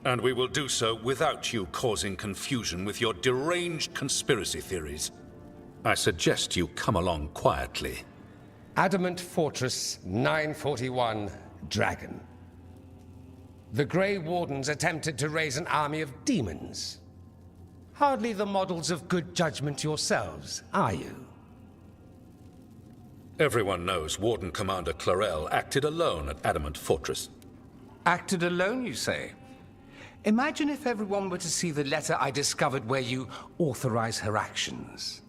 And we will do so without you causing confusion with your deranged conspiracy theories. I suggest you come along quietly. Adamant Fortress 941 Dragon. The Grey Wardens attempted to raise an army of demons. Hardly the models of good judgment yourselves, are you? Everyone knows Warden Commander Clarel acted alone at Adamant Fortress. Acted alone, you say? Imagine if everyone were to see the letter I discovered where you authorize her actions.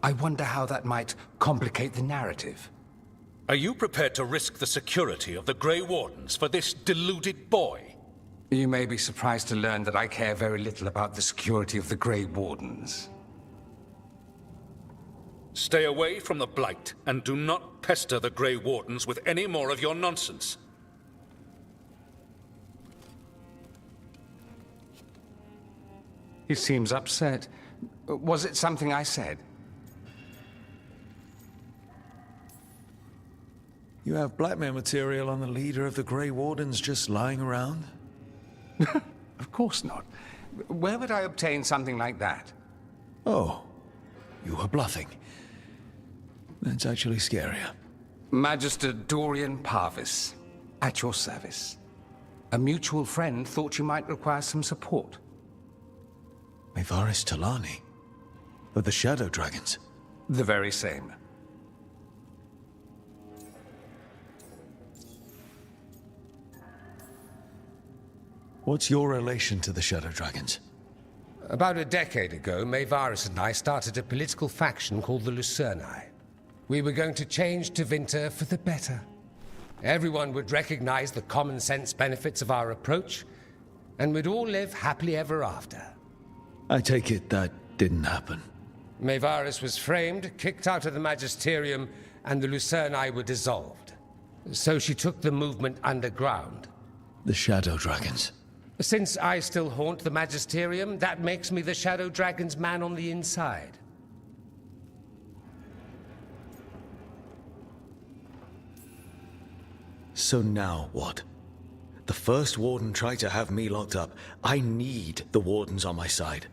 I wonder how that might complicate the narrative. Are you prepared to risk the security of the Grey Wardens for this deluded boy? You may be surprised to learn that I care very little about the security of the Grey Wardens. Stay away from the Blight, and do not pester the Grey Wardens with any more of your nonsense. He seems upset. Was it something I said? You have blackmail material on the leader of the Grey Wardens just lying around? Of course not. Where would I obtain something like that? Oh, you were bluffing. That's actually scarier. Magister Dorian Parvis, at your service. A mutual friend thought you might require some support. Mevaris Talani? Of the Shadow Dragons? The very same. What's your relation to the Shadow Dragons? About a decade ago, Mevaris and I started a political faction called the Lucerni. We were going to change Tevinter for the better. Everyone would recognize the common sense benefits of our approach, and we'd all live happily ever after. I take it that didn't happen. Mevaris was framed, kicked out of the Magisterium, and the Lucerni were dissolved. So she took the movement underground. The Shadow Dragons. Since I still haunt the Magisterium, that makes me the Shadow Dragon's man on the inside. So now what? The first Warden tried to have me locked up. I need the Wardens on my side.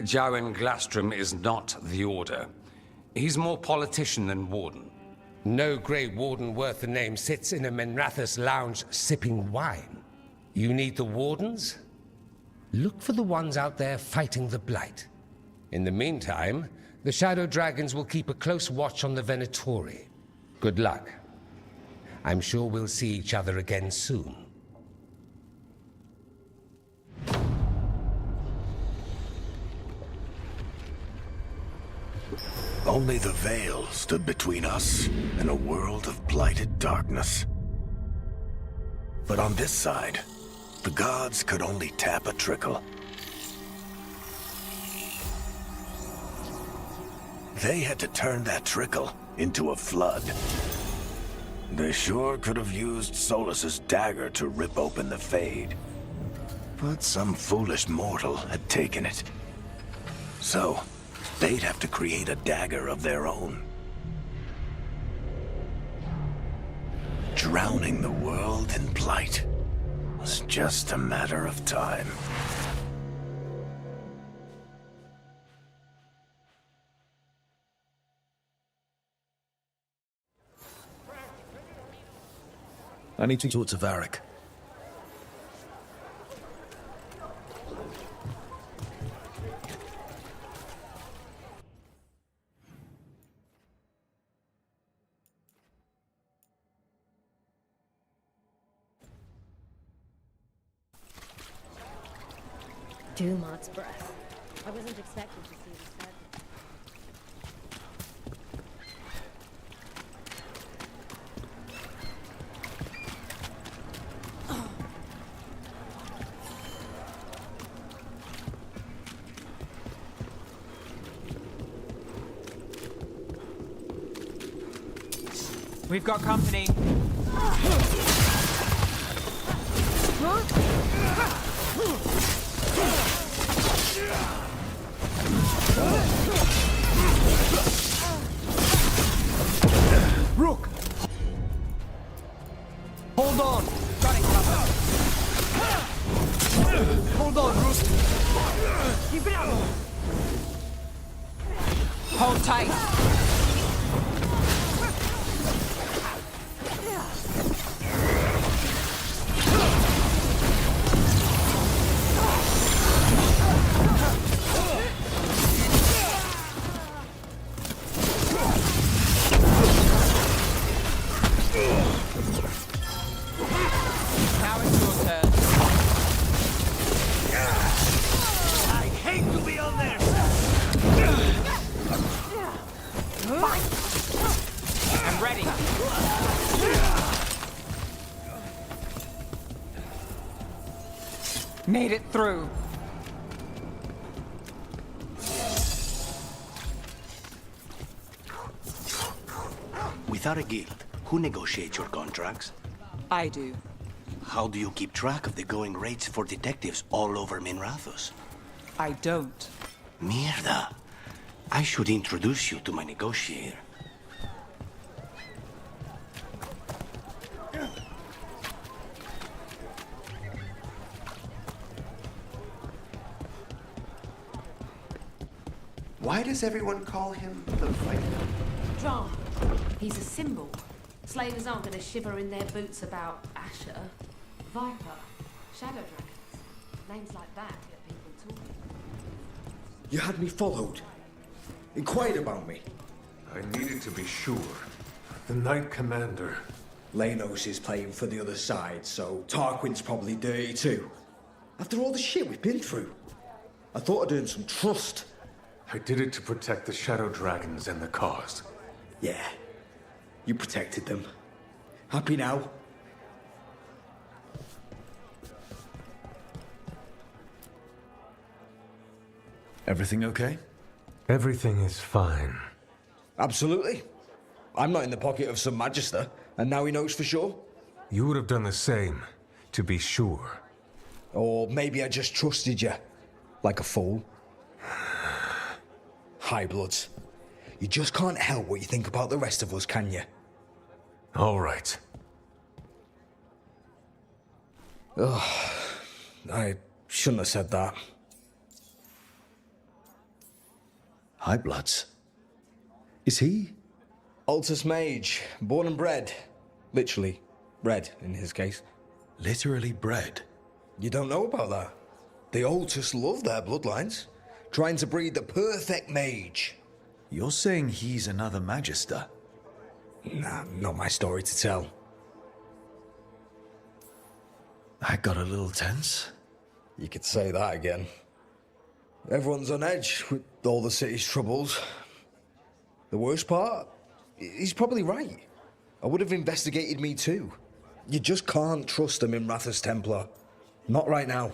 Jowen Glastrom is not the Order. He's more politician than Warden. No Grey Warden worth the name sits in a Menrathus lounge sipping wine. You need the Wardens? Look for the ones out there fighting the Blight. In the meantime, the Shadow Dragons will keep a close watch on the Venatori. Good luck. I'm sure we'll see each other again soon. Only the veil stood between us and a world of blighted darkness. But on this side, the gods could only tap a trickle. They had to turn that trickle into a flood. They sure could have used Solus's dagger to rip open the Fade. But some foolish mortal had taken it. So, they'd have to create a dagger of their own. Drowning the world in blight was just a matter of time. I need to talk to Varric. Dumot's breath. I wasn't expecting to see this happen. We've got company. Rook! Hold on! Got it covered. Hold on, Rook! Keep it up! Hold tight. Made it through. Without a guild, who negotiates your contracts? I do. How do you keep track of the going rates for detectives all over Minrathos? I don't. Mierda. I should introduce you to my negotiator. Why does everyone call him the Viper? Drama. He's a symbol. Slavers aren't going to shiver in their boots about Asher. Viper. Shadow dragons. Names like that get people talking. You had me followed. Inquired about me. I needed to be sure. The Knight Commander. Lanos is playing for the other side, so Tarquin's probably dirty too. After all the shit we've been through, I thought I'd earn some trust. I did it to protect the Shadow Dragons and the cause. Yeah, you protected them. Happy now? Everything okay? Everything is fine. Absolutely. I'm not in the pocket of some magister, and now he knows for sure. You would have done the same, to be sure. Or maybe I just trusted you, like a fool. Highbloods. You just can't help what you think about the rest of us, can you? All right. Ugh, I shouldn't have said that. Highbloods? Is he? Altus Mage, born and bred. Literally, bred in his case. Literally bred? You don't know about that? The Altus love their bloodlines, trying to breed the perfect mage. You're saying he's another magister? Nah, not my story to tell. I got a little tense. You could say that again. Everyone's on edge with all the city's troubles. The worst part? He's probably right. I would have investigated me too. You just can't trust them in Minrathous Templar. Not right now.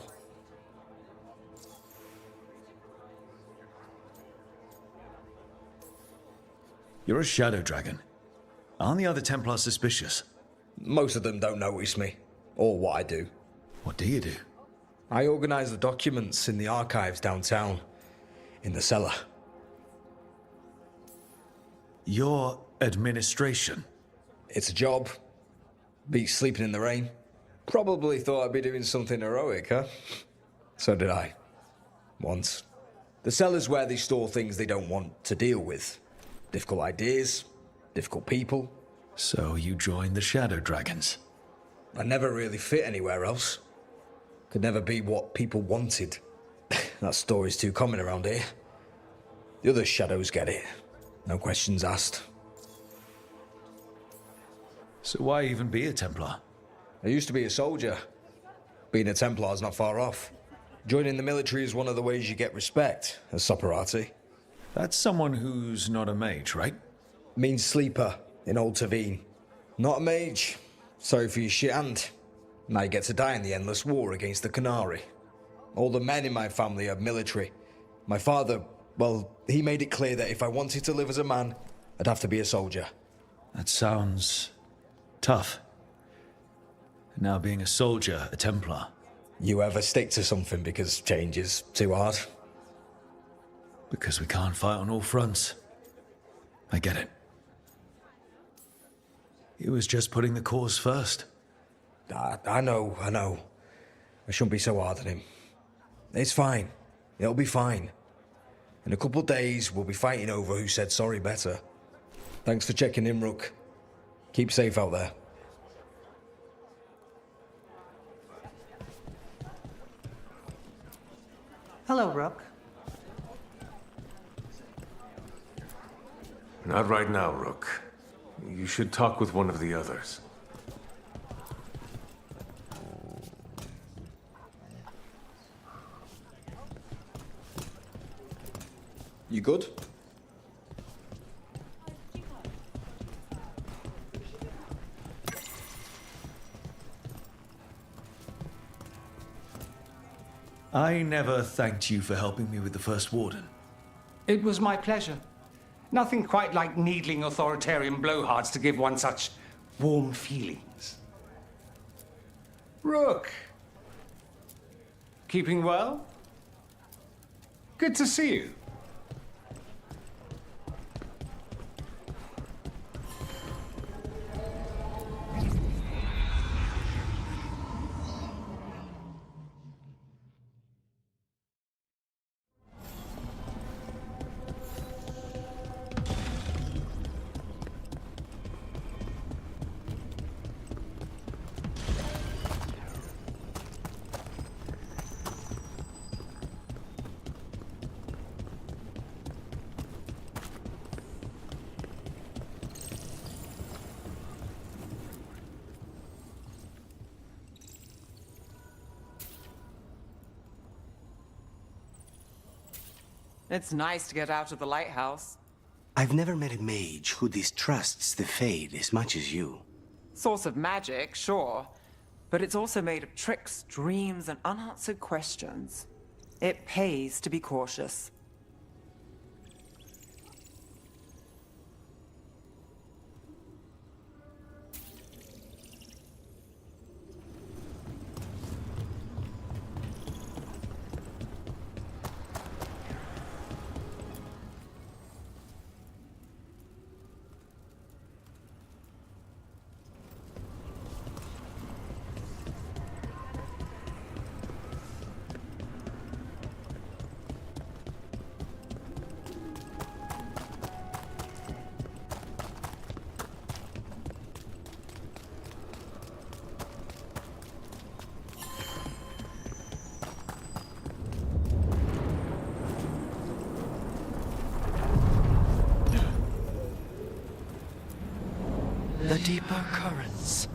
You're a Shadow Dragon. Aren't the other Templars suspicious? Most of them don't notice me, or what I do. What do you do? I organise the documents in the archives downtown, in the cellar. Your administration? It's a job. Beats sleeping in the rain. Probably thought I'd be doing something heroic, huh? So did I. Once. The cellar's where they store things they don't want to deal with. Difficult ideas, difficult people. So you joined the Shadow Dragons? I never really fit anywhere else. Could never be what people wanted. That story's too common around here. The other shadows get it. No questions asked. So why even be a Templar? I used to be a soldier. Being a Templar's not far off. Joining the military is one of the ways you get respect, as Soparati. That's someone who's not a mage, right? Means sleeper in Old Tavine. Not a mage. Sorry for your shit hand. Now you get to die in the endless war against the Canary. All the men in my family are military. My father, well, he made it clear that if I wanted to live as a man, I'd have to be a soldier. That sounds tough. Now being a soldier, a Templar. You ever stick to something because change is too hard? Because we can't fight on all fronts. I get it. He was just putting the cause first. I know. I shouldn't be so hard on him. It's fine. It'll be fine. In a couple of days, we'll be fighting over who said sorry better. Thanks for checking in, Rook. Keep safe out there. Hello, Rook. Not right now, Rook. You should talk with one of the others. You good? I never thanked you for helping me with the First Warden. It was my pleasure. Nothing quite like needling authoritarian blowhards to give one such warm feelings. Rook. Keeping well? Good to see you. It's nice to get out of the lighthouse. I've never met a mage who distrusts the Fade as much as you. Source of magic, sure. But it's also made of tricks, dreams, and unanswered questions. It pays to be cautious. The deeper currents.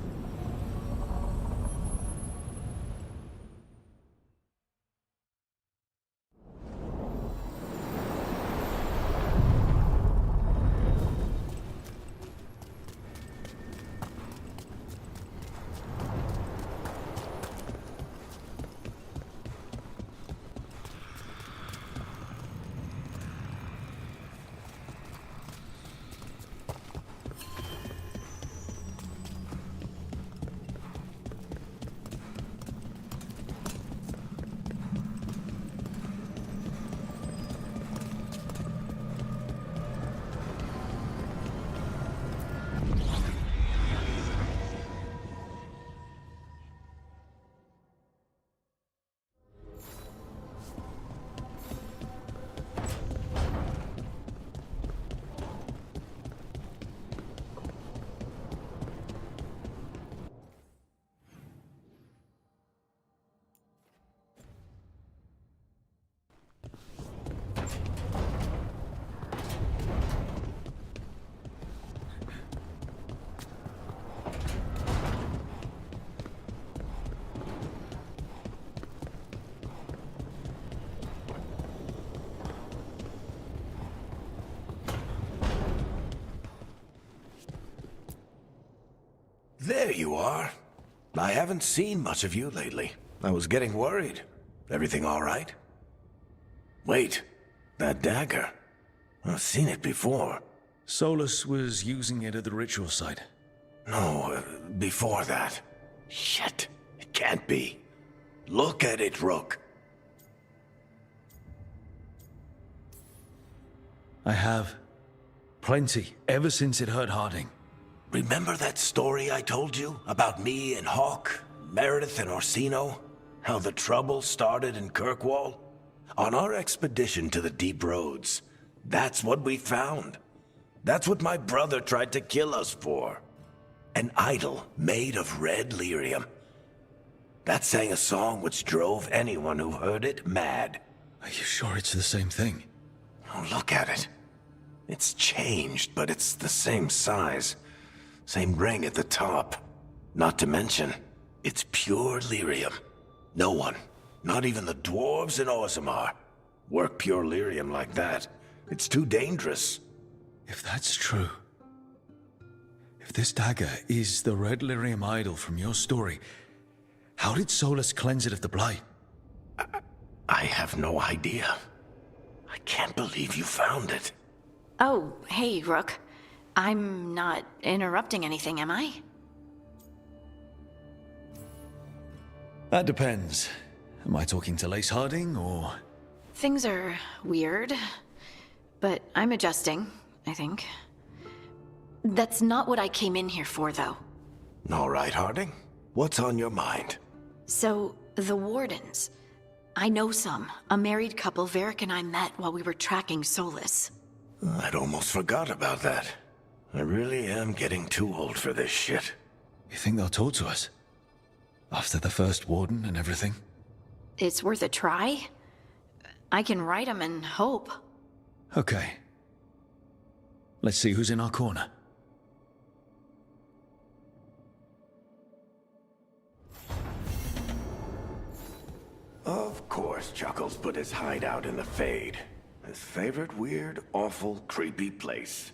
There you are. I haven't seen much of you lately. I was getting worried. Everything all right? Wait, that dagger. I've seen it before. Solus was using it at the ritual site. No, before that. Shit, it can't be. Look at it, Rook. I have. Plenty, ever since it hurt Harding. Remember that story I told you about me and Hawk, Meredith and Orsino? How the trouble started in Kirkwall? On our expedition to the Deep Roads, that's what we found. That's what my brother tried to kill us for. An idol made of red lyrium. That sang a song which drove anyone who heard it mad. Are you sure it's the same thing? Oh, look at it. It's changed, but it's the same size. Same ring at the top. Not to mention, it's pure lyrium. No one, not even the dwarves in Orzammar, work pure lyrium like that. It's too dangerous. If that's true, if this dagger is the red lyrium idol from your story, how did Solus cleanse it of the blight? I have no idea. I can't believe you found it. Oh, hey, Rook. I'm not interrupting anything, am I? That depends. Am I talking to Lace Harding, or...? Things are weird, but I'm adjusting, I think. That's not what I came in here for, though. All right, Harding. What's on your mind? So, the Wardens. I know some. A married couple Varric and I met while we were tracking Solus. I'd almost forgot about that. I really am getting too old for this shit. You think they'll talk to us? After the first Warden and everything? It's worth a try. I can write them and hope. Okay. Let's see who's in our corner. Of course, Chuckles put his hideout in the Fade. His favorite weird, awful, creepy place.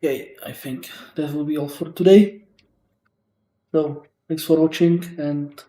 Okay, I think that will be all for today. So, thanks for watching and